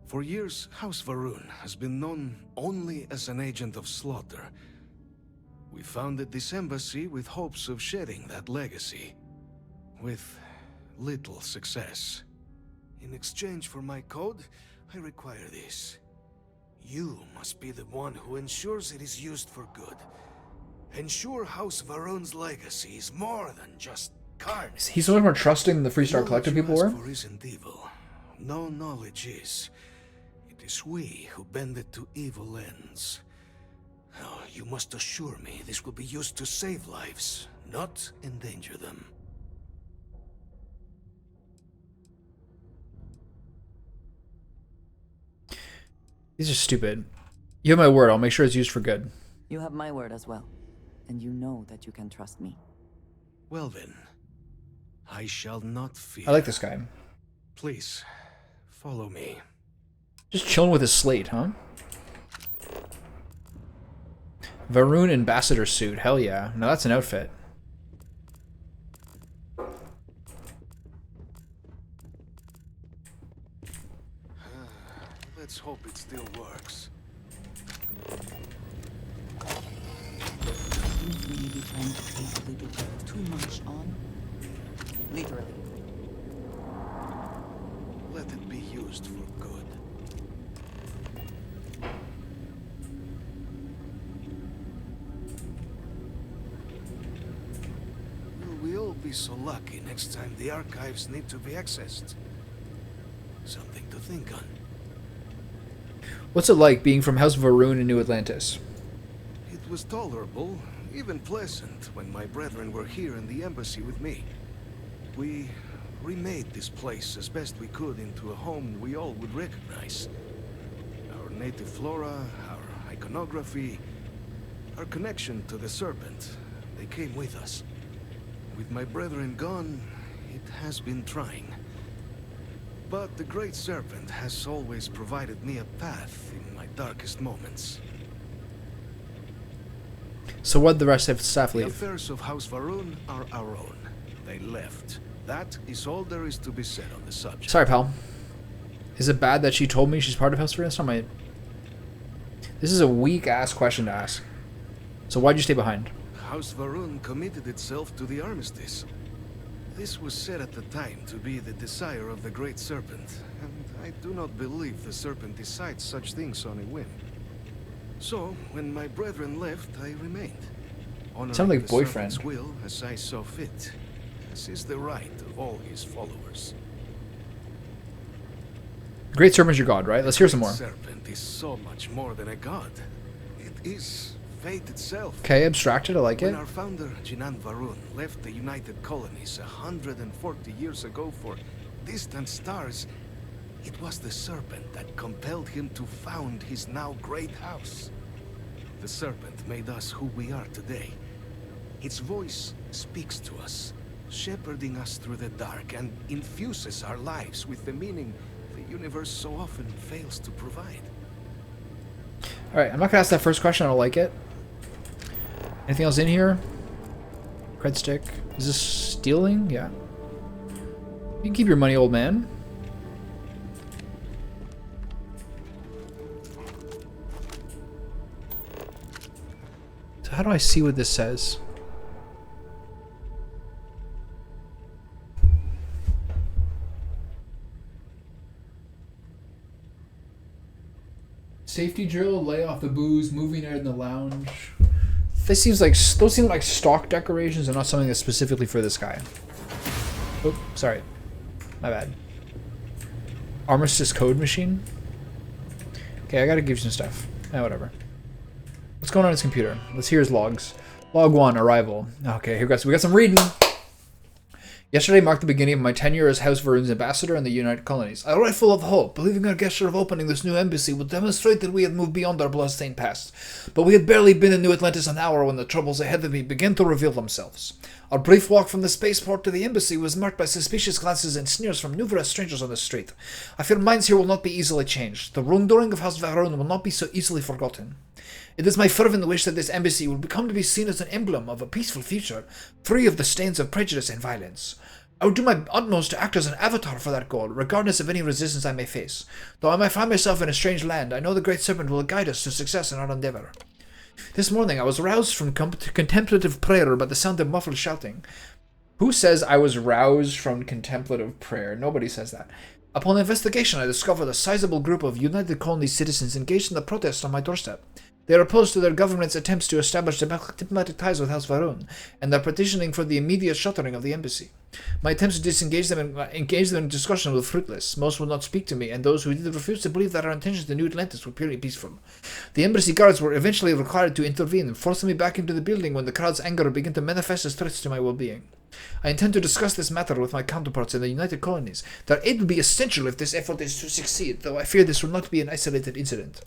For years, House Va'ruun has been known only as an agent of slaughter. We founded this embassy with hopes of shedding that legacy. With little success. In exchange for my code, I require this. You must be the one who ensures it is used for good. Ensure House Va'ruun's legacy is more than just cards. He's so much more trusting the Freestar Collective people were. Isn't evil. No knowledge is. It is we who bend it to evil ends. Oh, you must assure me this will be used to save lives, not endanger them. These are stupid. You have my word. I'll make sure it's used for good. You have my word as well. And you know that you can trust me. Well then, I shall not fear. I like this guy. Please, follow me. Just chilling with his slate, huh? Va'ruun ambassador suit. Hell yeah. Now that's an outfit. Let's hope it still works. Shouldn't we be trying to take a little bit too much on? Literally. Let it be used for good. Will we all be so lucky next time the archives need to be accessed? Something to think on. What's it like being from House Va'ruun in New Atlantis? It was tolerable, even pleasant, when my brethren were here in the embassy with me. We remade this place as best we could into a home we all would recognize. Our native flora, our iconography, our connection to the Serpent, they came with us. With my brethren gone, it has been trying. But the Great Serpent has always provided me a path in my darkest moments. So what did the rest of the staff leave? The affairs of House Va'ruun are our own. They left. That is all there is to be said on the subject. Sorry, pal. Is it bad that she told me she's part of House Va'ruun? That's not my... This is a weak-ass question to ask. So why'd you stay behind? House Va'ruun committed itself to the armistice. This was said at the time to be the desire of the Great Serpent, and I do not believe the Serpent decides such things on a whim. So, when my brethren left, I remained. Sound like boyfriend. Serpent's will as I saw fit. This is the right of all his followers. Great Serpent's your god, right? Let's hear some more. The Serpent is so much more than a god. It is fate itself. Okay, abstracted, I like it. When our founder, Jinan Va'ruun, left the United Colonies 140 years ago for distant stars, it was the Serpent that compelled him to found his now great house. The Serpent made us who we are today. Its voice speaks to us, shepherding us through the dark and infuses our lives with the meaning the universe so often fails to provide. Alright, I'm not gonna ask that first question, I don't like it. Anything else in here? Cred stick. Is this stealing? Yeah. You can keep your money, old man. So how do I see what this says? Safety drill, lay off the booze, movie night in the lounge. This seems like those seem like stock decorations and not something that's specifically for this guy. Oh, sorry, my bad. Armistice code machine. Okay, I gotta give you some stuff. Whatever. What's going on his computer? Let's hear his logs. Log 1, arrival. Okay, here we got some reading. Yesterday marked the beginning of my tenure as House Varun's ambassador in the United Colonies. I arrived full of hope, believing our gesture of opening this new embassy would demonstrate that we had moved beyond our bloodstained past. But we had barely been in New Atlantis an hour when the troubles ahead of me began to reveal themselves. Our brief walk from the spaceport to the embassy was marked by suspicious glances and sneers from numerous strangers on the street. I fear minds here will not be easily changed. The wrongdoing of House Varun will not be so easily forgotten. It is my fervent wish that this embassy will become to be seen as an emblem of a peaceful future, free of the stains of prejudice and violence. I will do my utmost to act as an avatar for that goal, regardless of any resistance I may face. Though I may find myself in a strange land, I know the Great Serpent will guide us to success in our endeavor. This morning I was roused from contemplative prayer by the sound of muffled shouting. Who says I was roused from contemplative prayer? Nobody says that. Upon investigation, I discovered a sizable group of United Colonies citizens engaged in the protest on my doorstep. They are opposed to their government's attempts to establish diplomatic ties with House Varun, and are petitioning for the immediate shuttering of the embassy. My attempts to disengage them and engage them in discussion were fruitless. Most would not speak to me, and those who did refused to believe that our intentions in New Atlantis were purely peaceful. The embassy guards were eventually required to intervene and force me back into the building when the crowd's anger began to manifest as threats to my well-being. I intend to discuss this matter with my counterparts in the United Colonies. Their aid will be essential if this effort is to succeed, though I fear this will not be an isolated incident.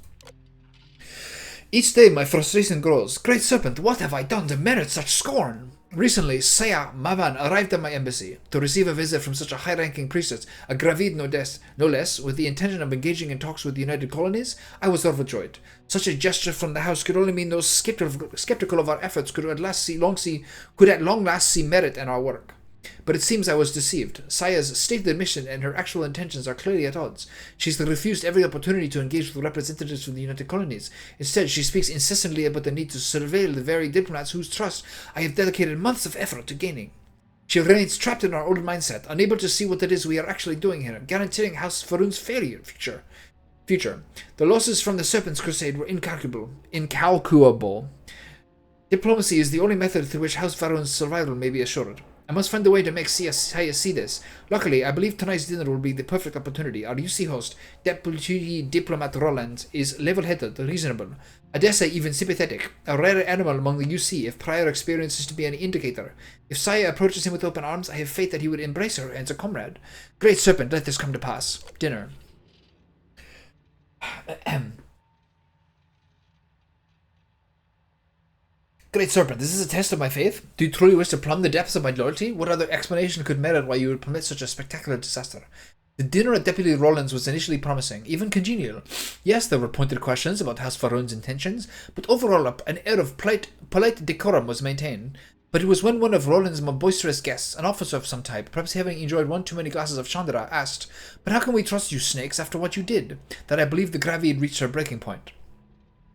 Each day my frustration grows. Great Serpent, what have I done to merit such scorn? Recently, Saya Mavan arrived at my embassy to receive a visit from such a high-ranking priestess, a gravide no less, with the intention of engaging in talks with the United Colonies. I was overjoyed. Such a gesture from the house could only mean those skeptical of our efforts could at long last see merit in our work. But it seems I was deceived. Saya's stated mission and her actual intentions are clearly at odds. She's refused every opportunity to engage with representatives from the United Colonies. Instead, she speaks incessantly about the need to surveil the very diplomats whose trust I have dedicated months of effort to gaining. She remains trapped in our old mindset, unable to see what it is we are actually doing here, guaranteeing House Varun's future. The losses from the Serpent's Crusade were incalculable. Diplomacy is the only method through which House Varun's survival may be assured. I must find a way to make Saya see this. Luckily, I believe tonight's dinner will be the perfect opportunity. Our UC host, Deputy Diplomat Roland, is level-headed, reasonable, I dare say even sympathetic, a rare animal among the UC if prior experience is to be any indicator. If Saya approaches him with open arms, I have faith that he would embrace her as a comrade. Great Serpent, let this come to pass. Dinner. Great Serpent, this is a test of my faith? Do you truly wish to plumb the depths of my loyalty? What other explanation could merit why you would permit such a spectacular disaster? The dinner at Deputy Rollins was initially promising, even congenial. Yes, there were pointed questions about House Varun's intentions, but overall an air of polite decorum was maintained. But it was when one of Roland's more boisterous guests, an officer of some type, perhaps having enjoyed one too many glasses of Chandra, asked, "But how can we trust you, snakes, after what you did?" that I believed the gravity had reached her breaking point.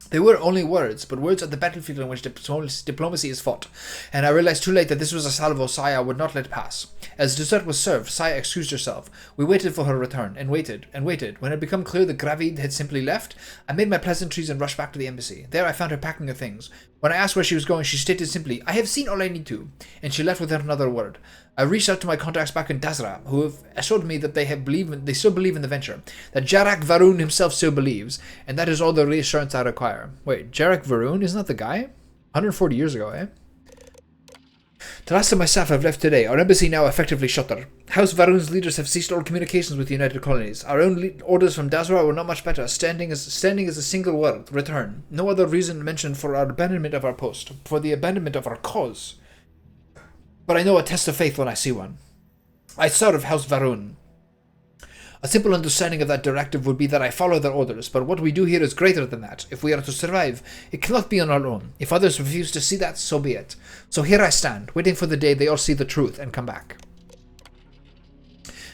They were only words, but words are the battlefield on which diplomacy is fought, and I realized too late that this was a salvo Saya would not let pass. As dessert was served, Saya excused herself. We waited for her return, and waited, and waited. When it had become clear that Gravid had simply left, I made my pleasantries and rushed back to the embassy. There I found her packing her things. When I asked where she was going, she stated simply, "I have seen all I need to," and she left without another word. I reached out to my contacts back in Dazra, who have assured me that they still believe in the venture, that Jarak Varun himself still believes, and that is all the reassurance I require. Wait, Jarak Varun? Isn't that the guy? 140 years ago, eh? The last of my staff have left today, our embassy now effectively shuttered. House Varun's leaders have ceased all communications with the United Colonies. Our own orders from Dazra were not much better, standing as a single word, return. No other reason mentioned for our abandonment of our post, for the abandonment of our cause. But I know a test of faith when I see one. I serve House Varun. A simple understanding of that directive would be that I follow their orders, but what we do here is greater than that. If we are to survive, it cannot be on our own. If others refuse to see that, so be it. So here I stand, waiting for the day they all see the truth and come back.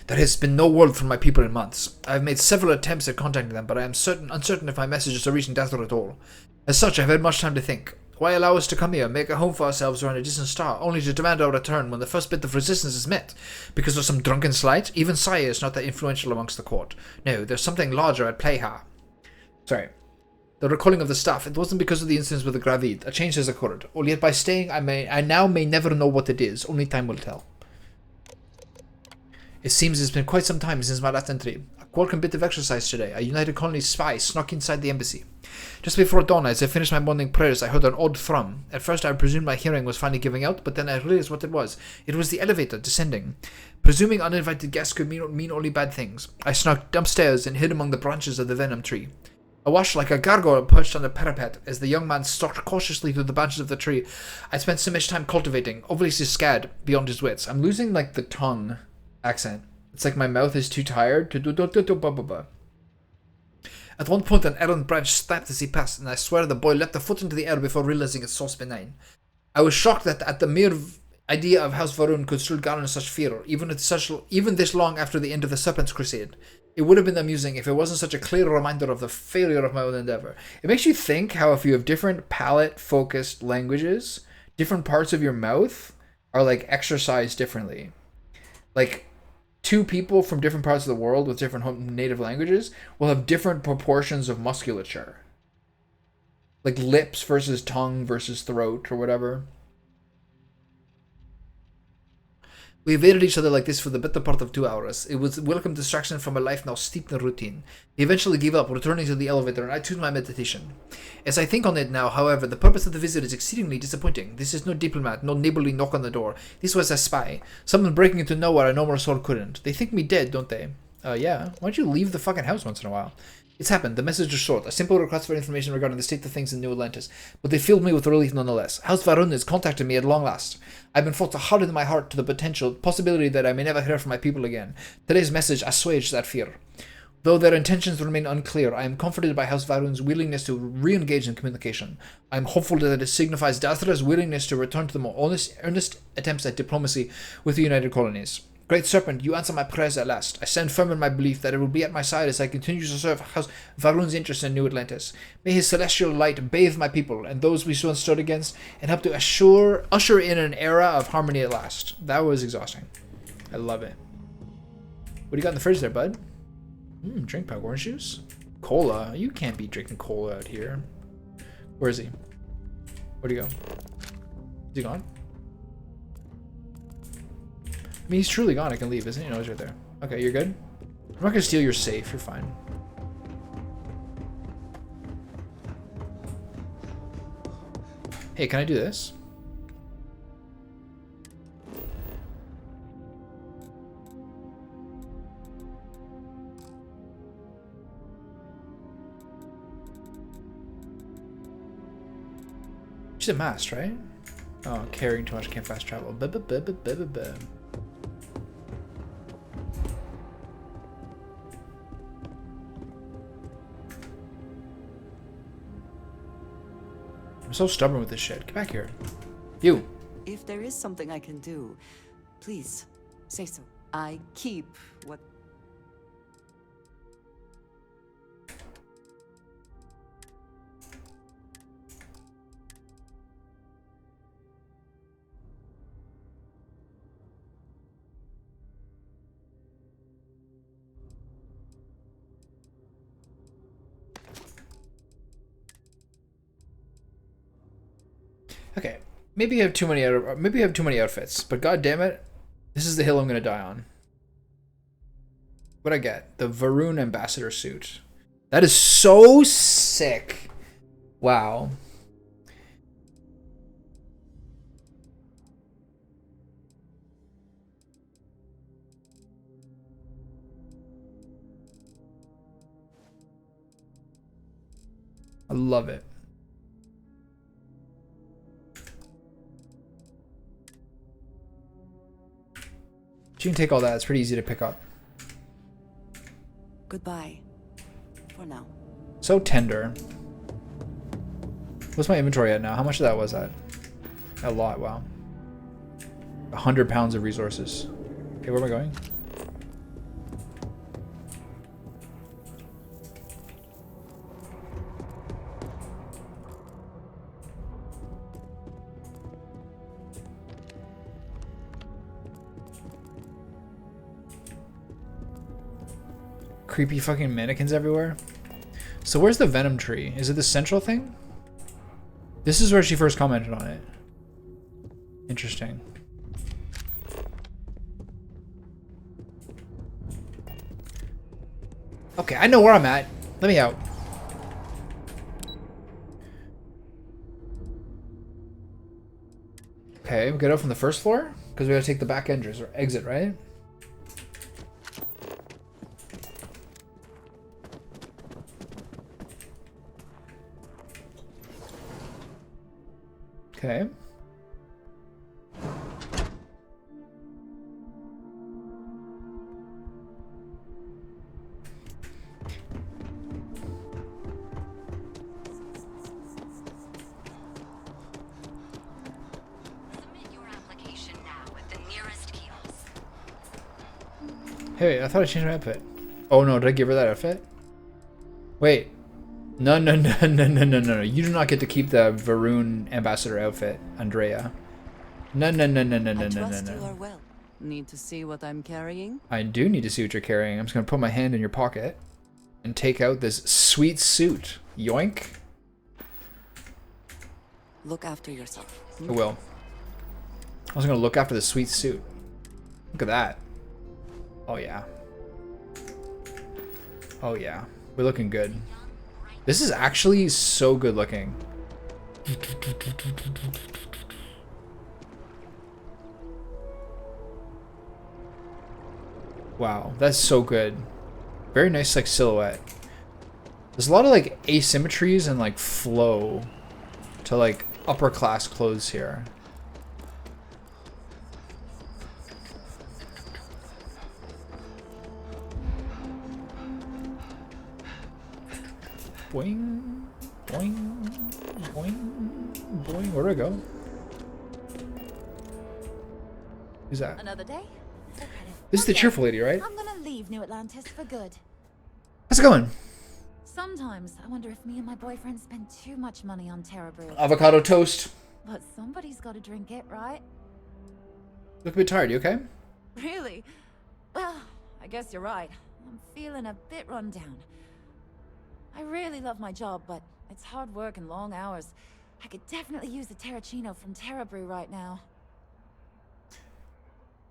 There has been no word from my people in months. I have made several attempts at contacting them, but I am uncertain if my messages are reaching Dazzler at all. As such, I have had much time to think. Why allow us to come here, make a home for ourselves around a distant star, only to demand our return when the first bit of resistance is met? Because of some drunken slight? Even Saya is not that influential amongst the court. No, there's something larger at play here. Sorry. the recalling of the staff. It wasn't because of the incidents with the Gravid. A change has occurred. Only yet by staying, I now may never know what it is. Only time will tell. It seems it's been quite some time since my last entry. A welcome bit of exercise today. A United Colony spy snuck inside the embassy. Just before dawn, as I finished my morning prayers, I heard an odd thrum. At first, I presumed my hearing was finally giving out, but then I realized what it was. It was the elevator descending. Presuming uninvited guests could mean only bad things, I snuck upstairs and hid among the branches of the venom tree. I watched like a gargoyle perched on the parapet as the young man stalked cautiously through the branches of the tree. I spent so much time cultivating, obviously scared, beyond his wits. I'm losing, like, the tongue accent. It's like my mouth is too tired to do. At one point, an errant branch snapped as he passed, and I swear the boy leapt a foot into the air before realizing its source benign. I was shocked at the mere idea of House Varun could still garner such fear, even this long after the end of the Serpent's Crusade. It would have been amusing if it wasn't such a clear reminder of the failure of my own endeavor. It makes you think how if you have different palate-focused languages, different parts of your mouth are, like, exercised differently. Like, two people from different parts of the world with different native languages will have different proportions of musculature. Like lips versus tongue versus throat or whatever. We evaded each other like this for the better part of 2 hours. It was a welcome distraction from a life now steeped in routine. He eventually gave up, returning to the elevator, and I took my meditation. As I think on it now, however, the purpose of the visit is exceedingly disappointing. This is no diplomat, no neighborly knock on the door. This was a spy. Someone breaking into nowhere a normal soul couldn't. They think me dead, don't they? Yeah. Why don't you leave the fucking house once in a while? It's happened. The message is short. A simple request for information regarding the state of things in New Atlantis. But they filled me with relief nonetheless. House Varun has contacted me at long last. I've been forced to harden my heart to the possibility that I may never hear from my people again. Today's message assuaged that fear. Though their intentions remain unclear, I am comforted by House Varun's willingness to re-engage in communication. I am hopeful that it signifies Dathra's willingness to return to the more earnest attempts at diplomacy with the United Colonies. Great Serpent, you answer my prayers at last. I stand firm in my belief that it will be at my side as I continue to serve House Varun's interests in New Atlantis. May his celestial light bathe my people and those we once stood against, and help to usher in an era of harmony at last. That was exhausting. I love it. What do you got in the fridge there, bud? Drink pack, orange juice? Cola? You can't be drinking cola out here. Where is he? Where'd he go? Is he gone? I mean, he's truly gone. I can leave, isn't he? No, he's right there. Okay, you're good? I'm not gonna steal your safe. You're fine. Hey, can I do this? She's a mast, right? Oh, carrying too much, can't fast travel. I'm so stubborn with this shit. Get back here. You. If there is something I can do, please say so. I keep what... Okay, maybe you have too many outfits, but god damn it, this is the hill I'm gonna die on. What'd I get? The Varun ambassador suit. That is so sick. Wow. I love it. You can take all that. It's pretty easy to pick up. Goodbye. For now. So tender. What's my inventory at now? How much of that was that? A lot, wow. 100 pounds of resources. Okay, where am I going? Creepy fucking mannequins everywhere. So where's the Venom tree? Is it the central thing? This is where she first commented on it. Interesting. Okay, I know where I'm at. Let me out. Okay, we get out from the first floor? Because we gotta take the back entrance or exit, right? Okay. Hey, I thought I changed my outfit. Oh no, did I give her that outfit? Wait. No. You do not get to keep the Varun ambassador outfit, Andrea. No. I trust you are well. Need to see what I'm carrying? I do need to see what you're carrying. I'm just gonna put my hand in your pocket and take out this sweet suit. Yoink. Look after yourself. I will. I was gonna look after the sweet suit. Look at that. Oh yeah. Oh yeah. We're looking good. This is actually so good looking. Wow, that's so good. Very nice like silhouette. There's a lot of like asymmetries and like flow to like upper class clothes here. Boing, boing, boing, boing. Where do I go? Who's that? Another day? This is the cheerful lady, right? I'm gonna leave New Atlantis for good. How's it going? Sometimes I wonder if me and my boyfriend spend too much money on Terra Brew. Avocado toast. But somebody's gotta drink it, right? Look a bit tired, you okay? Really? Well, I guess you're right. I'm feeling a bit run down. I really love my job, but it's hard work and long hours. I could definitely use a Terracino from Terra Brew right now.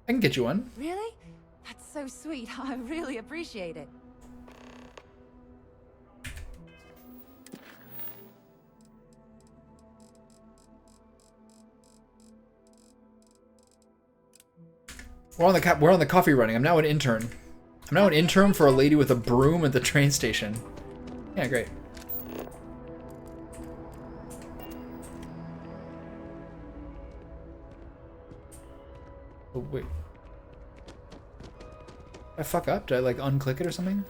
I can get you one. Really? That's so sweet. I really appreciate it. We're on the coffee running. I'm now an intern. I'm now an intern for a lady with a broom at the train station. Yeah, great. Oh, wait. Did I fuck up? Did I like unclick it or something?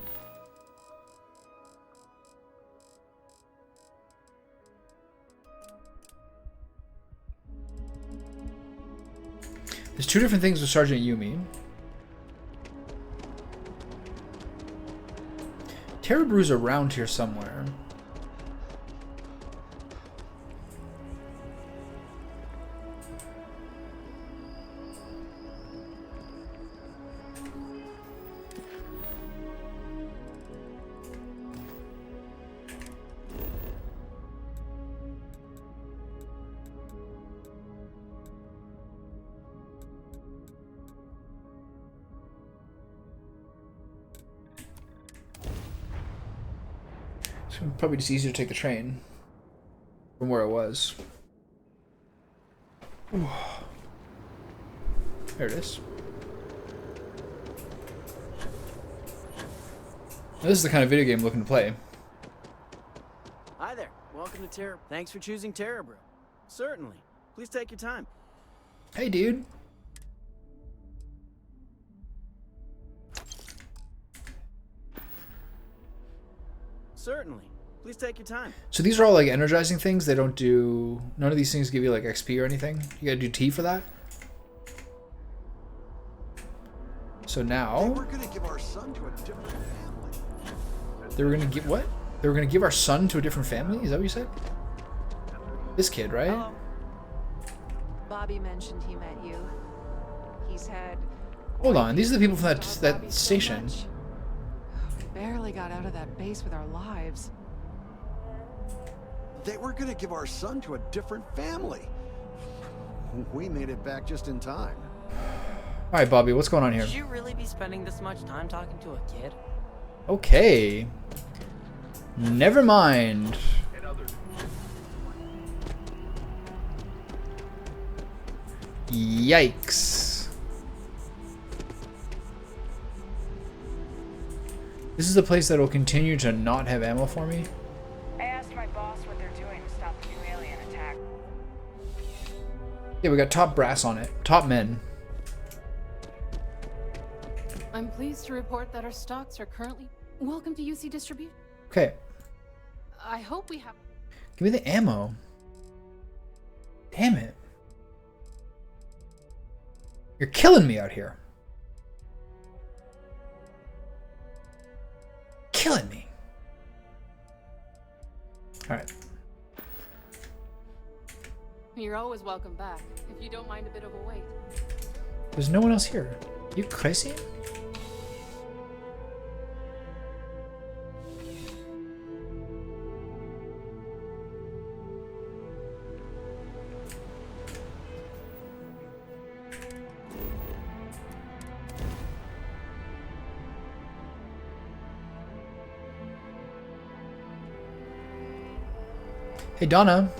There's two different things with Sergeant Yumi. Terra Brew's around here somewhere. Probably just easier to take the train from where I was. Ooh. There it is. This is the kind of video game I'm looking to play. Hi there. Welcome to Terra. Thanks for choosing Terra Brew. Certainly. Please take your time. Hey, dude. Certainly. Please take your time. So these are all like energizing things. They don't do... None of these things give you like XP or anything. You gotta do T for that. So now... They were gonna give our son to a different family. They were gonna give... What? They were gonna give our son to a different family? Is that what you said? This kid, right? Bobby mentioned he met you. He's had... Hold on. These are the people from that station. We barely got out of that base with our lives. They were gonna give our son to a different family. We made it back just in time. All right, Bobby, what's going on here? Should you really be spending this much time talking to a kid? Okay. Never mind. Yikes. This is the place that will continue to not have ammo for me? I asked my boss what they're doing to stop the new alien attack. Yeah, we got top brass on it. Top men. I'm pleased to report that our stocks are currently... Welcome to UC Distribution. Okay. I hope we have... Give me the ammo. Damn it. You're killing me out here. Killing me. Alright. You're always welcome back, if you don't mind a bit of a wait. There's no one else here. You crazy? Hey Donna,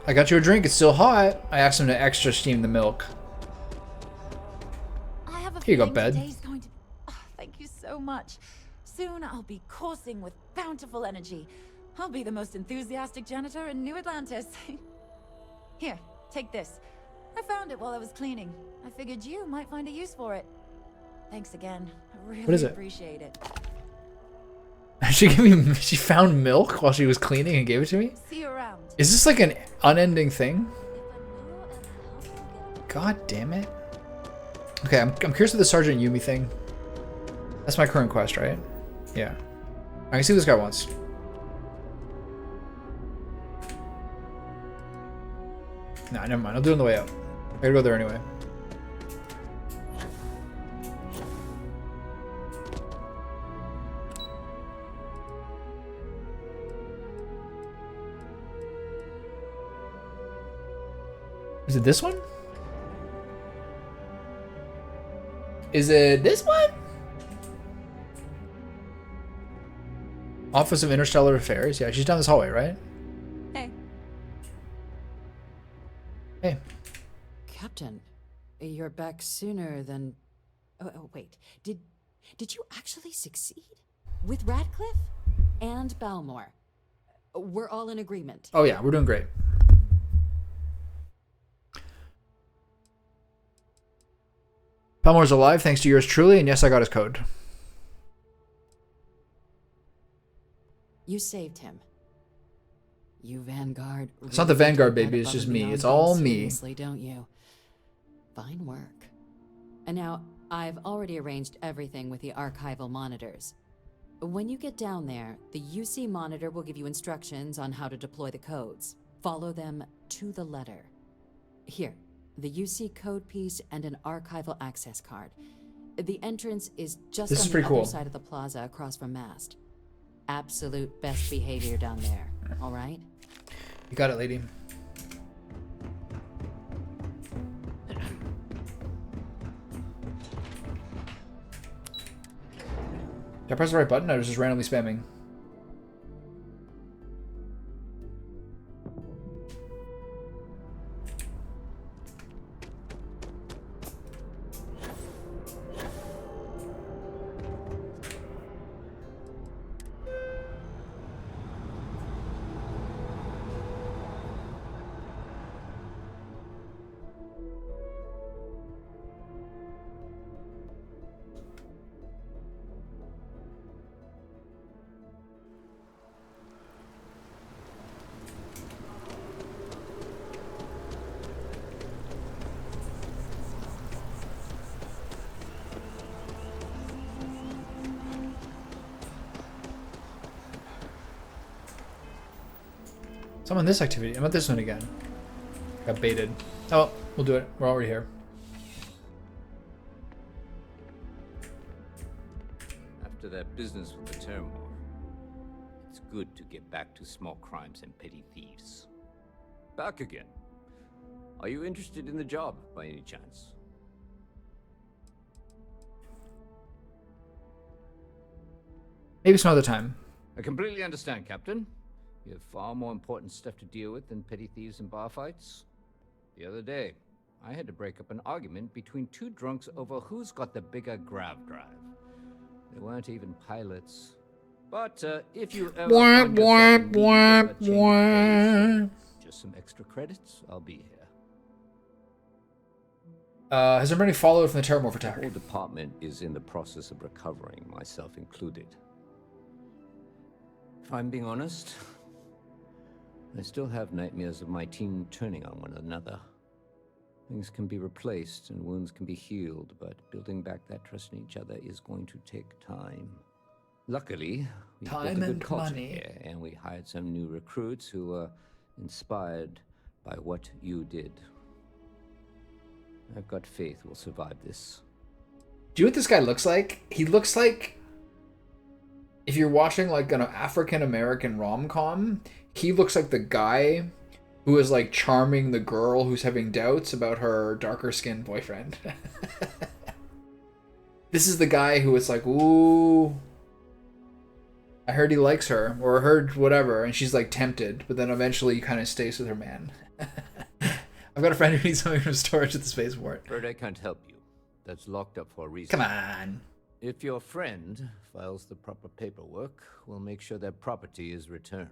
I got you a drink. It's still hot. I asked him to extra steam the milk. I have a Here you go, feeling bed. today's going to... Oh, thank you so much. Soon I'll be coursing with bountiful energy. I'll be the most enthusiastic janitor in New Atlantis. Here, take this. I found it while I was cleaning. I figured you might find a use for it. Thanks again. I really What is it? appreciate it. She gave me. She found milk while she was cleaning and gave it to me. See you around. Is this like an unending thing? God damn it. Okay, I'm curious with the Sergeant Yumi thing. That's my current quest, right? Yeah. I can see what this guy wants. Nah, never mind. I'll do it on the way out. I gotta go there anyway. Is it this one? Is it this one? Office of Interstellar Affairs. Yeah, she's down this hallway, right? Hey. Hey. Captain, you're back sooner than... Oh, wait. Did you actually succeed? With Radcliffe? And Balmore? We're all in agreement. Oh yeah, we're doing great. Palmore's alive thanks to yours truly, and yes, I got his code. You saved him. You Vanguard. It's not the Vanguard, baby. It's just me. It's all me. Seriously, don't you? Fine work. And now, I've already arranged everything with the archival monitors. When you get down there, the UC monitor will give you instructions on how to deploy the codes. Follow them to the letter. Here, the UC code piece and an archival access card. The entrance is just on the other side of the plaza across from Mast. Absolute best behavior down there, all right? You got it, lady. Did I press the right button? I was just randomly spamming. So I'm on this activity. I'm at this one again. Got baited. Oh, we'll do it. We're already here. After that business with the turmoil, it's good to get back to small crimes and petty thieves. Back again. Are you interested in the job, by any chance? Maybe some other time. I completely understand, Captain. You have far more important stuff to deal with than petty thieves and bar fights. The other day, I had to break up an argument between two drunks over who's got the bigger grav drive. They weren't even pilots. But if you ever find yourself in need of a change of pace, just some extra credits, I'll be here. Has there been any fallout from the Terramorph attack? The whole department is in the process of recovering, myself included. If I'm being honest, I still have nightmares of my team turning on one another. Things can be replaced and wounds can be healed, but building back that trust in each other is going to take time. Luckily, we built a good culture here, and we hired some new recruits who were inspired by what you did. I've got faith we'll survive this. Do you know what this guy looks like? He looks like, if you're watching like an African-American rom-com, he looks like the guy who is like charming the girl who's having doubts about her darker-skinned boyfriend. This is the guy who is like, ooh, I heard he likes her, or heard whatever, and she's like tempted, but then eventually kind of stays with her man. I've got a friend who needs something from storage at the spaceport. Afraid I can't help you. That's locked up for a reason. Come on. If your friend files the proper paperwork, we'll make sure that property is returned.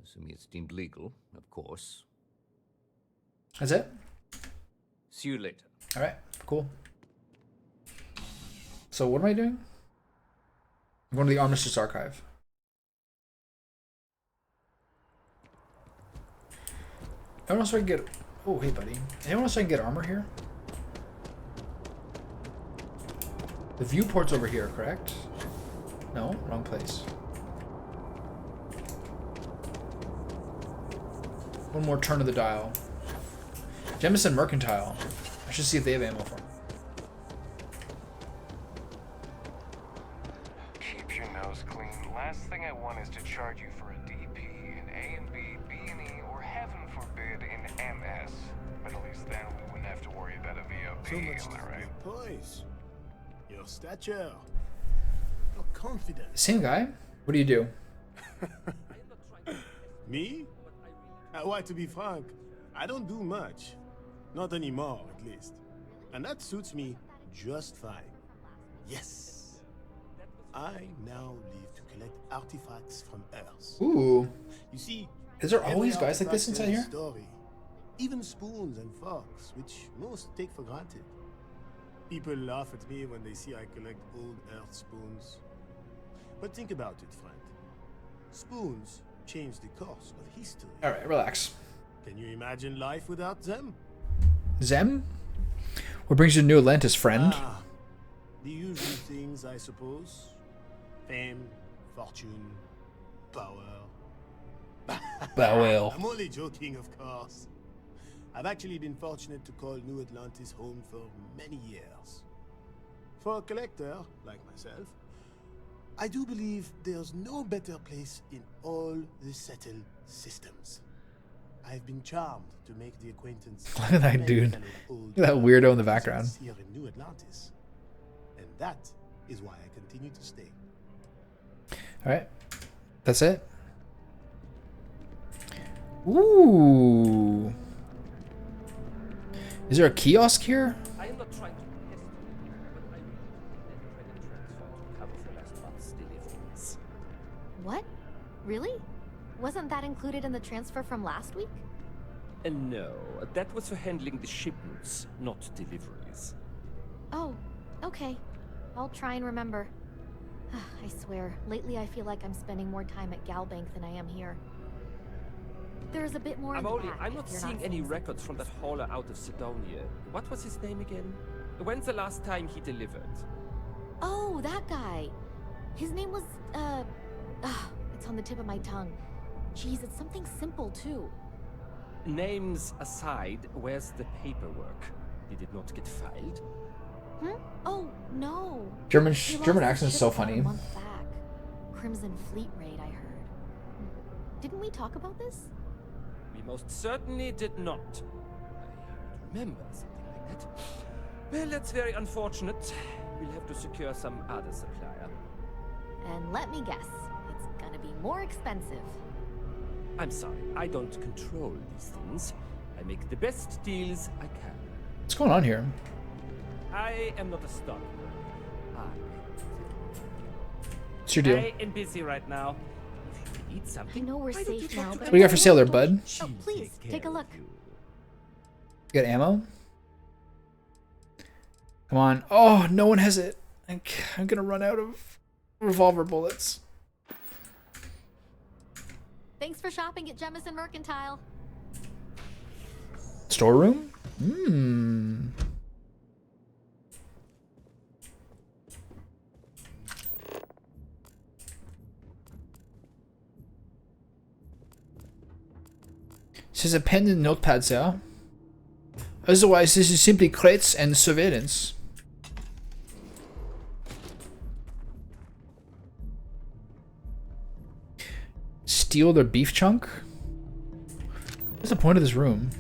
Assuming it's deemed legal, of course. That's it? See you later. Alright, cool. So what am I doing? I'm going to the Armistice Archive. Anyone else I can get... Oh, hey, buddy. Anyone else I can get armor here? The viewport's over here, correct? No? Wrong place. One more turn of the dial. Jemison Mercantile. I should see if they have ammo for me. Keep your nose clean. Last thing I want is to charge you for a DP in A and B, B and E, or heaven forbid in MS. But at least then we wouldn't have to worry about a VOP, So much right? your poise, your stature, your confidence. Same guy? What do you do? Me? Why, to be frank, I don't do much. Not anymore, at least. And that suits me just fine. Yes. I now live to collect artifacts from Earth. Ooh. You see, is there always guys like this inside here? Story. Even spoons and forks, which most take for granted. People laugh at me when they see I collect old Earth spoons. But think about it, friend. Spoons change the course of history. Alright, relax. Can you imagine life without them? Them? What brings you to New Atlantis, friend? Ah, the usual things, I suppose. Fame, fortune, power. Well. I'm only joking, of course. I've actually been fortunate to call New Atlantis home for many years. For a collector, like myself, I do believe there's no better place in all the settled systems. I've been charmed to make the acquaintance Look at that dude. Look at that weirdo in the background. Here in New Atlantis. And that is why I continue to stay. Alright. That's it. Ooh. Is there a kiosk here? I am not trying to pester you, but I really need that credit transfer to cover the last month's deliveries. What? Really? Wasn't that included in the transfer from last week? No, that was for handling the shipments, not deliveries. Oh, okay. I'll try and remember. I swear, lately I feel like I'm spending more time at Galbank than I am here. There's a bit more in the back, I'm not if you're seeing not any saying records from that hauler out of Sidonia. What was his name again? When's the last time he delivered? Oh, that guy. His name was, it's on the tip of my tongue. Jeez, it's something simple, too. Names aside, where's the paperwork? Did it not get filed? Oh, no. German accent is so funny. A month back. Crimson Fleet raid, I heard. Didn't we talk about this? We most certainly did not. I remember something like that. Well, that's very unfortunate. We'll have to secure some other supplier. And let me guess, it's gonna be more expensive. I'm sorry, I don't control these things. I make the best deals I can. What's going on here? I am not a stock. What's your deal? I am busy right now. If you need something, I know we're safe now, but What do you got for sale there, bud? Oh, please, take a look. You got ammo? Come on. Oh, no one has it. I'm gonna run out of revolver bullets. Thanks for shopping at Jemison Mercantile. Storeroom? Hmm. Says a pen and notepads there. Otherwise, this is simply crates and surveillance. Steal their beef chunk? What's the point of this room?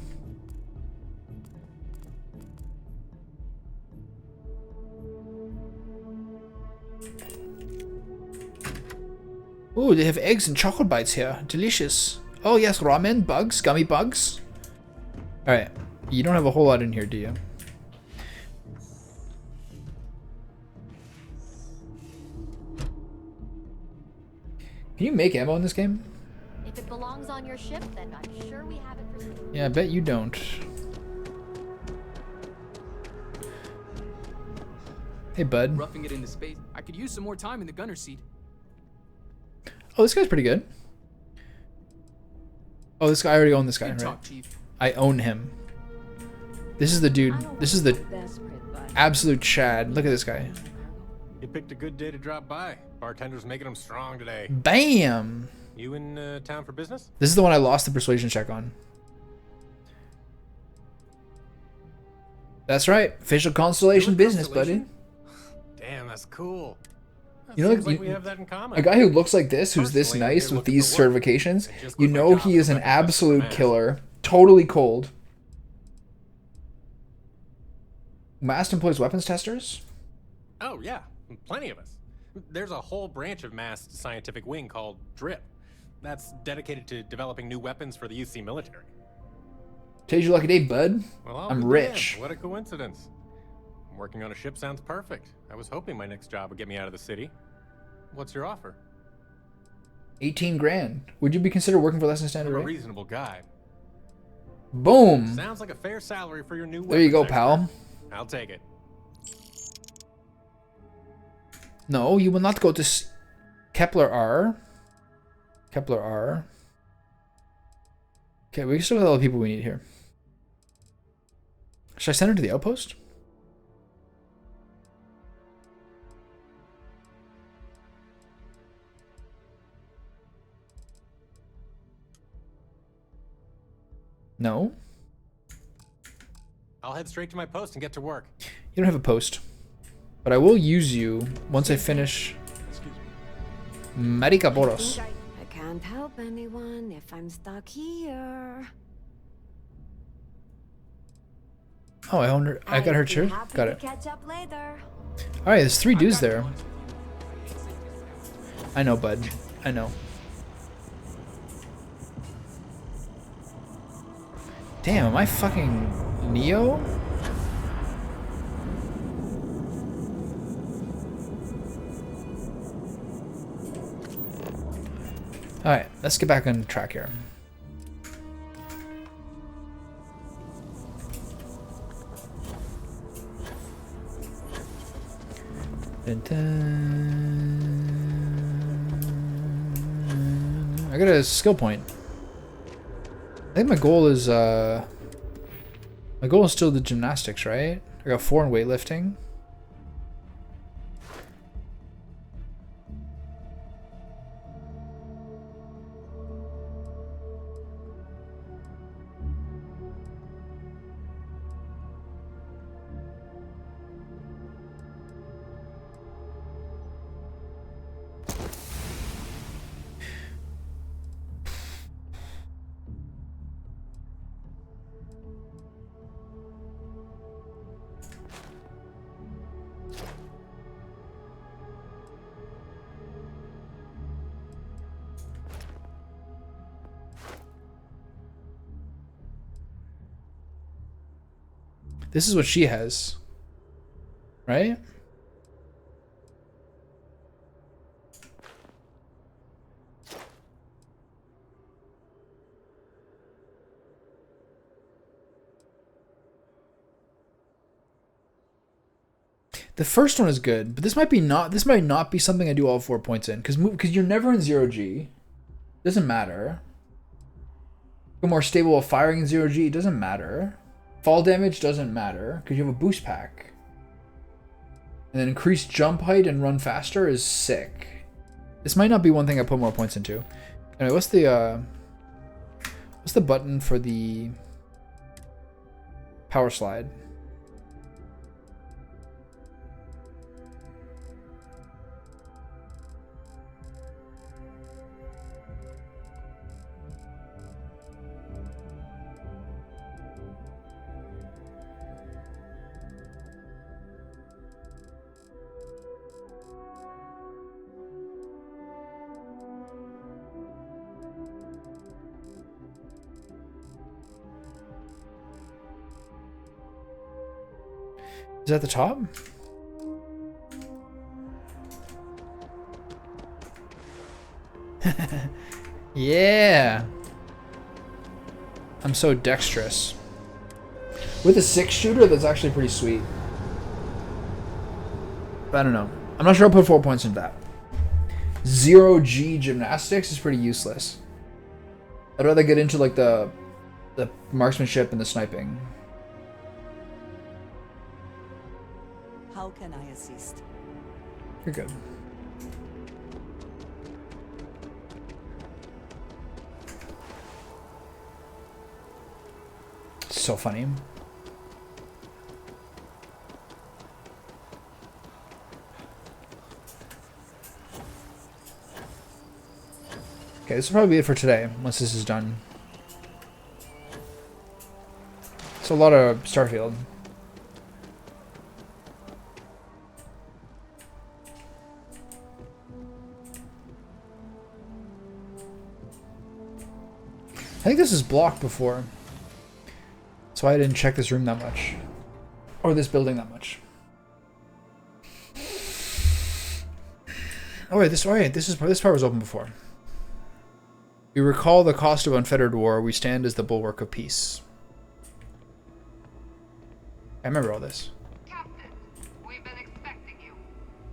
Ooh, they have eggs and chocolate bites here. Delicious. Oh yes, ramen, bugs, gummy bugs. Alright, you don't have a whole lot in here, do you? Can you make ammo in this game? If it belongs on your ship, then I'm sure we have it for you. Yeah, I bet you don't. Hey, bud. Roughing it into space. I could use some more time in the gunner seat. Oh, this guy's pretty good. Oh, this guy, I already own this guy, right? Talk, Chief. I own him. This is the dude. This is the absolute Chad. Look at this guy. You picked a good day to drop by. Bartender's making them strong today. Bam! You in town for business? This is the one I lost the persuasion check on. That's right. Official Constellation business, buddy. Damn, that's cool. You know, like we have that in common. A guy who looks like this, who's this nice with these certifications, you know he is an absolute killer. Totally cold. Mast employs weapons testers? Oh, yeah. Plenty of us. There's a whole branch of Mast's scientific wing called DRIP. That's dedicated to developing new weapons for the UC military. Today's your lucky day, bud. Well, I'm rich. What a coincidence. Working on a ship sounds perfect. I was hoping my next job would get me out of the city. What's your offer? 18 grand. Would you be considered working for less than standard I'm a rate? reasonable guy. Boom. Sounds like a fair salary for your new There you go, weapons pal. expert. I'll take it. No, you will not go to Kepler R. Kepler R. Okay, we still have all the people we need here. Should I send her to the outpost? No? I'll head straight to my post and get to work. You don't have a post. But I will use you once I finish Marica Boros. I can't help anyone if I'm stuck here. Oh, I own her. I got her too. Got it. Catch up later. All right, there's 3 dudes there. I know, bud. I know. Damn, am I fucking Neo? Alright, let's get back on track here. Dun, dun. I got a skill point. I think my goal is still the gymnastics, right? I got 4 in weightlifting. This is what she has. Right? The first one is good, but this might not be something I do all 4 points in, because you're never in 0G. Doesn't matter. You're more stable while firing in 0G. It doesn't matter. Fall damage doesn't matter because you have a boost pack. And then increased jump height and run faster is sick. This might not be one thing I put more points into. Anyway, what's the button for the power slide? Is that the top? Yeah. I'm so dexterous. With a 6-shooter, that's actually pretty sweet. But I don't know. I'm not sure I'll put 4 points into that. 0G gymnastics is pretty useless. I'd rather get into like the marksmanship and the sniping. How can I assist? You're good. So funny. Okay, this will probably be it for today, once this is done. It's a lot of Starfield. I think this is blocked before. That's why I didn't check this room that much. Or this building that much. Oh wait, this part was open before. We recall the cost of unfettered war. We stand as the bulwark of peace. I remember all this. Captain, we've been expecting you.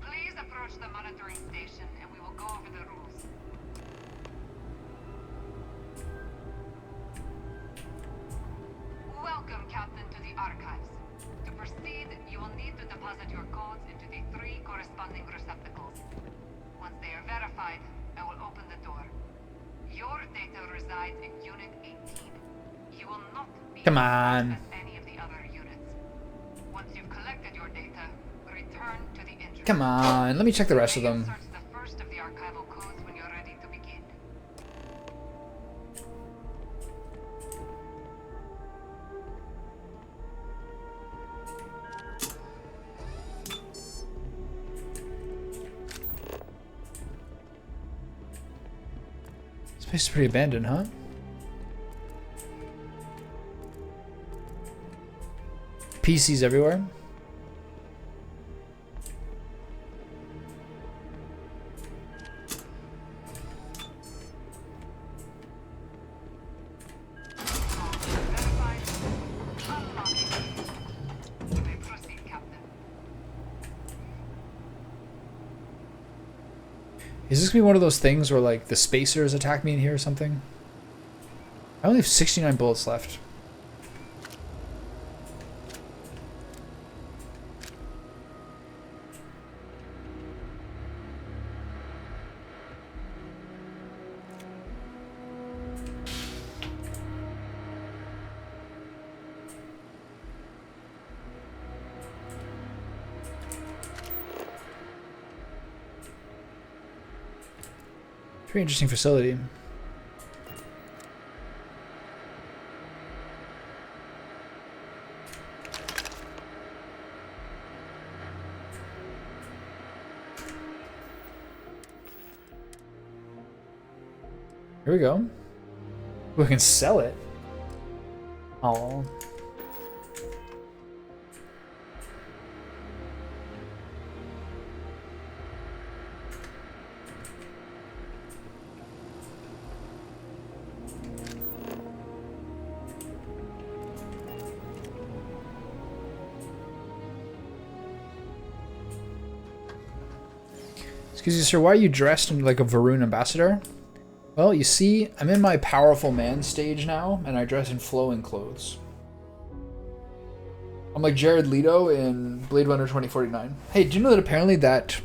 Please approach the monitoring station and we will go over the rules. Welcome, Captain, to the archives. To proceed, you will need to deposit your codes into the 3 corresponding receptacles. Once they are verified, I will open the door. Your data resides in Unit 18. You will not be Come on. any of the other units. Once you've collected your data, return to the entry. Come on, let me check the rest of them. Search the first of the archival codes when you're ready to begin. This place is pretty abandoned, huh? PCs everywhere. Is this gonna be one of those things where like the spacers attack me in here or something? I only have 69 bullets left. Pretty interesting facility. Here we go. We can sell it. Oh. Excuse me, sir, why are you dressed in like a Varun ambassador? Well, you see, I'm in my powerful man stage now, and I dress in flowing clothes. I'm like Jared Leto in Blade Runner 2049. Hey, do you know that apparently that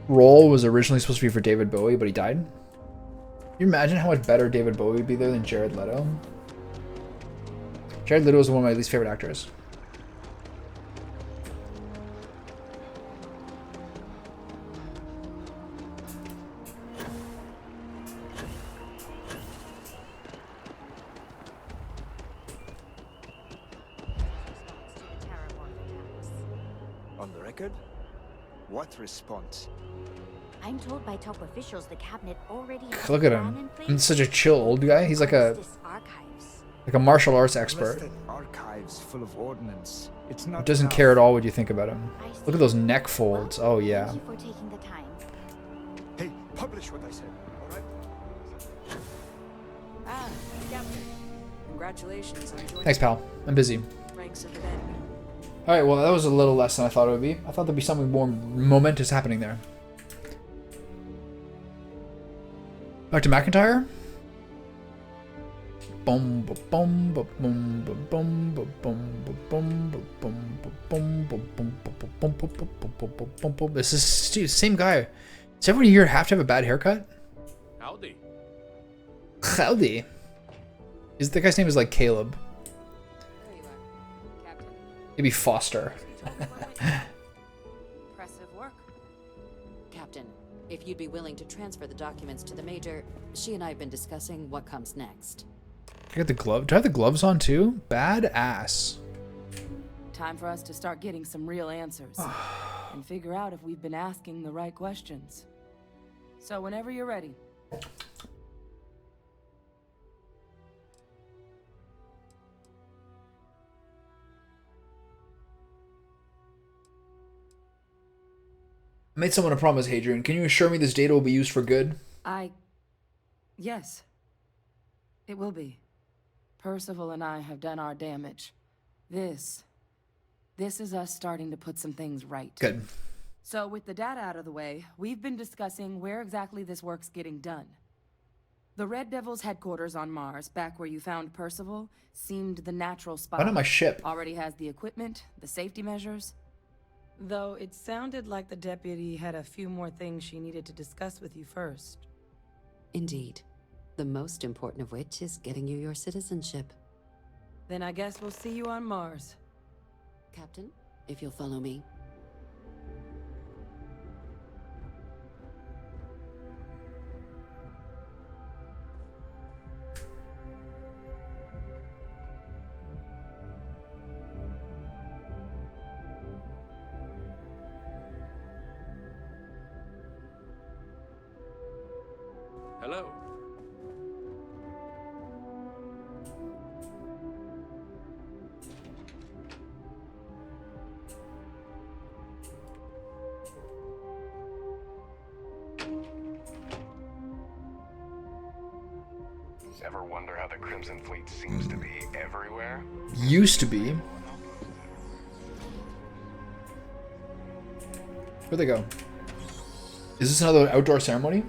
role was originally supposed to be for David Bowie, but he died? Can you imagine how much better David Bowie would be there than Jared Leto? Jared Leto is one of my least favorite actors. On the record? What response? I'm told by top officials the cabinet already has Look at a plan him. in place. He's such a chill old guy. He's like a martial arts expert. Archives full of ordnance. It's not Doesn't care at all what you think about him. Look at those neck folds. Oh yeah. Thank you for taking the time. Hey, publish what I said, all right? Ah, Captain. Congratulations on joining. Thanks, pal. I'm busy. Ranks of the band. Alright, well, that was a little less than I thought it would be. I thought there'd be something more momentous happening there. Back to McIntyre? This is dude, same guy. Does everyone here have to have a bad haircut? Howdy. Howdy. The guy's name is like Caleb. There you are, Captain. Maybe Foster. Impressive work. Captain, if you'd be willing to transfer the documents to the Major, she and I have been discussing what comes next. I got the glove. Do I have the gloves on too? Badass. Time for us to start getting some real answers. And figure out if we've been asking the right questions. So whenever you're ready. I made someone a promise, Hadrian. Can you assure me this data will be used for good? Yes. It will be. Percival and I have done our damage. This is us starting to put some things right. Good. So with the data out of the way, we've been discussing where exactly this work's getting done. The Red Devil's headquarters on Mars, back where you found Percival, seemed the natural spot. Why not my ship? Already has the equipment, the safety measures. Though it sounded like the deputy had a few more things she needed to discuss with you first. Indeed. The most important of which is getting you your citizenship. Then I guess we'll see you on Mars. Captain, if you'll follow me. Hello. Ever wonder how the Crimson Fleet seems to be everywhere? Used to be. Where'd they go? Is this another outdoor ceremony?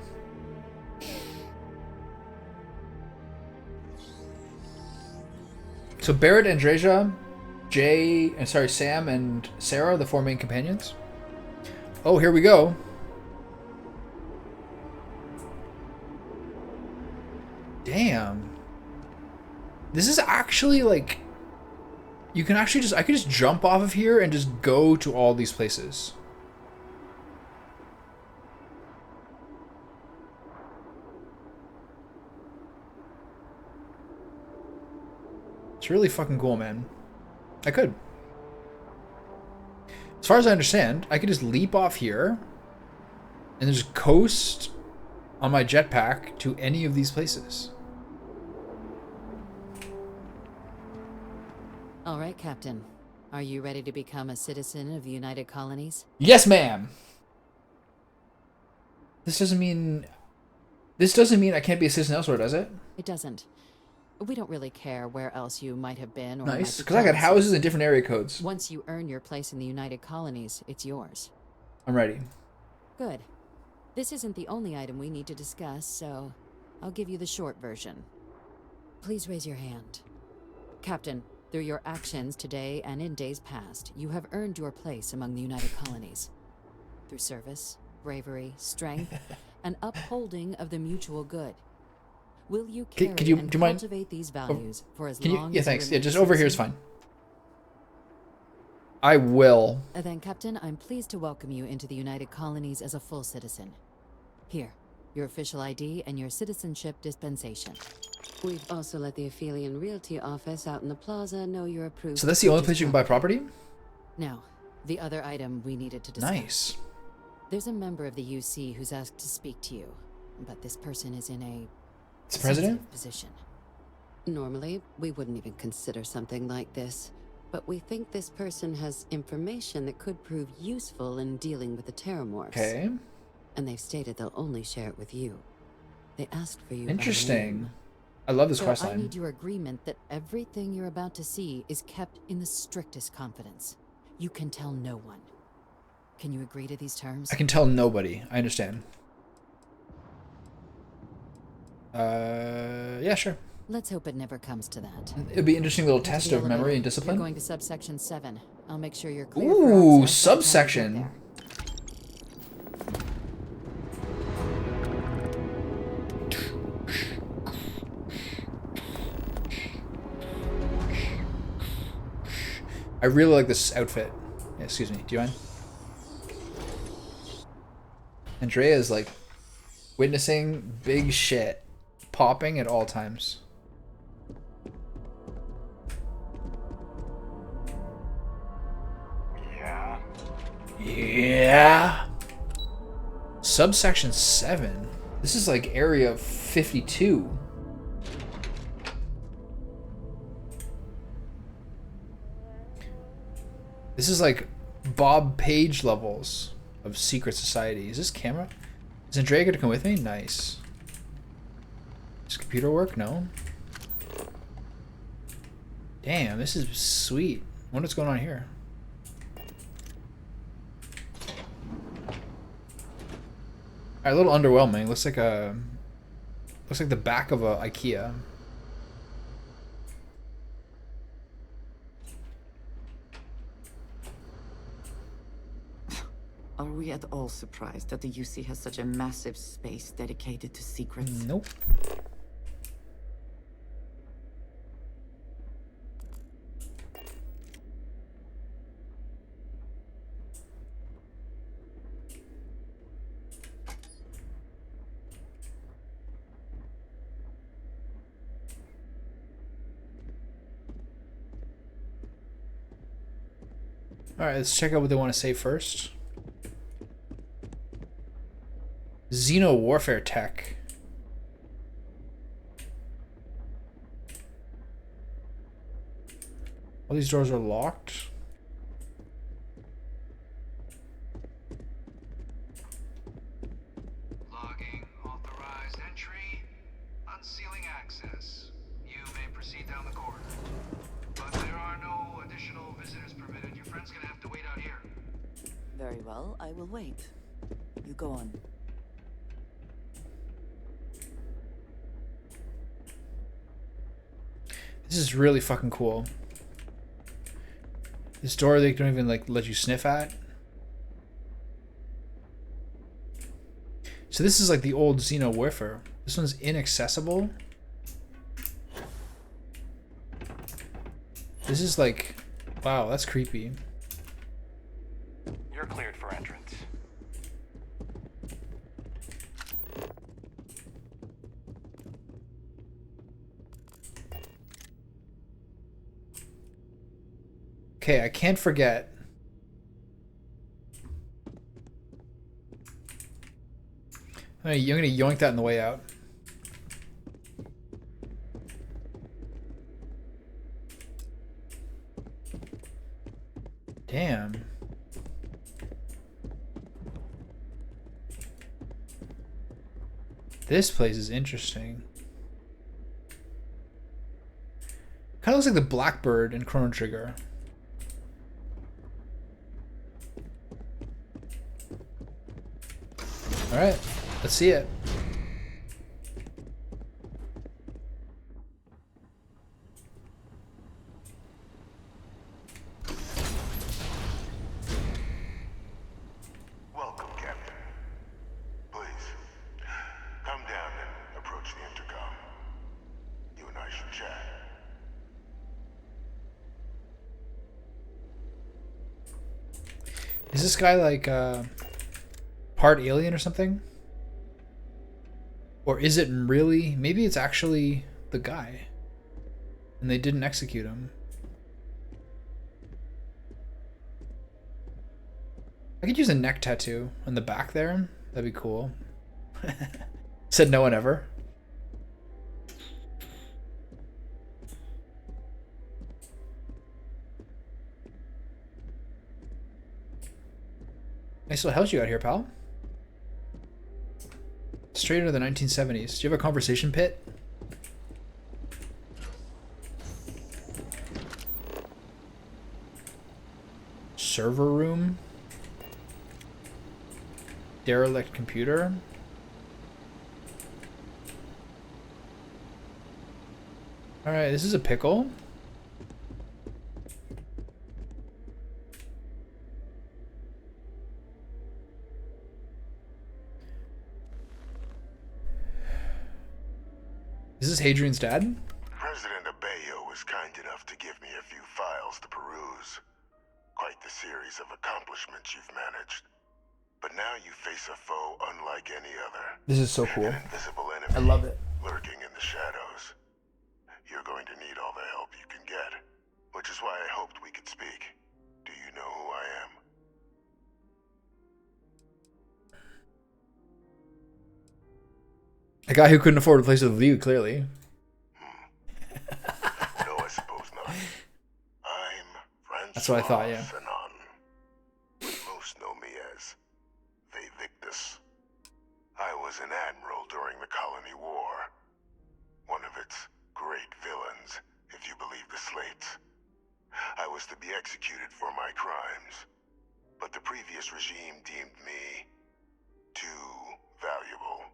So Barrett, Andreja, Sam, and Sarah, the four main companions. Oh, here we go. Damn. This is actually like... You can actually I could just jump off of here and just go to all these places. It's really fucking cool, man. I could. As far as I understand, I could just leap off here and just coast on my jetpack to any of these places. All right, Captain. Are you ready to become a citizen of the United Colonies? Yes, ma'am. This doesn't mean I can't be a citizen elsewhere, does it? It doesn't. We don't really care where else you might have been or Nice, because I got houses in different area codes. Once you earn your place in the United Colonies, it's yours. I'm ready. Good. This isn't the only item we need to discuss, so I'll give you the short version. Please raise your hand. Captain, through your actions today and in days past, you have earned your place among the United Colonies. Through service, bravery, strength, and upholding of the mutual good. Will you carry and cultivate these values for as long as yeah, thanks. you Yeah, remain just over here is citizen? fine. I will. Then, Captain, I'm pleased to welcome you into the United Colonies as a full citizen. Here, your official ID and your citizenship dispensation. We've also let the Aphelion Realty office out in the plaza know you're approved. So that's the only place you can buy property? Now, the other item we needed to discuss. Nice. There's a member of the UC who's asked to speak to you, but this person is in a It's the president? sensitive position. Normally, we wouldn't even consider something like this, but we think this person has information that could prove useful in dealing with the Terramorphs. Okay. And they've stated they'll only share it with you. They asked for you. Interesting. I love this so questline. I need your agreement that everything you're about to see is kept in the strictest confidence. You can tell no one. Can you agree to these terms? I can tell nobody. I understand. Yeah, sure. Let's hope it never comes to that. It'd be an interesting little Head to test the of memory elevator. and discipline. You're going to subsection 7. I'll make sure you're clear. Ooh, for access by the time you get subsection. there. I really like this outfit. Yeah, excuse me. Do you mind? Andrea is like witnessing big shit popping at all times. Yeah. Yeah. Subsection 7. This is like area 52. This is like Bob Page levels of secret society. Is this camera? Is Andrea gonna come with me? Nice. Does computer work? No. Damn, this is sweet. I wonder what's going on here. Alright, a little underwhelming. Looks like the back of a IKEA. Are we at all surprised that the UC has such a massive space dedicated to secrets? Nope. Alright, let's check out what they want to say first. Xeno warfare tech. All these doors are locked. Logging authorized entry. Unsealing access. You may proceed down the corridor. But there are no additional visitors permitted. Your friend's gonna have to wait out here. Very well, I will wait. You go on. This is really fucking cool. This door they don't even like let you sniff at. So this is like the old Xeno warfare. This one's inaccessible. This is like, wow, that's creepy. You're cleared for entrance. Okay, I can't forget. I'm gonna yoink that on the way out. Damn. This place is interesting. Kind of looks like the Blackbird in Chrono Trigger. Alright, let's see it. Welcome, Captain. Please, come down and approach the intercom. You and I should chat. Is this guy like part alien or something? Or is it really? Maybe it's actually the guy and they didn't execute him. I could use a neck tattoo on the back there. That'd be cool. Said no one ever. Nice little house you got here, pal. Straight out of the 1970s. Do you have a conversation pit? Server room? Derelict computer? Alright, this is a pickle. Is this Hadrian's dad? President Abeyo was kind enough to give me a few files to peruse. Quite the series of accomplishments you've managed. But now you face a foe unlike any other. This is so cool. An invisible enemy I love it. lurking in the shadows. You're going to need all the help you can get, which is why I hoped we could speak. Do you know who I am? A guy who couldn't afford a place with you, clearly. No, I suppose not. I'm Francois That's what I thought, yeah. Fanon. Most know me as Victus. I was an admiral during the Colony War. One of its great villains, if you believe the slates. I was to be executed for my crimes, but the previous regime deemed me too valuable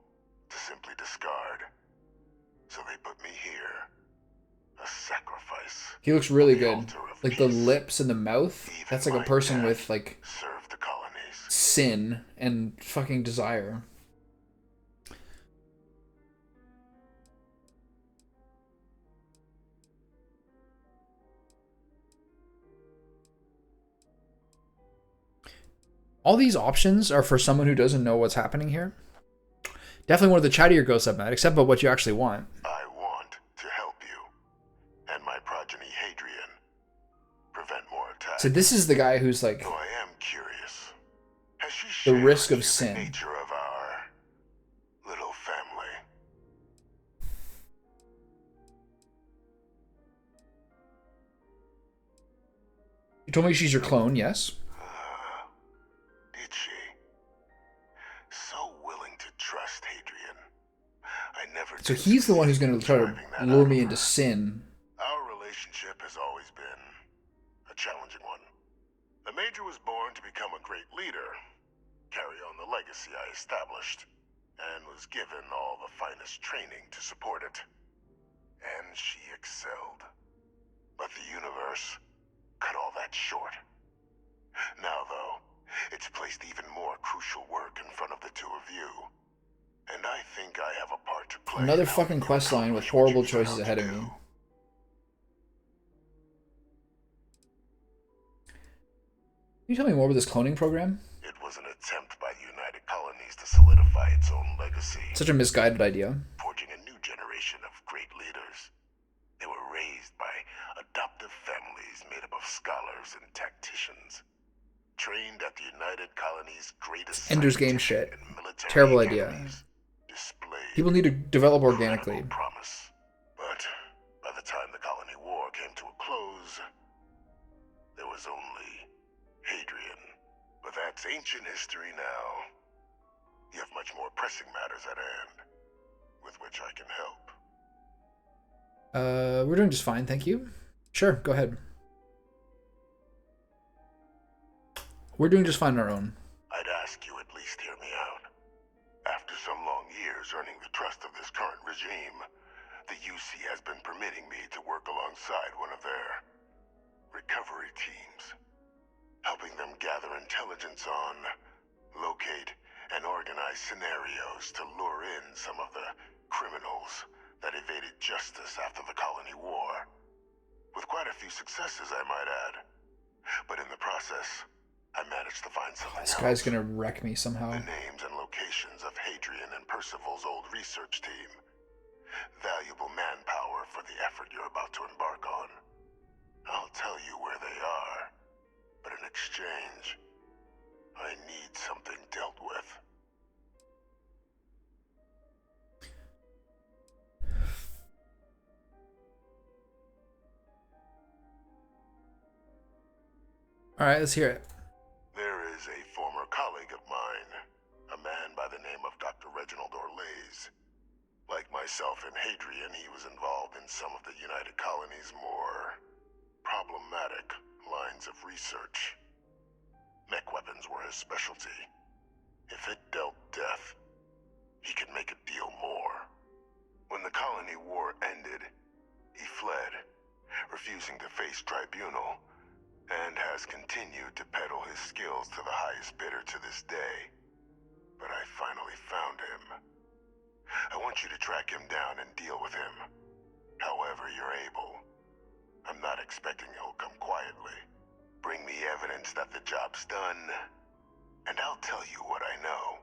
to simply discard. So they put me here. A sacrifice. He looks really good. Like the lips and the mouth. That's like a person with like sin and fucking desire. All these options are for someone who doesn't know what's happening here. Definitely one of the chattier ghosts I've met, except about what you actually want. I want to help you and my progeny Hadrian prevent more attacks. So this is the guy who's like Though I am curious. Has she the shared risk with of you sin. the nature of our little family? You told me she's your clone, yes? Did she? So willing to trust Hadrian. I never So did he's the one who's succeed going in to try to driving that lure out me of into her. sin. Our relationship has always been a challenging one. The Major was born to become a great leader, carry on the legacy I established, and was given all the finest training to support it. And she excelled. But the universe cut all that short. Now, though, it's placed even more crucial work in front of the two of you. And I think I have a part to play. Another fucking quest line with horrible choices ahead of me. Can you tell me more about this cloning program? It was an attempt by the United Colonies to solidify its own legacy. Such a misguided idea. Forging a new generation of great leaders. They were raised by adoptive families made up of scholars and tacticians. Trained at the United Colonies' greatest Ender's Game shit. Terrible idea. People need to develop organically. Promise. But by the time the Colony War came to a close, there was only Hadrian. But that's ancient history now. You have much more pressing matters at hand, with which I can help. We're doing just fine, thank you. Sure, go ahead. We're doing just fine on our own. I'd ask you at least hear me out. After some long years earning the trust of this current regime, the UC has been permitting me to work alongside one of their recovery teams, helping them gather intelligence on, locate, and organize scenarios to lure in some of the criminals that evaded justice after the Colony War. With quite a few successes, I might add. But in the process, I managed to find something else. This guy's gonna wreck me somehow. The names and locations of Hadrian and Percival's old research team. Valuable manpower for the effort you're about to embark on. I'll tell you where they are, but in exchange, I need something dealt with. All right, let's hear it. There is a former colleague of mine, a man by the name of Dr. Reginald Orlaise. Like myself and Hadrian, he was involved in some of the United Colony's more problematic lines of research. Mech weapons were his specialty. If it dealt death, he could make a deal more. When the Colony War ended, he fled, refusing to face tribunal, and has continued to peddle his skills to the highest bidder to this day. But I finally found him. I want you to track him down and deal with him, however you're able. I'm not expecting he'll come quietly. Bring me evidence that the job's done, and I'll tell you what I know.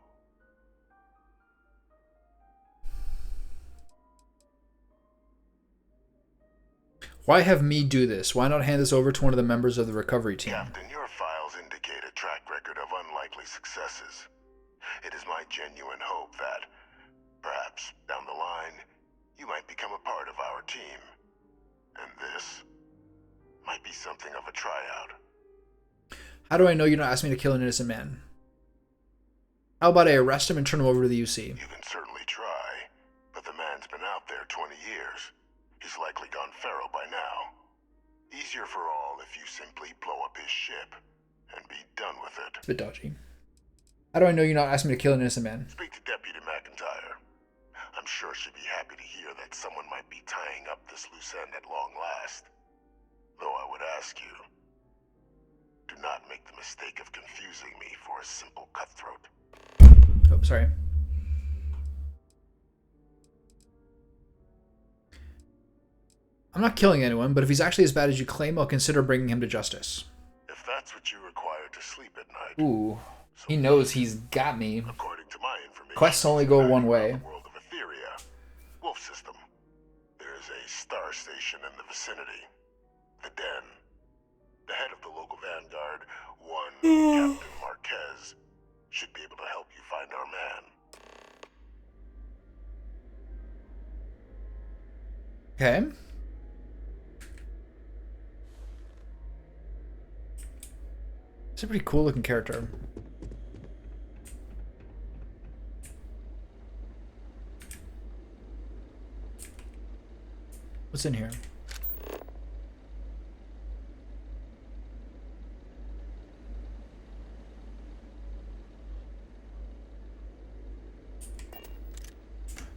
Why have me do this? Why not hand this over to one of the members of the recovery team? Captain, your files indicate a track record of unlikely successes. It is my genuine hope that, perhaps down the line, you might become a part of our team. And this might be something of a tryout. How do I know you don't ask me to kill an innocent man? How about I arrest him and turn him over to the UC? You can certainly try, but the man's been out there 20 years. He's likely gone feral by now. Easier for all if you simply blow up his ship and be done with it. It's a bit dodgy. How do I know you're not asking me to kill an innocent man? Speak to Deputy McIntyre. I'm sure she'd be happy to hear that someone might be tying up this loose end at long last. Though I would ask you, do not make the mistake of confusing me for a simple cutthroat. Oh, sorry. I'm not killing anyone, but if he's actually as bad as you claim, I'll consider bringing him to justice. If that's what you require to sleep at night. Ooh, he knows he's got me. According to my information, Quests only go one way. World of Etheria, Wolf System. There is a star station in the vicinity. The Den. The head of the local vanguard, one Captain Marquez, should be able to help you find our man. Okay. It's a pretty cool looking character. What's in here?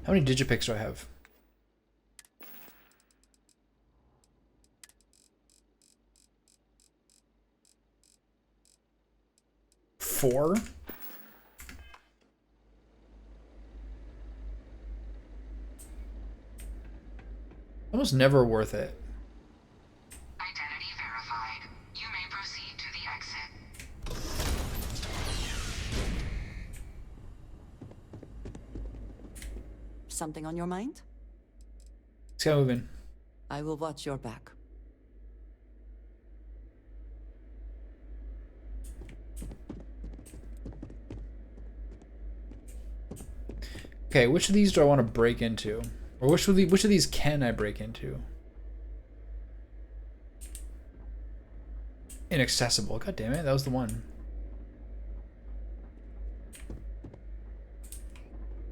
How many digipicks do I have? 4? Almost never worth it. Identity verified. You may proceed to the exit. Something on your mind? Let's get moving. I will watch your back. Okay, which of these do I want to break into? Or which of these can I break into? Inaccessible. God damn it, that was the one.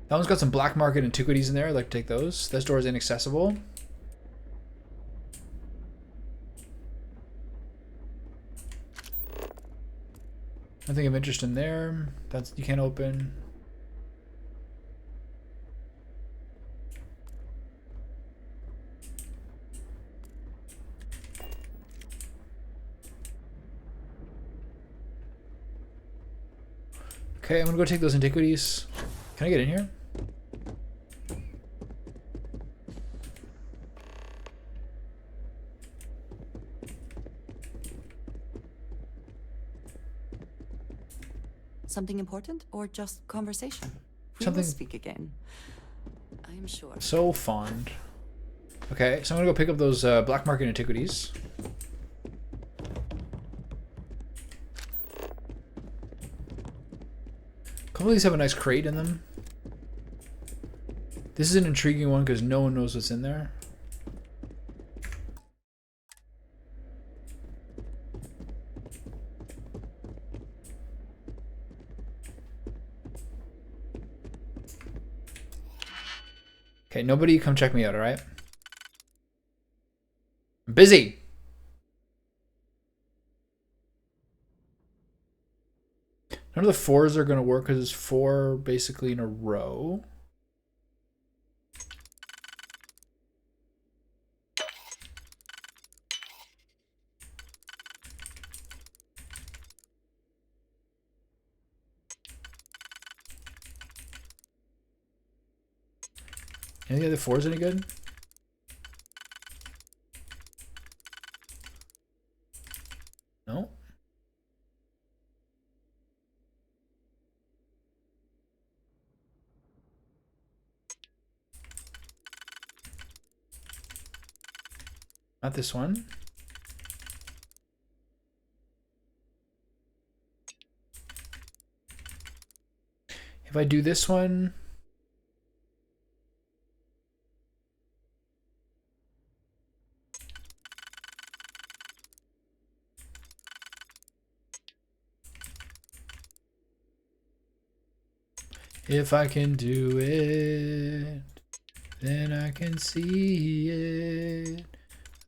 That one's got some black market antiquities in there. I'd like to take those. This door is inaccessible. Nothing of interest in there. That's you can't open. Okay, I'm gonna go take those antiquities. Can I get in here? Something important or just conversation? We Something. will speak again. I am sure. So fond. Okay, so I'm gonna go pick up those black market antiquities. A couple of these have a nice crate in them. This is an intriguing one because no one knows what's in there. Okay, nobody come check me out, alright? I'm busy! None of the 4s are going to work because it's 4 basically in a row. Any other 4s any good? No? Not this one. If I do this one... If I can do it, then I can see it.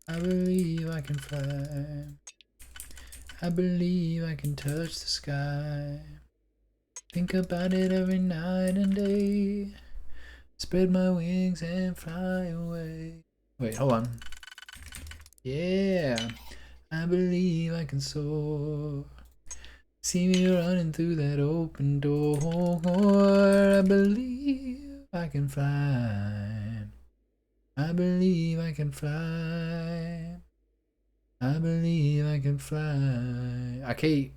I believe I can fly. I believe I can touch the sky. Think about it every night and day. Spread my wings and fly away. Wait, hold on. Yeah, I believe I can soar. See me running through that open door. I believe I can fly. I believe I can fly. I believe I can fly. Okay.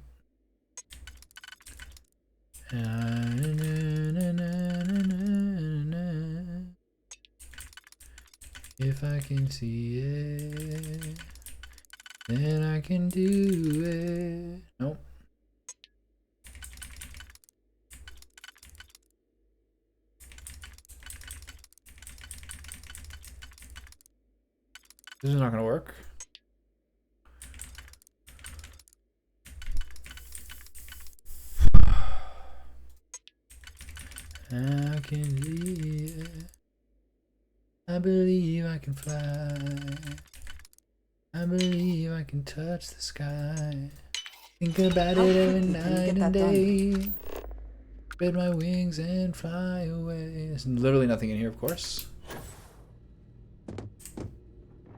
If I can see it, then I can do it. Nope. This is not gonna work. I can see it. I believe I can fly. I believe I can touch the sky. Think about it every night and day. Spread my wings and fly away. There's literally nothing in here, of course.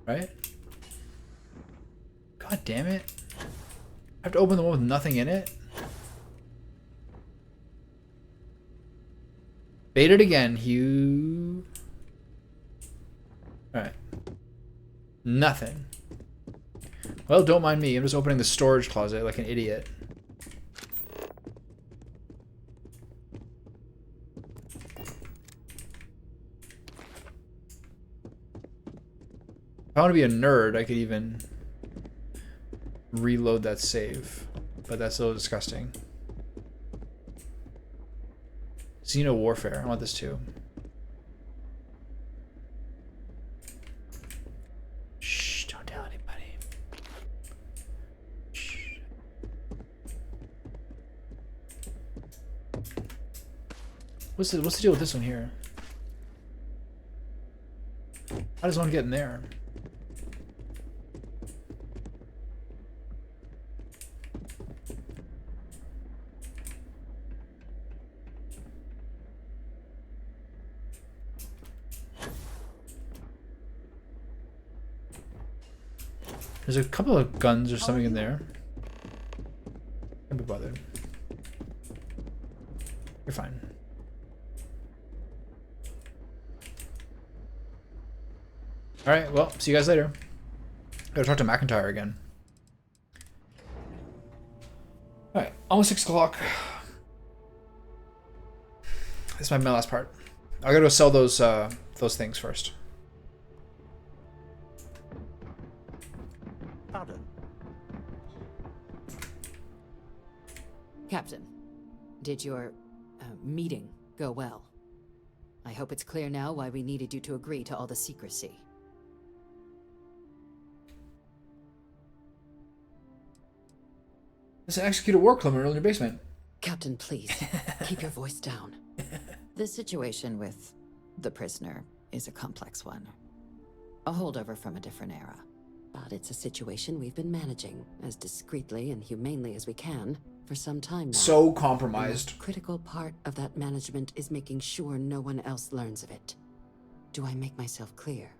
Right? God damn it. I have to open the one with nothing in it? Bait it again, Hugh. Alright. Nothing. Well, don't mind me. I'm just opening the storage closet like an idiot. If I want to be a nerd, I could even reload that save. But that's a little disgusting. Xeno Warfare. I want this too. Shh, don't tell anybody. Shh. What's the deal with this one here? How does one get in there? There's a couple of guns or something in there. Can't be bothered. You're fine. Alright, well, see you guys later. Gotta talk to McIntyre again. Alright, almost 6 o'clock. This might be my last part. I gotta go sell those things first. Pardon? Captain, did your meeting go well? I hope it's clear now why we needed you to agree to all the secrecy. Let's execute a war criminal in your basement. Captain, please, keep your voice down. The situation with the prisoner is a complex one. A holdover from a different era. But it's a situation we've been managing as discreetly and humanely as we can for some time now. So compromised. The critical part of that management is making sure no one else learns of it. Do I make myself clear?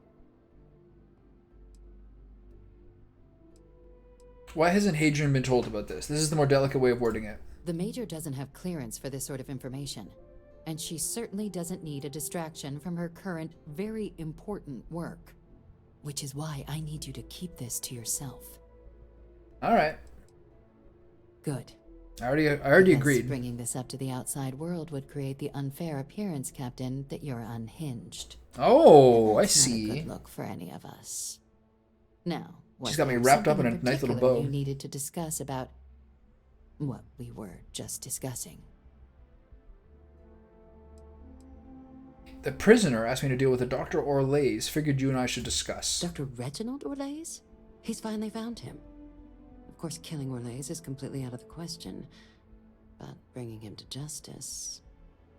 Why hasn't Hadrian been told about this? This is the more delicate way of wording it. The Major doesn't have clearance for this sort of information, and she certainly doesn't need a distraction from her current, very important work. Which is why I need you to keep this to yourself. Alright. Good. I already agreed. Bringing this up to the outside world would create the unfair appearance, Captain, that you're unhinged. Oh, I That's see. not a good look for any of us. Now, She's got me wrapped up in a nice little bow. You needed to discuss about what we were just discussing. The prisoner asked me to deal with a Dr. Orlays. Figured you and I should discuss. Dr. Reginald Orlays? He's finally found him. Of course, killing Orlays is completely out of the question, but bringing him to justice...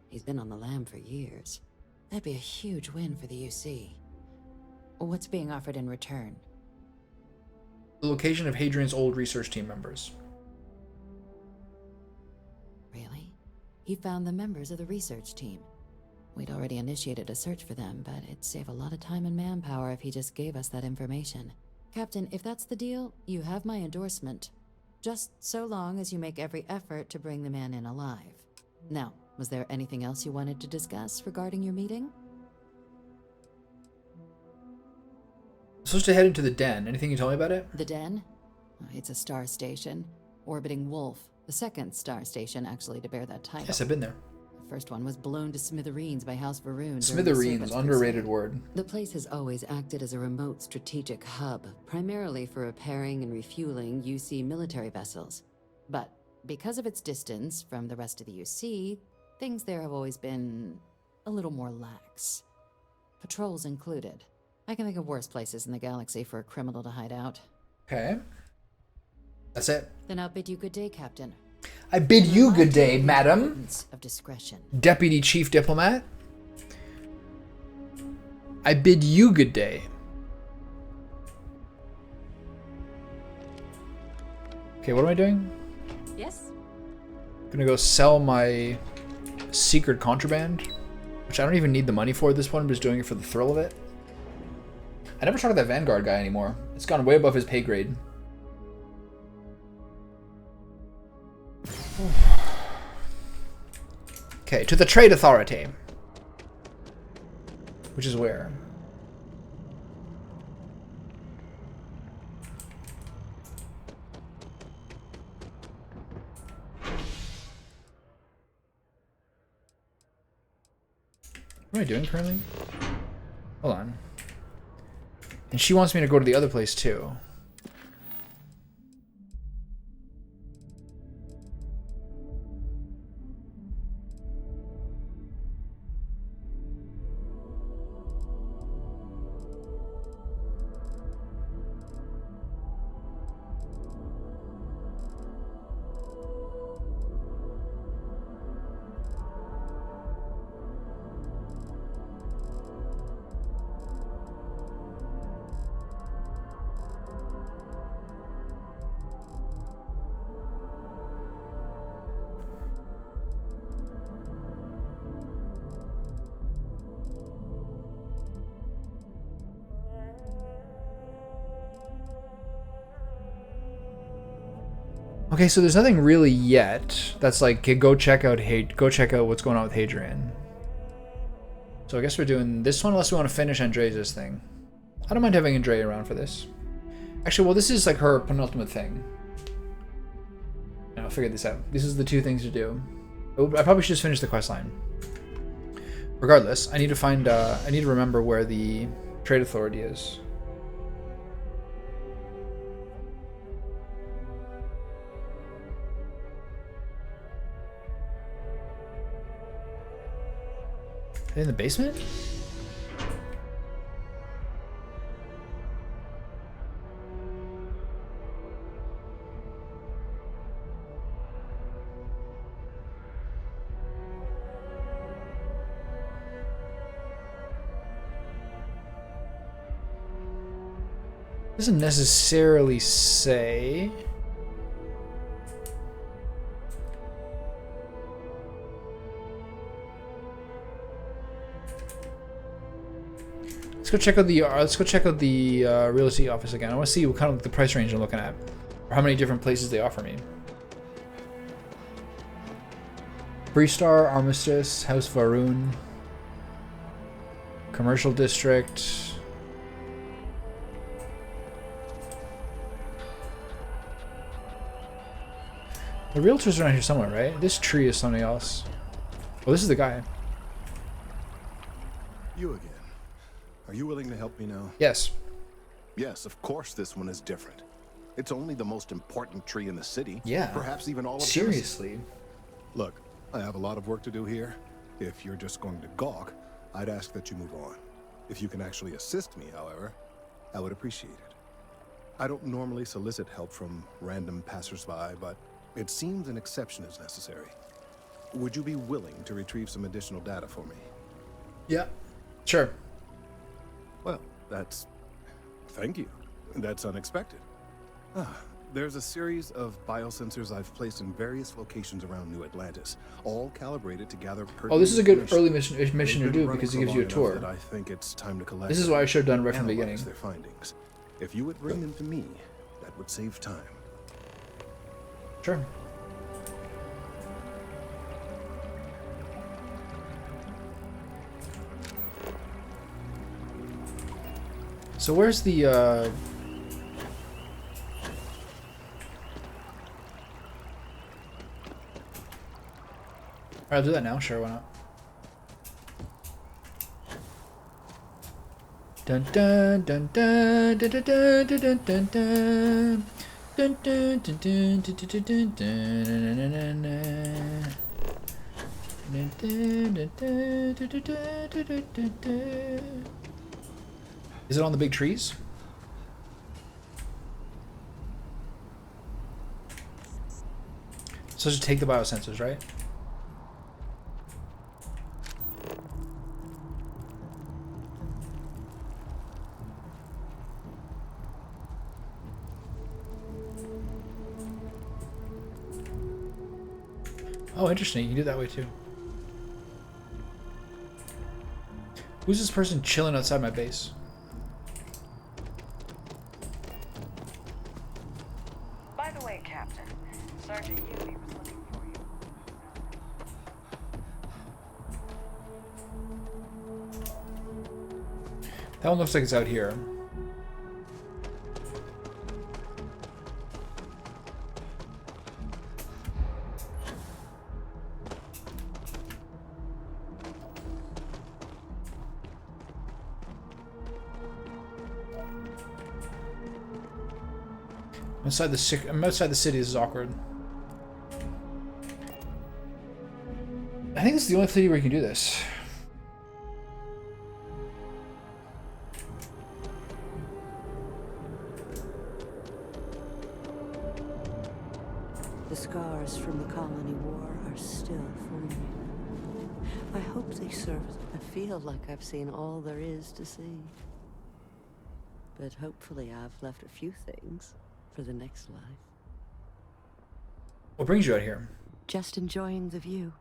He's been on the lam for years. That'd be a huge win for the UC. What's being offered in return? The location of Hadrian's old research team members. Really? He found the members of the research team. We'd already initiated a search for them, but it'd save a lot of time and manpower if he just gave us that information. Captain, if that's the deal, you have my endorsement. Just so long as you make every effort to bring the man in alive. Now, was there anything else you wanted to discuss regarding your meeting? I'm supposed to head into the den. Anything you tell me about it? The den? It's a star station. Orbiting Wolf, the second star station actually to bear that title. Yes, I've been there. The first one was blown to smithereens by House Varun. Smithereens, underrated word. The place has always acted as a remote strategic hub, primarily for repairing and refueling UC military vessels. But because of its distance from the rest of the UC, things there have always been a little more lax. Patrols included. I can think of worse places in the galaxy for a criminal to hide out. Okay. That's it. Then I'll bid you good day, Captain. I bid you good day, madam. Of discretion. Deputy Chief Diplomat. I bid you good day. Okay, what am I doing? Yes? Gonna go sell my secret contraband, which I don't even need the money for at this point. I'm just doing it for the thrill of it. I never talk to that Vanguard guy anymore. It's gone way above his pay grade. Okay, to the Trade Authority. Which is where? What am I doing currently? Hold on. And she wants me to go to the other place too. Okay, so there's nothing really yet that's like, go check out what's going on with Hadrian. So I guess we're doing this one unless we want to finish Andrea's thing. I don't mind having Andrea around for this. Actually, well, this is like her penultimate thing. I'll figure this out. This is the 2 things to do. I probably should just finish the quest line. Regardless, I need to find, I need to remember where the trade authority is. Are they in the basement? Doesn't necessarily say. Let's go check out the real estate office again. I want to see what kind of the price range I'm looking at, or how many different places they offer me. Freestar, Armistice, House Varun, Commercial District. The realtor's around here somewhere, right? This tree is something else. Oh, this is the guy. You again. Are you willing to help me now? Yes. Yes, of course this one is different. It's only the most important tree in the city. Yeah. Perhaps even all of Seriously. Genesis. Look, I have a lot of work to do here. If you're just going to gawk, I'd ask that you move on. If you can actually assist me, however, I would appreciate it. I don't normally solicit help from random passersby, but it seems an exception is necessary. Would you be willing to retrieve some additional data for me? Yeah, sure. Well, thank you. That's unexpected. There's a series of biosensors I've placed in various locations around New Atlantis, all calibrated to gather. Oh, this is a good early mission to do because it gives you a tour. I think it's time to collect. This is what I should have done right from the beginning. Their findings. If you would bring them to me, that would save time. Sure. So where's the Alright, I'll do that now, sure, why not? Dun dun dun dun dun dun dun dun dun dun dun dun dun dun dun dun dun. Is it on the big trees? So just take the biosensors, right? Oh, interesting. You can do it that way too. Who's this person chilling outside my base? By the way, Captain, Sergeant Yubi was looking for you. That one looks like it's out here. I'm outside the city. This is awkward. I think this is the only city where you can do this. The scars from the colony war are still forming. I hope they serve. I feel like I've seen all there is to see. But hopefully I've left a few things for the next life. What brings you out here? Just enjoying the view.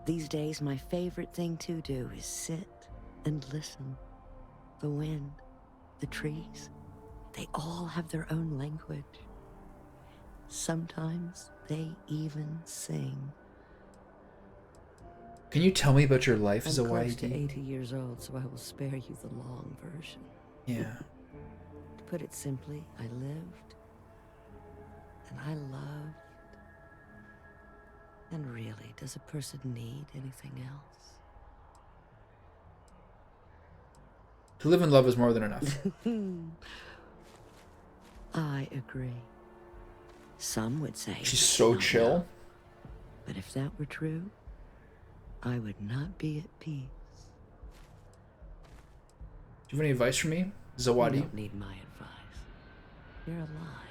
These days, my favorite thing to do is sit and listen. The wind, the trees, they all have their own language. Sometimes they even sing. Can you tell me about your life as a I'm close YD? to 80 years old, so I will spare you the long version. Yeah. To put it simply, I lived, and I loved. And really, does a person need anything else? To live and love is more than enough. I agree. Some would say She's so chill. But if that were true, I would not be at peace. Do you have any advice for me, You Zawadi? don't need my advice. You're alive.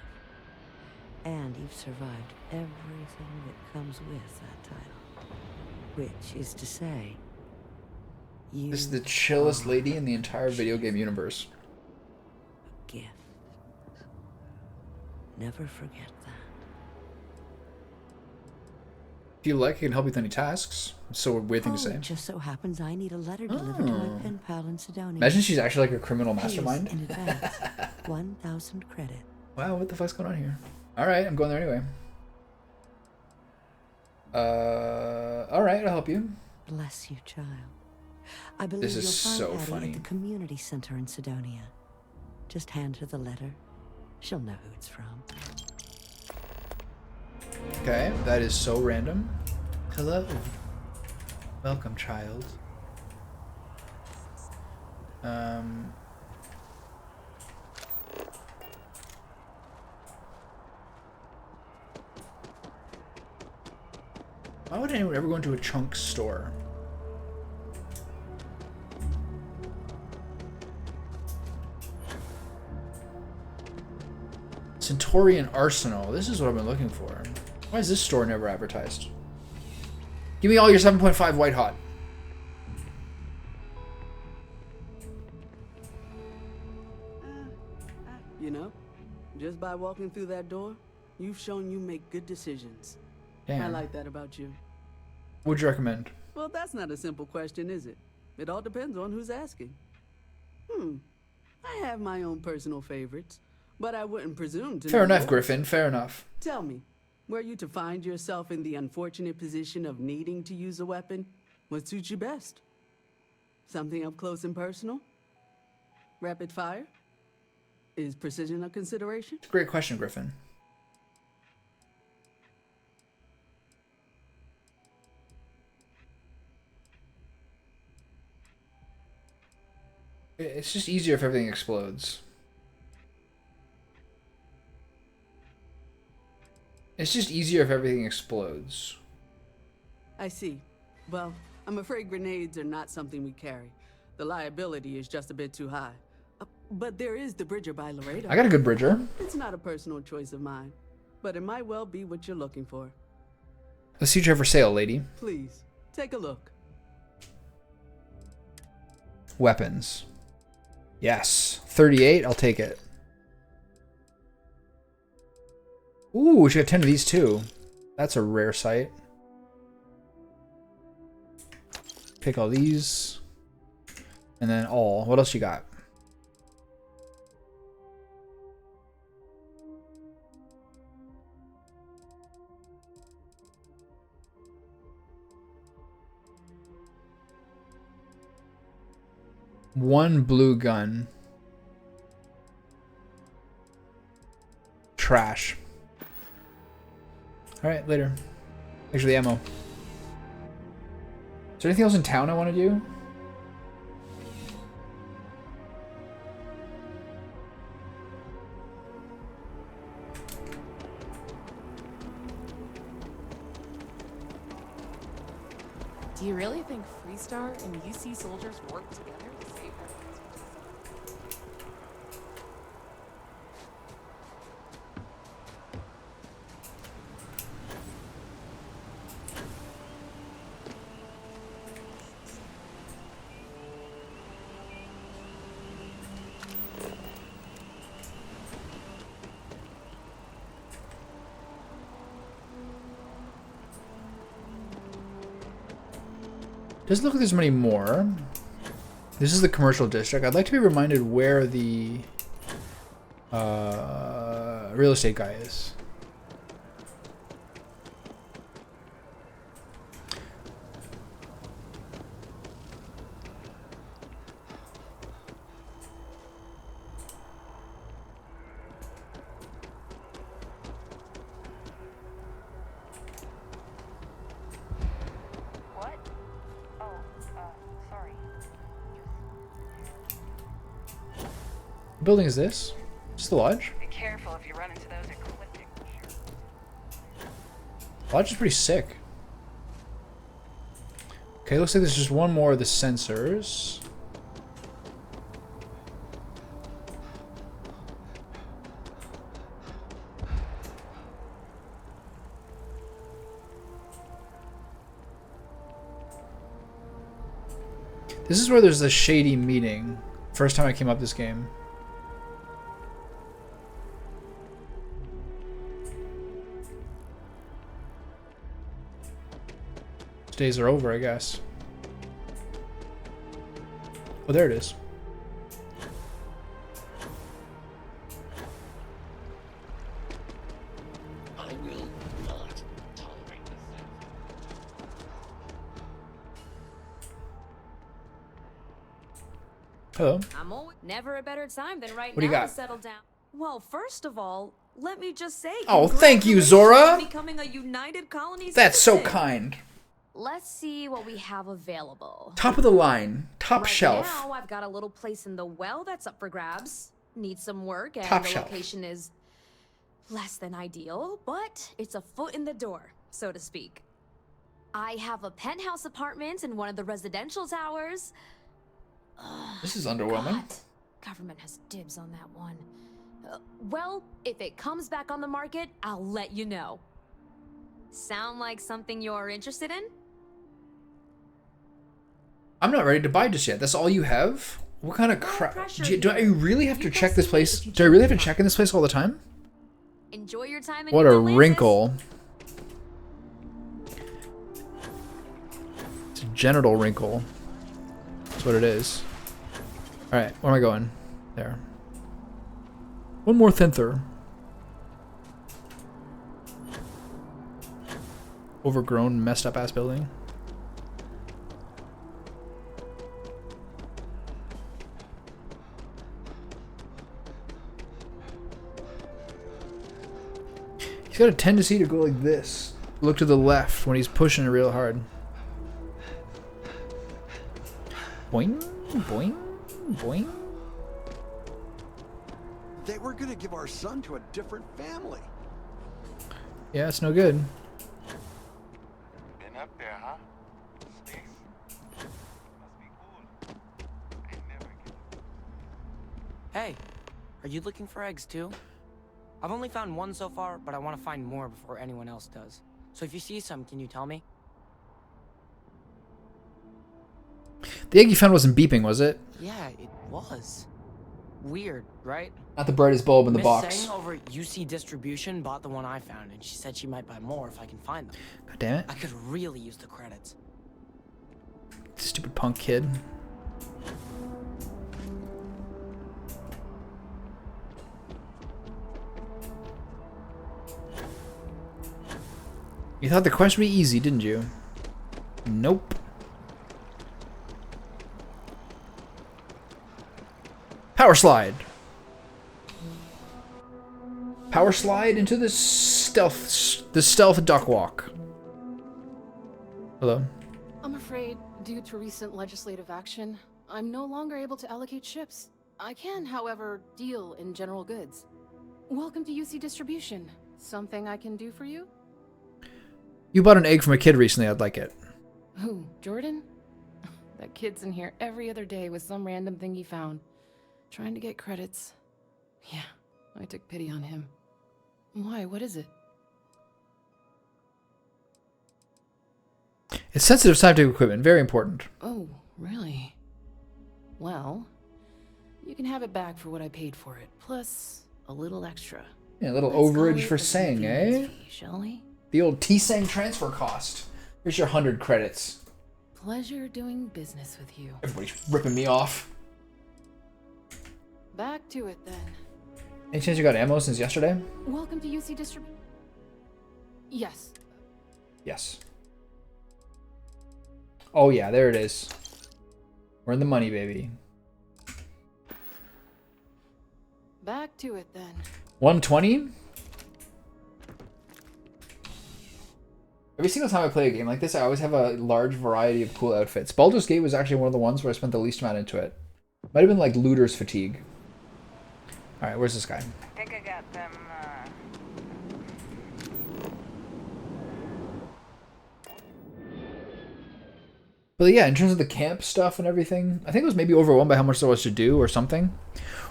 And you've survived everything that comes with that title. Which is to say, you This is the chillest lady in the entire video game universe. gift. Never forget that. If you like, I can help you with any tasks. It's a weird thing to say. It just so happens I need a letter delivered to my pen pal in Sidonia. Imagine she's actually like a criminal Here's mastermind. in advance, 1,000 credit. Wow, what the fuck's going on here? Alright, I'm going there anyway. Alright, I'll help you. Bless you, child. I believe This is you'll find so Addie funny. at the community center in Sidonia. Just hand her the letter. She'll know who it's from. Okay, that is so random. Hello. Welcome, child. Why would anyone ever go into a chunk store? Centaurian Arsenal. This is what I've been looking for. Why is this store never advertised? Give me all your 7.5 white hot. You know, just by walking through that door, you've shown you make good decisions. I Damn. like that about you. What'd you recommend? Well, that's not a simple question, is it? It all depends on who's asking. I have my own personal favorites, but I wouldn't presume to Fair know enough, yours. Griffin. Fair enough. Tell me, were you to find yourself in the unfortunate position of needing to use a weapon, what suits you best? Something up close and personal? Rapid fire? Is precision a consideration? It's a great question, Griffin. It's just easier if everything explodes. It's just easier if everything explodes. I see. Well, I'm afraid grenades are not something we carry. The liability is just a bit too high. But there is the Bridger by Laredo. I got a good Bridger. It's not a personal choice of mine, but it might well be what you're looking for. Let's see what you have for sale, lady. Please, take a look. Weapons. Yes. 38, I'll take it. Ooh, she got 10 of these too. That's a rare sight. Pick all these. And then all. What else you got? One blue gun. Trash. Alright, later. Thanks for the ammo. Is there anything else in town I want to do? Do you really think Freestar and UC soldiers work together to save her? Doesn't look like there's many more. This is the commercial district. I'd like to be reminded where the real estate guy is. building is this? Is this the lodge? Be careful if you run into those ecliptic. Lodge is pretty sick. Okay, looks like there's just one more of the sensors. This is where there's the shady meeting. First time I came up this game. Days are over, I guess. Oh, there it is. I will not tolerate this. Hello. I'm never a better time than right What do you now got? to settle down. Well, first of all, let me just say. Oh, thank you, Zora. Becoming a united colony. That's so citizen. kind. Let's see what we have available. Top of the line. Top right shelf. Now I've got a little place in the well that's up for grabs. Needs some work, and Top the shelf. location is less than ideal, but it's a foot in the door, so to speak. I have a penthouse apartment in one of the residential towers. This is underwhelming. God. Government has dibs on that one. Well, if it comes back on the market, I'll let you know. Sound like something you're interested in? I'm not ready to buy just yet. That's all you have? What kind of crap? Do I really have to check this place? Do I really have to check in this place all the time? Enjoy your time in What a New Atlantis. wrinkle. It's a genital wrinkle. That's what it is. Alright, where am I going? There. One more Thinther. Overgrown, messed up ass building. He's got a tendency to go like this. Look to the left when he's pushing it real hard. Boing, boing, boing. They were gonna give our son to a different family. Yeah, it's no good. Been up there, huh? Space. Must be cool. I never get. Hey, are you looking for eggs too? I've only found one so far, but I want to find more before anyone else does. So if you see some, can you tell me? The egg you found wasn't beeping, was it? Yeah, it was. Weird, right? Not the brightest bulb in the Miss box. Sang over at UC Distribution bought the one I found, and she said she might buy more if I can find them. God damn it. I could really use the credits. Stupid punk kid. You thought the quest would be easy, didn't you? Nope. Power slide. Power slide into the stealth duck walk. Hello. I'm afraid, due to recent legislative action, I'm no longer able to allocate ships. I can, however, deal in general goods. Welcome to UC Distribution. Something I can do for you? You bought an egg from a kid recently. I'd like it. Who, Jordan? That kid's in here every other day with some random thing he found. Trying to get credits. Yeah, I took pity on him. Why? What is it? It's sensitive scientific equipment. Very important. Oh, really? Well, you can have it back for what I paid for it, plus a little extra. Yeah, a little Let's call overage it for a Sang, convenience eh? fee, shall we? The old T-Sang transfer cost. Here's your 100 credits. Pleasure doing business with you. Everybody's ripping me off. Back to it then. Any chance you got ammo since yesterday? Welcome to UC Distribution. Yes. Yes. Oh yeah, there it is. We're in the money, baby. Back to it then. 120? Every single time I play a game like this, I always have a large variety of cool outfits. Baldur's Gate was actually one of the ones where I spent the least amount into it. Might have been like Looter's Fatigue. All right, where's this guy? I think I got them, But yeah, in terms of the camp stuff and everything, I think it was maybe overwhelmed by how much there was to do or something.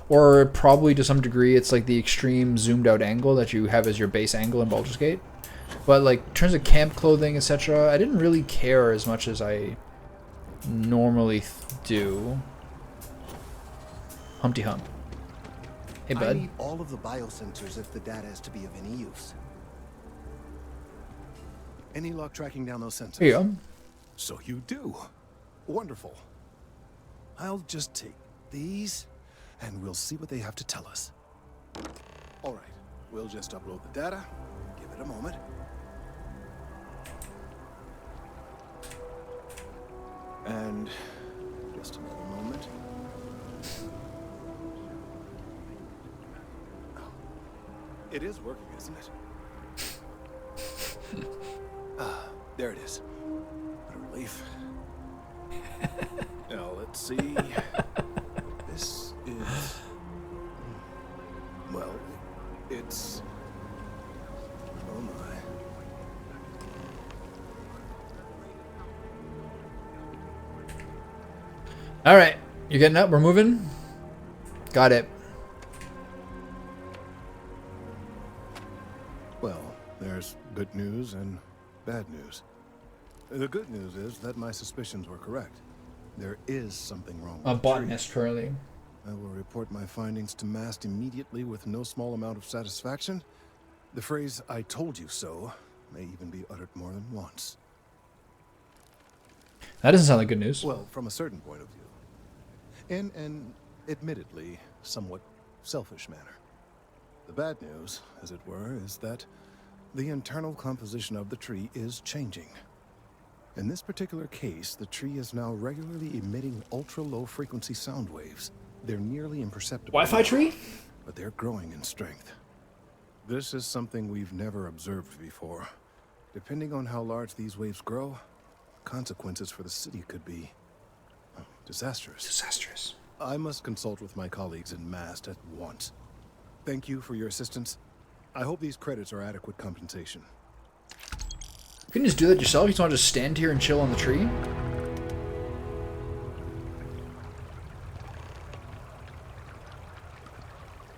Or probably to some degree, it's like the extreme zoomed out angle that you have as your base angle in Baldur's Gate. But like in terms of camp clothing, etc., I didn't really care as much as I normally do. Humpty Hump. Hey, bud. I need all of the biosensors if the data is to be of any use. Any luck tracking down those sensors? Here you go. So you do. Wonderful. I'll just take these, and we'll see what they have to tell us. All right, we'll just upload the data. Give it a moment. And just another moment. It is working, isn't it? There it is. What a relief. Now, let's see. This is... Well, it's... Oh my. All right, you getting up? We're moving? Got it. Well, there's good news and bad news. The good news is that my suspicions were correct. There is something wrong with A the botanist, currently. I will report my findings to MAST immediately with no small amount of satisfaction. The phrase, "I told you so," may even be uttered more than once. That doesn't sound like good news. Well, from a certain point of view. In an admittedly somewhat selfish manner. The bad news, as it were, is that the internal composition of the tree is changing. In this particular case, the tree is now regularly emitting ultra-low frequency sound waves. They're nearly imperceptible. Wi-Fi tree? But they're growing in strength. This is something we've never observed before. Depending on how large these waves grow, consequences for the city could be disastrous. Disastrous. I must consult with my colleagues in MAST at once. Thank you for your assistance. I hope these credits are adequate compensation. You couldn't just do that yourself? You just want to just stand here and chill on the tree?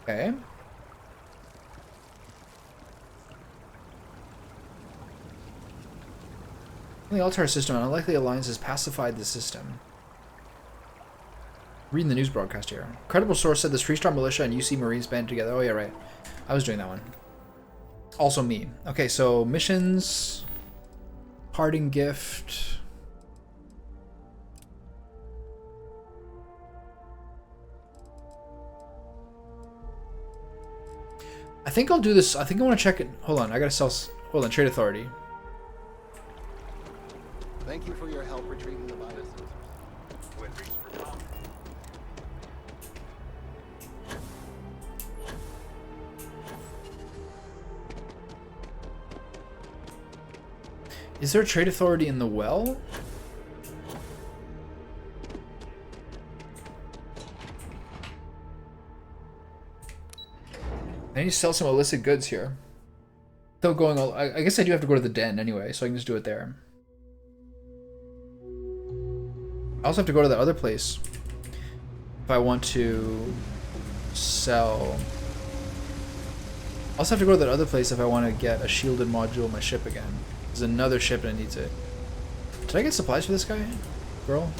Okay. The Altar system, an unlikely alliance has pacified the system. Reading the news broadcast here. Credible source said the Freestar Militia and UC Marines band together. Oh yeah, right. I was doing that one. Also me. Okay, so missions. Parting gift. I think I'll do this. I think I want to check it. Hold on, I gotta sell. Hold on, Trade Authority. Thank you for your help retrieving the biosensors. Is there a Trade Authority in the well? I need to sell some illicit goods here. Though going all, I guess I do have to go to the den anyway, so I can just do it there. I also have to go to the other place if I want to sell. I also have to go to that other place if I want to get a shielded module on my ship again. There's another ship and it needs it. Did I get supplies for this guy? Girl?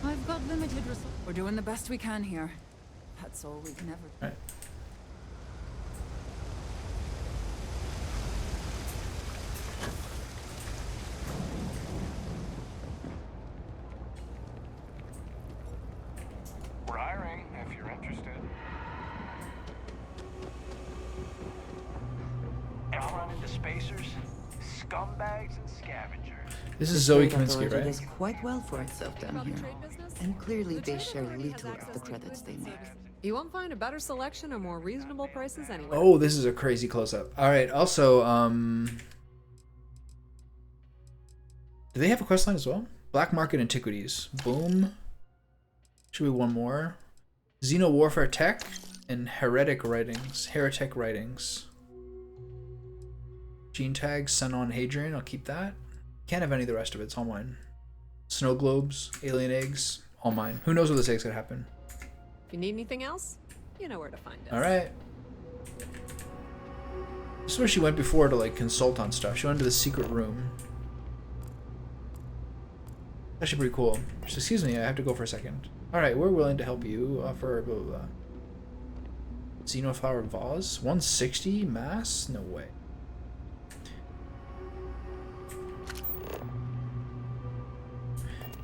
I've got limited resources. We're doing the best we can here. That's all we can ever do. Right. We're hiring if you're interested. Everyone into spacers, scumbags, and scavengers. This is Zoe Trade Kaminsky, Authority right? does quite well for itself down here. And clearly they share little of the credits they make. You won't find a better selection or more reasonable prices anywhere. Oh, this is a crazy close-up. Alright, also, do they have a quest line as well? Black Market Antiquities. Boom. Should be one more. Xeno Warfare Tech. And heretic writings. Gene tag, Sun on Hadrian, I'll keep that. Can't have any of the rest of it, it's all mine. Snow globes, alien eggs, all mine. Who knows what this egg's gonna happen? If you need anything else, you know where to find us. Alright. This is where she went before to like consult on stuff. She went to the secret room. Actually pretty cool. Just, excuse me, I have to go for a second. Alright, we're willing to help you. Offer blah blah blah. Xenoflower vase? 160 mass? No way.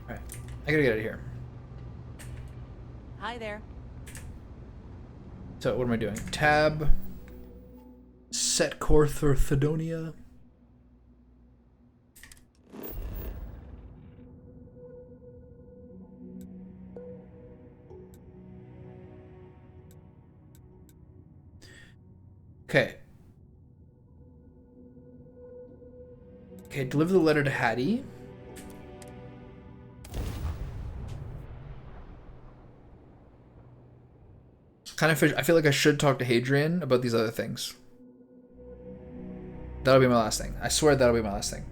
Alright, I gotta get out of here. Hi there. So what am I doing? Tab. Set Corthorthodonia. Okay. Okay, deliver the letter to Hattie. Kind of, I feel like I should talk to Hadrian about these other things. That'll be my last thing. I swear that'll be my last thing.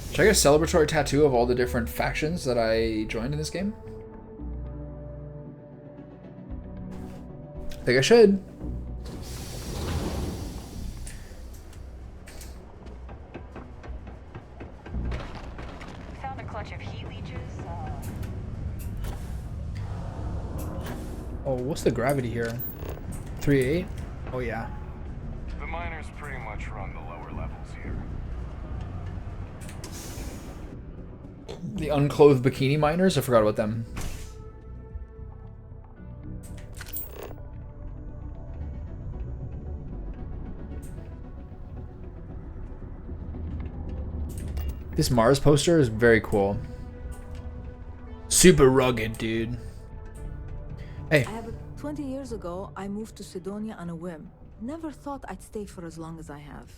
Should I get a celebratory tattoo of all the different factions that I joined in this game? I think I should. Found a clutch of heat leeches. Oh, what's the gravity here? 3.8? Oh yeah. The miners pretty much run the lower levels here. The unclothed bikini miners? I forgot about them. This Mars poster is very cool. Super rugged, dude. Hey. 20 years ago, I moved to Sidonia on a whim. Never thought I'd stay for as long as I have.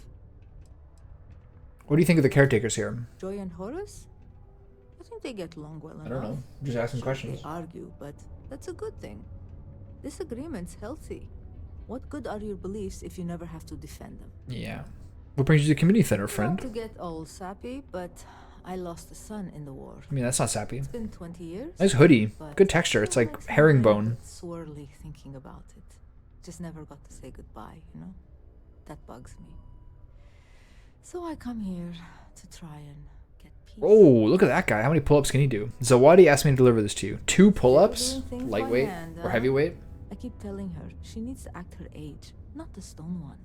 What do you think of the caretakers here? Joy and Horace? I think they get along well enough. I don't know. I'm just asking questions. They argue, but that's a good thing. Disagreement's healthy. What good are your beliefs if you never have to defend them? Yeah. What brings you to the community center, friend? Not to get all sappy, but I lost a son in the war. I mean, that's not sappy. It's been 20 years. Nice hoodie. Good texture. It's like herringbone. Swirly thinking about it. Just never got to say goodbye, you know? That bugs me. So I come here to try and get peace. Oh, look at that guy. How many pull-ups can he do? Zawadi asked me to deliver this to you. 2 pull-ups? Lightweight or heavyweight? I keep telling her she needs to act her age, not the stone one.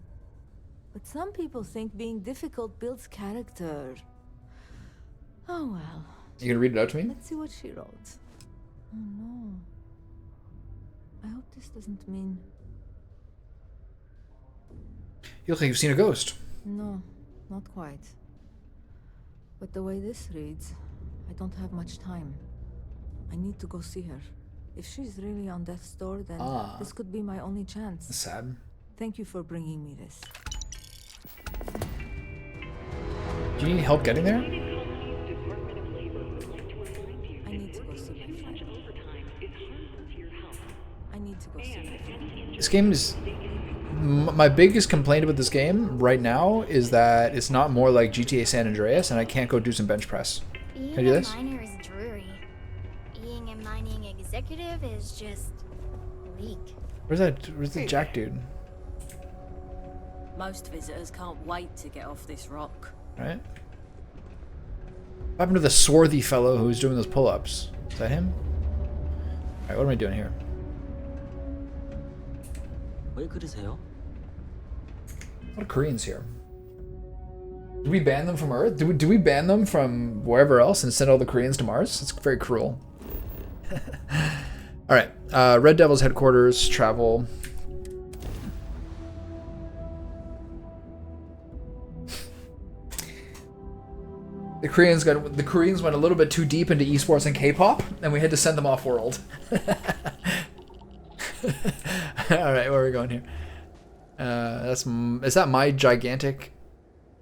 But some people think being difficult builds character. Oh well. You gonna read it out to me? Let's see what she wrote. Oh no. I hope this doesn't mean... You look like you've seen a ghost. No, not quite. But the way this reads, I don't have much time. I need to go see her. If she's really on death's door, then this could be my only chance. That's sad. Thank you for bringing me this. Do you need help getting there? I need to go see my friend. I need to go see my friend. This game is... My biggest complaint about this game right now is that it's not more like GTA San Andreas and I can't go do some bench press. Can I do this? Being a miner is dreary. Being a mining executive is just bleak. Where's the Jack dude? Most visitors can't wait to get off this rock. Right? What happened to the swarthy fellow who's doing those pull-ups? Is that him? Alright, what am I doing here? 왜 그러세요? What are Koreans here? Do we ban them from Earth? Do we ban them from wherever else and send all the Koreans to Mars? It's very cruel. Alright, Red Devil's headquarters, travel. The Koreans went a little bit too deep into esports and K-pop, and we had to send them off-world. All right, where are we going here? Is that my gigantic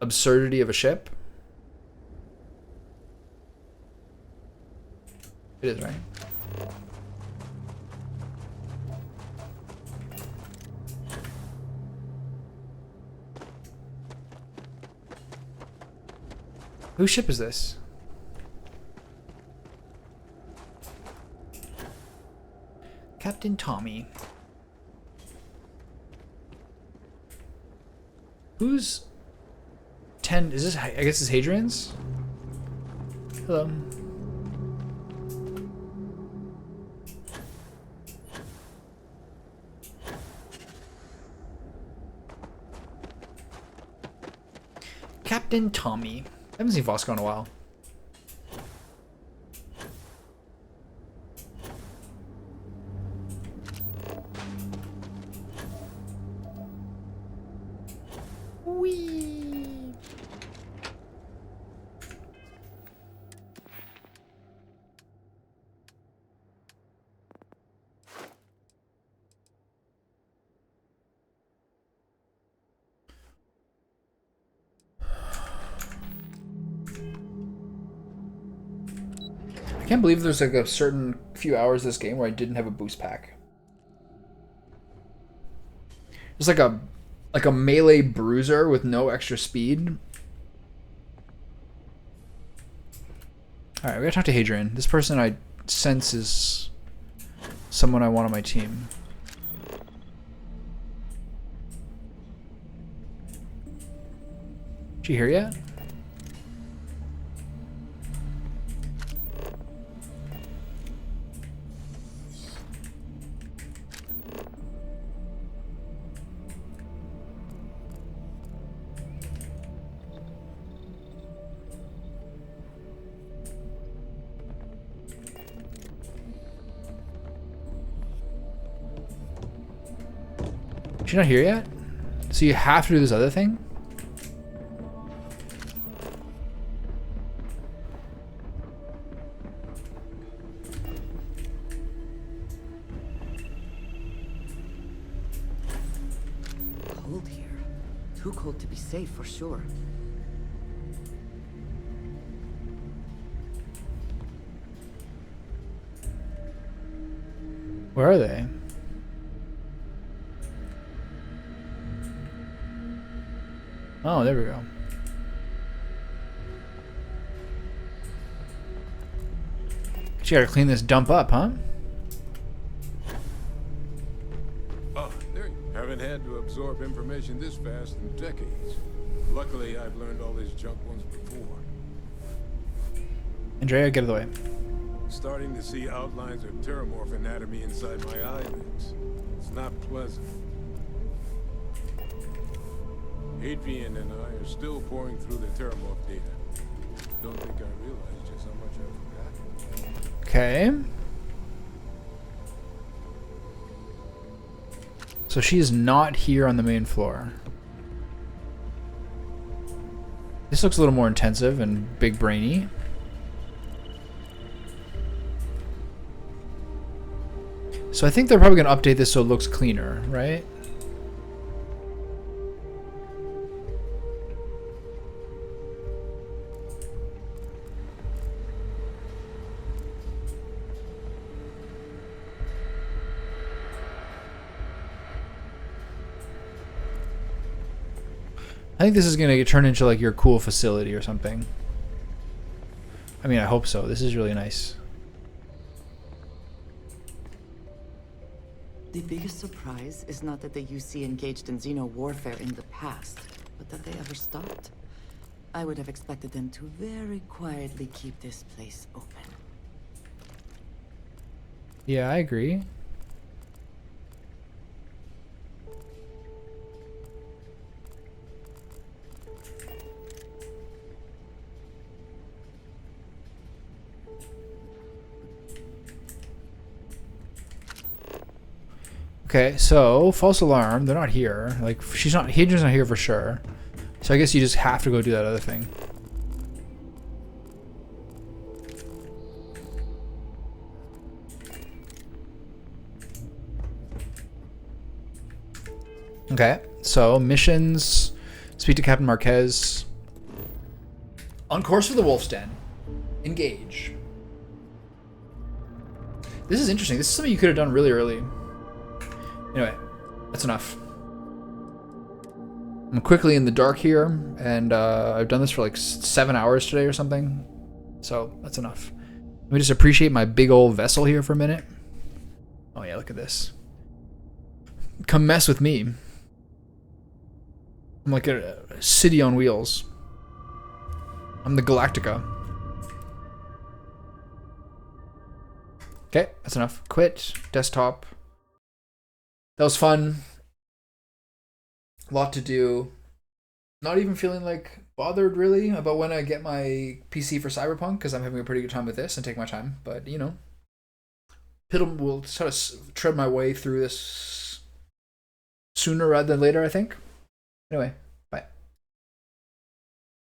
absurdity of a ship? It is, right? Whose ship is this? Captain Tommy. Who's 10? Is this? I guess it's Hadrian's. Hello. Captain Tommy. I haven't seen Fosco in a while. Whee! I can't believe there's like a certain few hours of this game where I didn't have a boost pack. It's like a melee bruiser with no extra speed. Alright, we gotta talk to Hadrian. This person I sense is someone I want on my team. Is she here yet? She's not here yet? So you have to do this other thing? Cold here. Too cold to be safe for sure. Where are they? Oh, there we go. She gotta clean this dump up, huh? Oh, there you haven't had to absorb information this fast in decades. Luckily, I've learned all these junk once before. Andrea, get out of the way. Starting to see outlines of pteramorph anatomy inside my eyelids. It's not pleasant. Hadrian and I are still pouring through the pteramorph data. Don't think I realized just how much I forgot. Okay. So she's not here on the main floor. This looks a little more intensive and big brainy. So I think they're probably going to update this so it looks cleaner, right? I think this is going to get turned into like your cool facility or something. I mean, I hope so. This is really nice. The biggest surprise is not that the UC engaged in xeno warfare in the past, but that they ever stopped. I would have expected them to very quietly keep this place open. Yeah, I agree. Okay, so false alarm. They're not here. Like she's not. Hadrian's not here for sure. So I guess you just have to go do that other thing. Okay, so missions. Speak to Captain Marquez. On course for the Wolf's Den. Engage. This is interesting. This is something you could have done really early. Anyway, that's enough. I'm quickly in the dark here, and I've done this for like 7 hours today or something. So that's enough. Let me just appreciate my big old vessel here for a minute. Oh yeah, look at this. Come mess with me. I'm like a city on wheels. I'm the Galactica. Okay, that's enough. Quit. Desktop. That was fun. A lot to do. Not even feeling like bothered really about when I get my PC for Cyberpunk, because I'm having a pretty good time with this and take my time. But you know, will try to tread my way through this sooner rather than later, I think. Anyway,